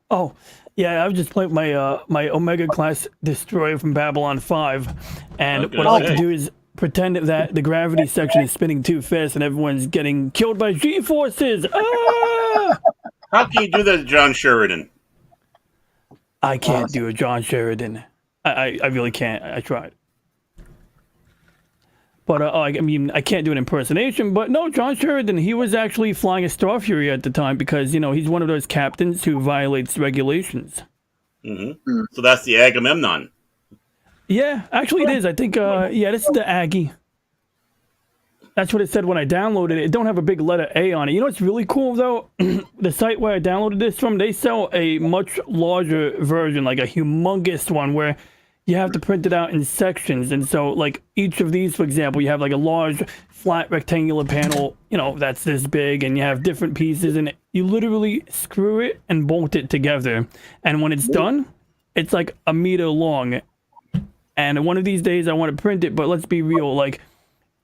[SPEAKER 16] Oh, yeah, I was just playing my my Omega class destroyer from Babylon 5, and what I like to do is pretend that the gravity section is spinning too fast and everyone's getting killed by G-forces. Ah!
[SPEAKER 1] How can you do that to John Sheridan?
[SPEAKER 16] I can't do a John Sheridan. I really can't. I tried. But I mean, I can't do an impersonation. But no, John Sheridan, he was actually flying a Star Fury at the time because, you know, he's one of those captains who violates regulations.
[SPEAKER 1] So that's the Agamemnon.
[SPEAKER 16] Yeah, actually it is. I think, yeah, this is the Aggie. That's what it said when I downloaded it. It don't have a big letter A on it. You know what's really cool though? The site where I downloaded this from, they sell a much larger version, like a humongous one where you have to print it out in sections. And so like each of these, for example, you have like a large flat rectangular panel, you know, that's this big, and you have different pieces, and you literally screw it and bolt it together. And when it's done, it's like a meter long. And one of these days I want to print it, but let's be real, like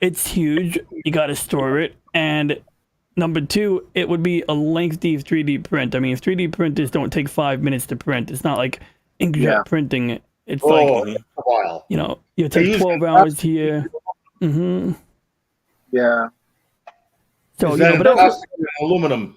[SPEAKER 16] it's huge. You got to store it. And number two, it would be a lengthy 3D print. I mean, 3D printers don't take 5 minutes to print. It's not like inkjet printing. It's like,
[SPEAKER 3] a while.
[SPEAKER 16] you know, you take 12 hours here.
[SPEAKER 17] Yeah.
[SPEAKER 16] So,
[SPEAKER 3] Is
[SPEAKER 16] you
[SPEAKER 3] that
[SPEAKER 16] know,
[SPEAKER 3] in
[SPEAKER 16] but that's,
[SPEAKER 3] plastic or aluminum?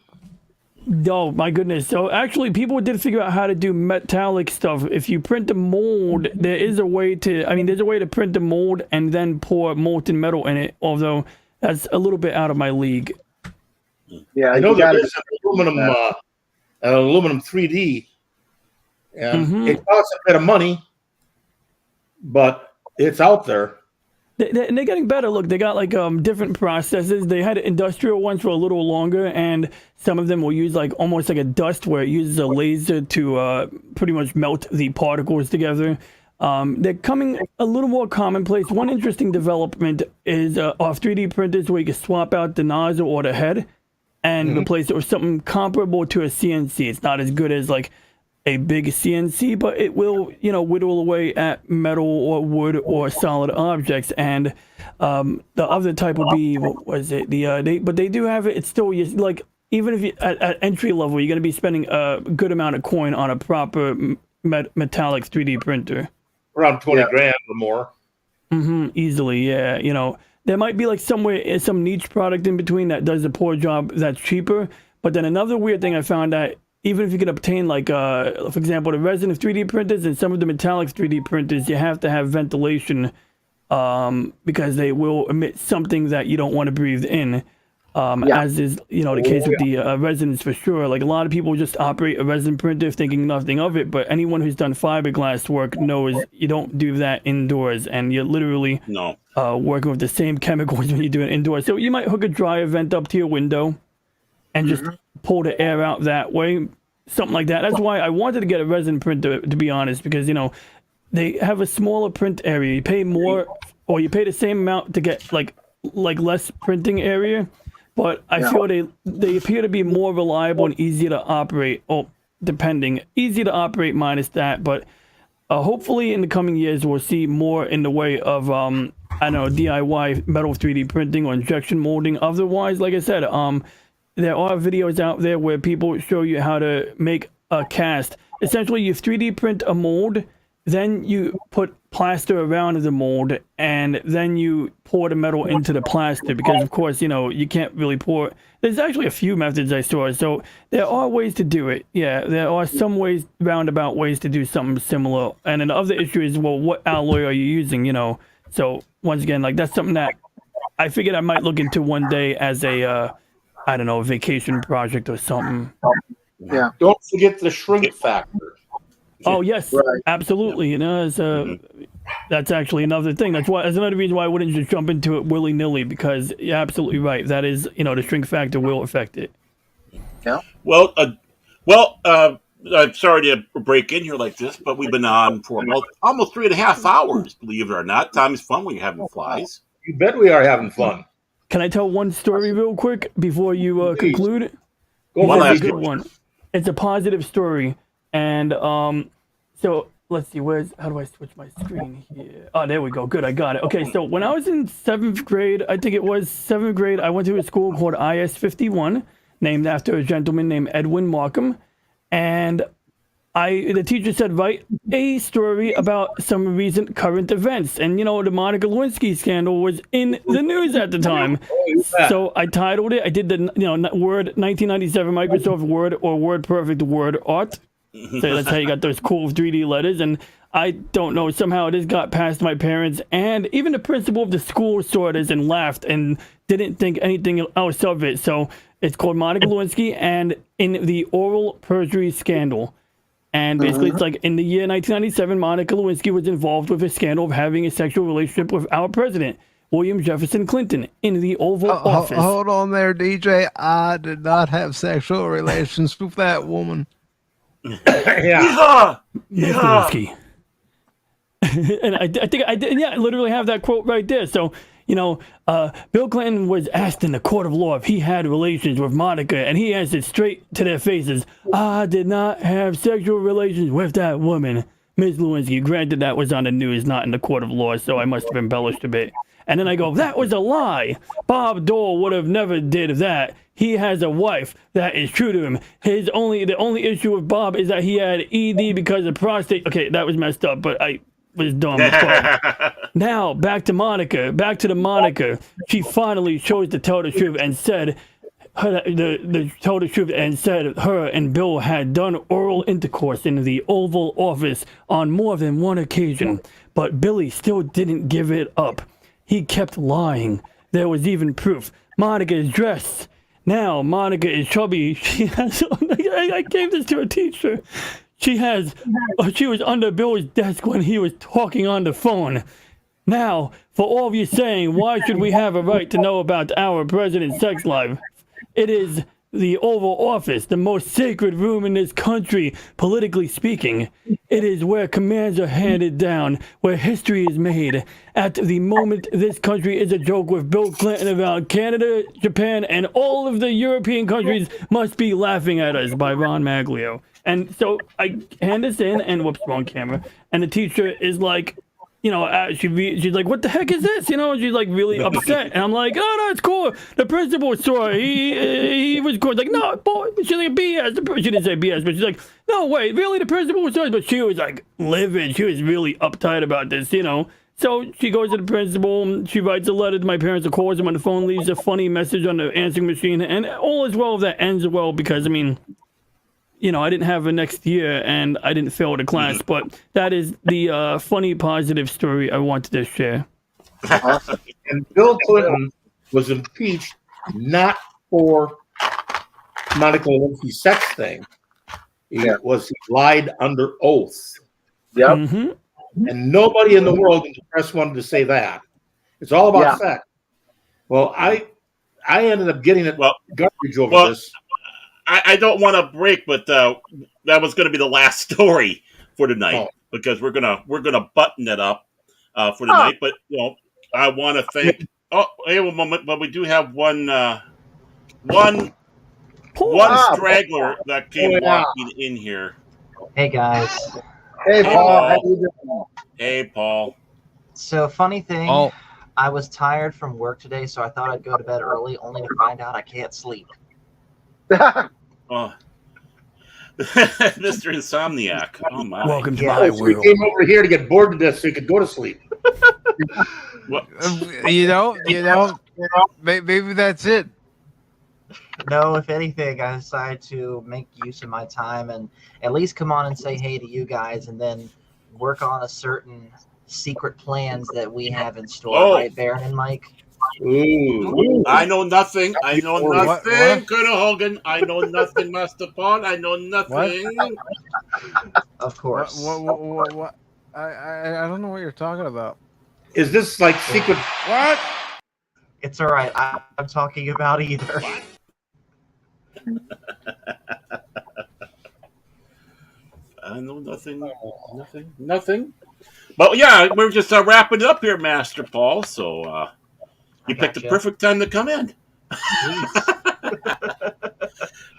[SPEAKER 16] oh my goodness. So actually people did figure out how to do metallic stuff. If you print a mold, there is a way to, I mean, there's a way to print a mold and then pour molten metal in it, although that's a little bit out of my league.
[SPEAKER 17] Yeah,
[SPEAKER 3] I know
[SPEAKER 17] you
[SPEAKER 3] there
[SPEAKER 17] gotta
[SPEAKER 3] is an aluminum 3D, and it costs a bit of money, but it's out there.
[SPEAKER 16] And they're getting better. Look, they got like different processes. They had industrial ones for a little longer, and some of them will use like almost like a dust where it uses a laser to pretty much melt the particles together. They're coming a little more commonplace. One interesting development is off 3D printers where you can swap out the nozzle or the head and replace it with something comparable to a CNC. It's not as good as like a big CNC, but it will, you know, whittle away at metal or wood or solid objects. And the other type would be, what was it? But they do have it. It's still like, even if you at entry level, you're going to be spending a good amount of coin on a proper metallic 3D printer.
[SPEAKER 3] Around 20 grand or more.
[SPEAKER 16] Easily, yeah. You know, there might be like somewhere some niche product in between that does a poor job that's cheaper. But then another weird thing I found out, even if you can obtain like, for example, the resin of 3D printers and some of the metallic 3D printers, you have to have ventilation because they will emit something that you don't want to breathe in. As is, you know, the case with the resins for sure. Like a lot of people just operate a resin printer thinking nothing of it, but anyone who's done fiberglass work knows you don't do that indoors, and you're literally working with the same chemicals when you do it indoors. So you might hook a dryer vent up to your window and just pull the air out that way, something like that. That's why I wanted to get a resin printer, to be honest, because, you know, they have a smaller print area. You pay more, or you pay the same amount to get like less printing area, but I feel they appear to be more reliable and easier to operate, or depending, easy to operate minus that, but hopefully in the coming years we'll see more in the way of I don't know, DIY metal 3D printing or injection molding. Otherwise, like I said, there are videos out there where people show you how to make a cast. Essentially, you 3D print a mold, then you put plaster around the mold, and then you pour the metal into the plaster because, of course, you know, you can't really pour. There's actually a few methods I saw, so there are ways to do it. Yeah, there are some ways, roundabout ways to do something similar. And then the other issue is, well, what alloy are you using, you know? So, once again, like, that's something that I figured I might look into one day as a... I don't know, a vacation project or something.
[SPEAKER 17] Yeah.
[SPEAKER 3] Don't forget the shrink factor.
[SPEAKER 16] Oh yes, absolutely. You know, that's actually another thing. That's another reason why I wouldn't just jump into it willy nilly, because you're absolutely right. That is, you know, the shrink factor will affect it.
[SPEAKER 17] Yeah.
[SPEAKER 1] Well, I'm sorry to break in here like this, but we've been on for about almost 3.5 hours. Believe it or not, time is fun when you're having flies.
[SPEAKER 3] You bet we are having fun.
[SPEAKER 16] Can I tell one story real quick before you conclude?
[SPEAKER 1] One
[SPEAKER 16] It's a good one. It's a positive story, and so let's see. How do I switch my screen here? Oh, there we go. Good, I got it. Okay, so when I was in 7th grade, I think it was 7th grade, I went to a school called IS-51, named after a gentleman named Edwin Markham, and the teacher said, write a story about some recent current events. And, you know, the Monica Lewinsky scandal was in the news at the time. So I titled it, I did the, you know, Word 1997 Microsoft Word or Word Perfect Word Art. So that's how you got those cool 3D letters. And I don't know, somehow it has got past my parents. And even the principal of the school saw this and laughed and didn't think anything else of it. So it's called Monica Lewinsky and in the Oral Perjury Scandal. And basically, it's like in the year 1997, Monica Lewinsky was involved with a scandal of having a sexual relationship with our president, William Jefferson Clinton in the Oval Office.
[SPEAKER 2] Hold on there, DJ. I did not have sexual relations with that woman.
[SPEAKER 3] Yeah.
[SPEAKER 16] Mr. Lewinsky. And I think I did. Yeah, I literally have that quote right there. So, Bill Clinton was asked in the court of law if he had relations with Monica, and he answered straight to their faces, "I did not have sexual relations with that woman." Ms. Lewinsky, granted that was on the news, not in the court of law, so I must have embellished a bit. And then I go, that was a lie. Bob Dole would have never did that. He has a wife that is true to him. The only issue with Bob is that he had ED because of prostate. Okay, that was messed up, but I was dumb. Now, back to Monica. She finally chose to tell the truth and said told the truth and said her and Bill had done oral intercourse in the Oval Office on more than one occasion. But Billy still didn't give it up. He kept lying. There was even proof. Monica is dressed. Now Monica is chubby. She has. I gave this to a teacher. She was under Bill's desk when he was talking on the phone. Now, for all of you saying, why should we have a right to know about our president's sex life? It is the Oval Office, the most sacred room in this country, politically speaking. It is where commands are handed down, where history is made. At the moment, this country is a joke with Bill Clinton about Canada, Japan, and all of the European countries must be laughing at us by Ron Maglio. And so I hand this in, and whoops, wrong camera. And the teacher is like, she's like, what the heck is this? She's like really upset. And I'm like, oh, no, it's cool. The principal saw it. He was cool. Like, no, boy. She's like, BS. She didn't say BS, but she's like, no, wait, really? The principal saw it? But she was like livid. She was really uptight about this, So she goes to the principal. She writes a letter to my parents, calls them on the phone, leaves a funny message on the answering machine. And all is well that ends well because, I didn't have a next year and I didn't fail the class, but that is the funny, positive story I wanted to share.
[SPEAKER 3] Awesome. And Bill Clinton was impeached not for Monica Lewinsky's sex thing. He lied under oath.
[SPEAKER 17] Yep.
[SPEAKER 16] Mm-hmm.
[SPEAKER 3] And nobody in the world in the press wanted to say that. It's all about sex. Well, I ended up getting it garbage over this.
[SPEAKER 1] I don't want to break, but that was going to be the last story for tonight because we're gonna button it up for tonight. But I want to thank. Oh, hey, one moment, but we do have one straggler that came walking in here.
[SPEAKER 20] Hey guys.
[SPEAKER 17] Hey Paul, how you doing?
[SPEAKER 1] Hey Paul.
[SPEAKER 20] So funny thing, I was tired from work today, so I thought I'd go to bed early, only to find out I can't sleep.
[SPEAKER 1] Oh. Mr. Insomniac. Oh my.
[SPEAKER 16] Welcome to my world.
[SPEAKER 3] We came over here to get bored to death so you could go to sleep.
[SPEAKER 2] What? Maybe that's it.
[SPEAKER 20] No, if anything, I decided to make use of my time and at least come on and say hey to you guys and then work on a certain secret plans that we have in store, right, Baron and Mike?
[SPEAKER 1] Ooh. I know nothing. Colonel Hogan. I know nothing, Master Paul. I know nothing.
[SPEAKER 20] Of course.
[SPEAKER 2] What? I don't know what you're talking about.
[SPEAKER 3] Is this like secret?
[SPEAKER 1] What?
[SPEAKER 20] It's all right. I'm talking about either.
[SPEAKER 1] I know nothing. But yeah, we're just wrapping it up here, Master Paul. So you picked the perfect time to come in.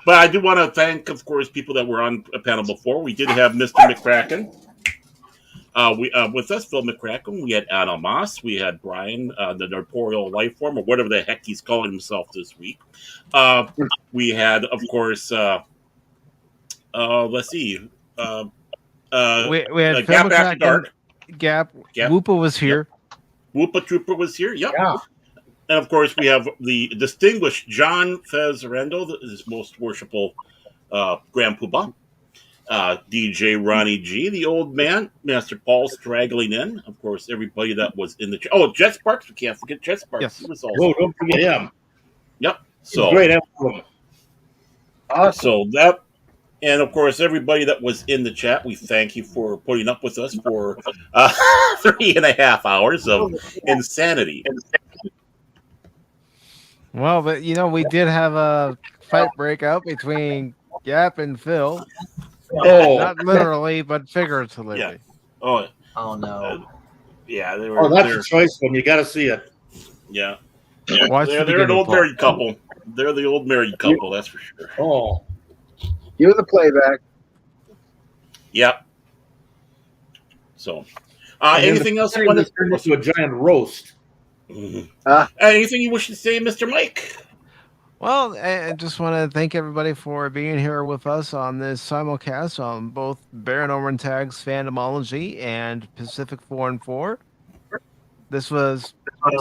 [SPEAKER 1] But I do want to thank, of course, people that were on a panel before. We did have Mr. McCracken. With us, Phil McCracken. We had Anna Moss. We had Brian, the Norporeal Life Form, or whatever the heck he's calling himself this week. We had, of course, let's see.
[SPEAKER 2] We had
[SPEAKER 1] Gap After Dark.
[SPEAKER 2] Gap. Whoopa was here.
[SPEAKER 1] Whoopa Trooper was here. Yep. Yeah. And of course, we have the distinguished John Fezerendo, his most worshipful Grand Poobah. DJ Ronnie G, the old man, Master Paul straggling in. Of course, everybody that was in the Jet Sparks. We can't forget Jet Sparks.
[SPEAKER 3] Yes.
[SPEAKER 1] He was also
[SPEAKER 3] don't forget him.
[SPEAKER 1] Yep. So
[SPEAKER 3] great.
[SPEAKER 17] Awesome.
[SPEAKER 1] So that, and of course, everybody that was in the chat, we thank you for putting up with us for 3.5 hours of insanity.
[SPEAKER 2] Well, but we did have a fight break out between Gap and Phil.
[SPEAKER 3] Oh.
[SPEAKER 2] Not literally, but
[SPEAKER 1] Yeah.
[SPEAKER 2] figuratively.
[SPEAKER 1] Oh.
[SPEAKER 20] Oh no.
[SPEAKER 1] Yeah, they
[SPEAKER 3] Oh,
[SPEAKER 1] were.
[SPEAKER 3] that's a choice one. You got to see it.
[SPEAKER 1] Yeah.
[SPEAKER 2] Watch the
[SPEAKER 1] They're an
[SPEAKER 2] beginning,
[SPEAKER 1] old
[SPEAKER 2] Paul.
[SPEAKER 1] married couple. They're the old married couple, that's for sure.
[SPEAKER 3] Oh.
[SPEAKER 17] Cue the playback.
[SPEAKER 1] Yep. So,
[SPEAKER 3] And then
[SPEAKER 1] anything
[SPEAKER 3] the
[SPEAKER 1] else you
[SPEAKER 3] party
[SPEAKER 1] want
[SPEAKER 3] turned into a giant roast.
[SPEAKER 1] Anything you wish to say, Mr. Mike?
[SPEAKER 2] Well, I just want to thank everybody for being here with us on this simulcast on both Baron Orman Tagge's Fandomology and PACIFIC414. This was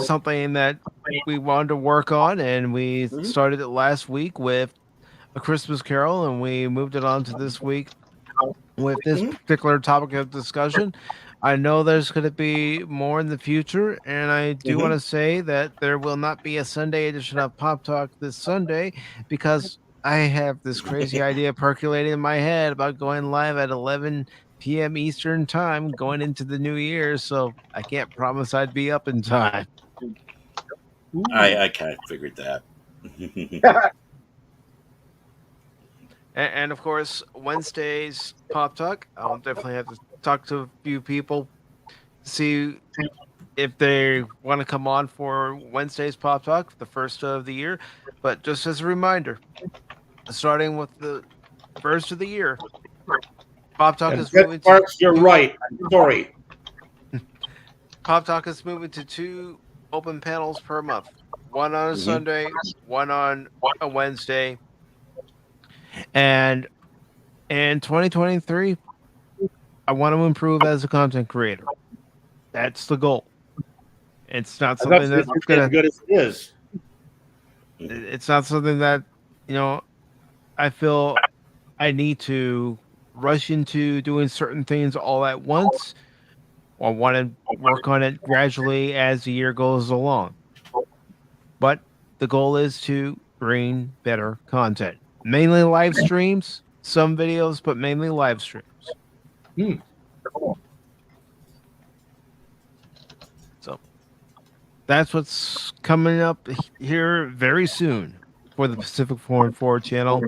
[SPEAKER 2] something that we wanted to work on, and we started it last week with A Christmas Carol, and we moved it on to this week with this particular topic of discussion. I know there's going to be more in the future, and I do want to say that there will not be a Sunday edition of Pop Talk this Sunday because I have this crazy idea percolating in my head about going live at 11 p.m. Eastern time going into the new year, so I can't promise I'd be up in time.
[SPEAKER 1] I kind of figured that.
[SPEAKER 2] And of course, Wednesday's Pop Talk, I'll definitely have to talk to a few people, see if they want to come on for Wednesday's Pop Talk, the first of the year. But just as a reminder, starting with the first of the year, Pop Talk is moving to.
[SPEAKER 3] Sparks, you're right. Sorry.
[SPEAKER 2] Pop Talk is moving to 2 open panels per month. One on a Sunday, one on a Wednesday. And in 2023, I want to improve as a content creator. That's the goal. It's not something that's
[SPEAKER 3] as good as it is.
[SPEAKER 2] It's not something that I feel I need to rush into doing certain things all at once. I want to work on it gradually as the year goes along. But the goal is to bring better content. Mainly live streams, some videos, but mainly live streams. So that's what's coming up here very soon for the PACIFIC414 channel.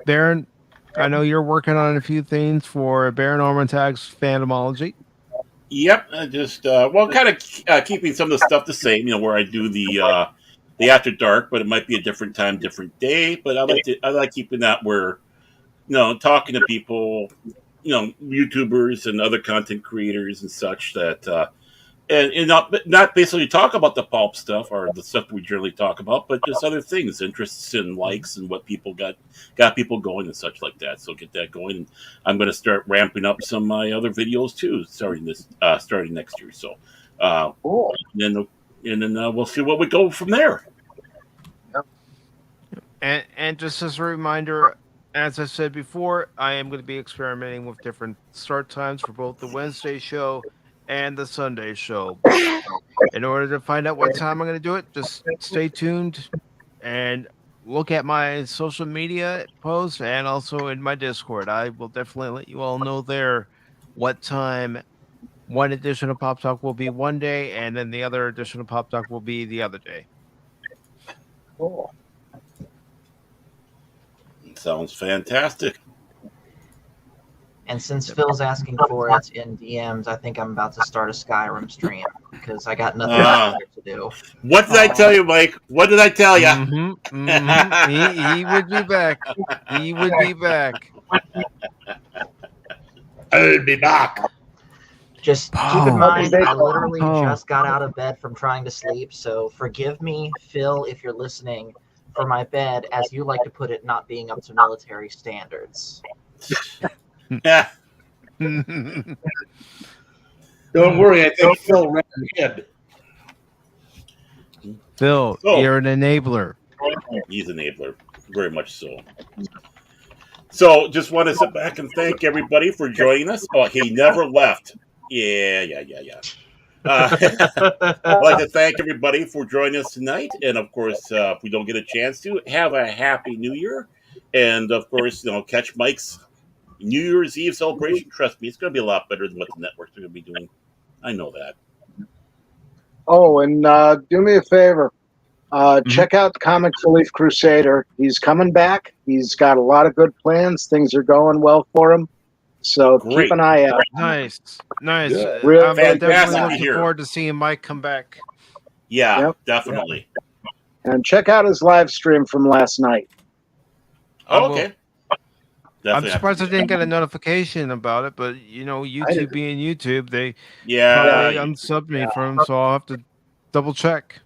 [SPEAKER 2] Baron, I know you're working on a few things for Baron Orman Tagge's Fandomology.
[SPEAKER 1] Yep, just kind of keeping some of the stuff the same. Where I do the after dark, but it might be a different time, different day. But I like keeping that where talking to people, YouTubers and other content creators and such that and not basically talk about the pulp stuff or the stuff we generally talk about, but just other things, interests and likes and what people got people going and such like that. So get that going. And I'm going to start ramping up some of my other videos too, starting next year. So, and then we'll see what we go from there.
[SPEAKER 2] And just as a reminder, as I said before, I am going to be experimenting with different start times for both the Wednesday show and the Sunday show. In order to find out what time I'm going to do it, just stay tuned and look at my social media posts and also in my Discord. I will definitely let you all know there what time one edition of Pop Talk will be one day, and then the other edition of Pop Talk will be the other day.
[SPEAKER 17] Cool.
[SPEAKER 1] Sounds fantastic.
[SPEAKER 20] And since Phil's asking for it in DMs, I think I'm about to start a Skyrim stream because I got nothing better to do.
[SPEAKER 1] What did I tell you, Mike? What did I tell you?
[SPEAKER 2] He would be back. He would be back.
[SPEAKER 3] I'll be back.
[SPEAKER 20] Just keep in mind, I literally just got out of bed from trying to sleep, so forgive me, Phil, if you're listening, for my bed, as you like to put it, not being up to military standards.
[SPEAKER 1] Yeah.
[SPEAKER 3] Don't worry, I think Phil ran ahead.
[SPEAKER 2] Phil, you're an enabler.
[SPEAKER 1] He's an enabler, very much so. So, just want to sit back and thank everybody for joining us. Oh, he never left. Yeah. I'd like to thank everybody for joining us tonight. And, of course, if we don't get a chance to, have a happy New Year. And, of course, catch Mike's New Year's Eve celebration. Trust me, it's going to be a lot better than what the networks are going to be doing. I know that.
[SPEAKER 17] Oh, and do me a favor. Check out Comic Relief Crusader. He's coming back. He's got a lot of good plans. Things are going well for him. So keep an eye out.
[SPEAKER 2] Nice.
[SPEAKER 1] Good.
[SPEAKER 17] Really
[SPEAKER 2] I'm definitely
[SPEAKER 1] Fantastic to
[SPEAKER 2] looking
[SPEAKER 1] hear.
[SPEAKER 2] forward to seeing Mike come back.
[SPEAKER 1] Yeah,
[SPEAKER 17] Yep.
[SPEAKER 1] definitely.
[SPEAKER 17] And check out his live stream from last night.
[SPEAKER 1] Oh, okay.
[SPEAKER 2] I'm
[SPEAKER 1] Definitely
[SPEAKER 2] surprised I
[SPEAKER 1] have to
[SPEAKER 2] didn't get a notification about it, but you know, YouTube being YouTube, they
[SPEAKER 1] Yeah,
[SPEAKER 2] probably
[SPEAKER 1] you-
[SPEAKER 2] unsubbed me from, so I'll have to double check.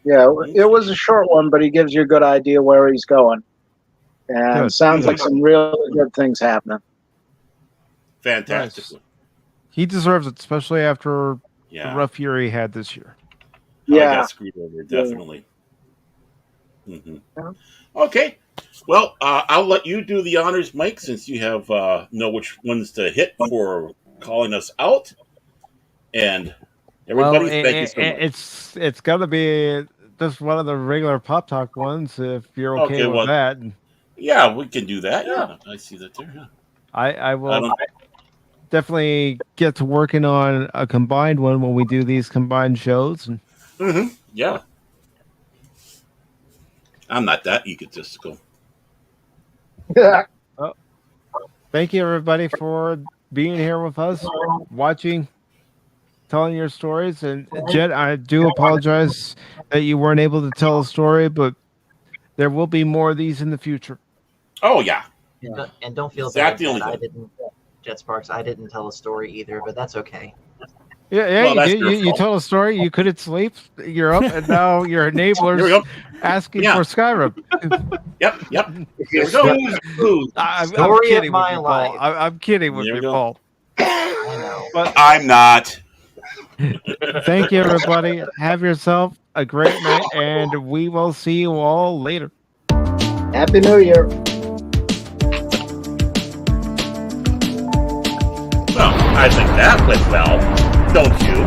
[SPEAKER 17] Yeah, it was a short one, but he gives you a good idea where he's going. And
[SPEAKER 2] Good.
[SPEAKER 17] sounds like
[SPEAKER 2] Good.
[SPEAKER 17] some really good things happening.
[SPEAKER 1] Fantastic.
[SPEAKER 2] Nice. He deserves it, especially after
[SPEAKER 1] Yeah.
[SPEAKER 2] the rough year he had this year.
[SPEAKER 1] How he
[SPEAKER 17] Yeah.
[SPEAKER 1] got screwed over, definitely. Okay. Well, I'll let you do the honors, Mike, since you have know which ones to hit for calling us out. And everybody,
[SPEAKER 2] Well,
[SPEAKER 1] thank you so much.
[SPEAKER 2] it's got to be just one of the regular Pop Talk ones, if you're okay,
[SPEAKER 1] Okay,
[SPEAKER 2] with
[SPEAKER 1] well,
[SPEAKER 2] that.
[SPEAKER 1] Yeah, we can do that. Yeah, I see that there. Yeah.
[SPEAKER 2] I
[SPEAKER 1] I
[SPEAKER 2] will
[SPEAKER 1] don't-
[SPEAKER 2] definitely get to working on a combined one when we do these combined shows. And
[SPEAKER 1] Yeah. I'm not that egotistical.
[SPEAKER 2] well, thank you, everybody, for being here with us, watching, telling your stories. And Jet, I do apologize that you weren't able to tell a story, but there will be more of these in the future.
[SPEAKER 1] Oh, yeah.
[SPEAKER 20] And don't feel
[SPEAKER 1] Is that
[SPEAKER 20] bad
[SPEAKER 1] the
[SPEAKER 20] that
[SPEAKER 1] only
[SPEAKER 20] I
[SPEAKER 1] thing?
[SPEAKER 20] didn't, Jet Sparks, I didn't tell a story either, but that's okay.
[SPEAKER 2] Yeah,
[SPEAKER 1] Well, that's
[SPEAKER 2] you did.
[SPEAKER 1] your
[SPEAKER 2] You
[SPEAKER 1] fault.
[SPEAKER 2] told a story. You couldn't sleep. You're up, and now your
[SPEAKER 1] Here we
[SPEAKER 2] enablers
[SPEAKER 1] go.
[SPEAKER 2] asking
[SPEAKER 1] Yeah.
[SPEAKER 2] for Skyrim.
[SPEAKER 1] Yep. Here we go.
[SPEAKER 2] I'm
[SPEAKER 20] Story of
[SPEAKER 2] kidding with
[SPEAKER 20] my
[SPEAKER 2] you,
[SPEAKER 20] life.
[SPEAKER 2] Paul. I'm kidding with
[SPEAKER 1] There we
[SPEAKER 2] you,
[SPEAKER 1] go.
[SPEAKER 2] Paul.
[SPEAKER 20] I know.
[SPEAKER 2] But
[SPEAKER 1] I'm not.
[SPEAKER 2] thank you, everybody. Have yourself a great night, and we will see you all later.
[SPEAKER 17] Happy New Year.
[SPEAKER 1] Well, I think that went well, don't you?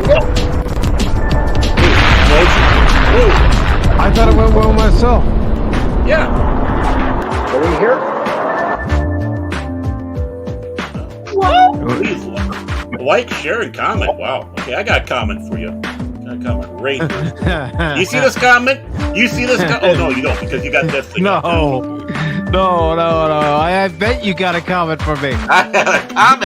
[SPEAKER 2] I thought it went well myself.
[SPEAKER 1] Yeah.
[SPEAKER 17] Are we here?
[SPEAKER 1] Please like, share, and comment. Wow. Okay, I got a comment for you. Got a comment right here. You see this comment? You see this? Oh no, you don't, because you got this thing.
[SPEAKER 2] No. I bet you got a comment from me.
[SPEAKER 1] I had a comment.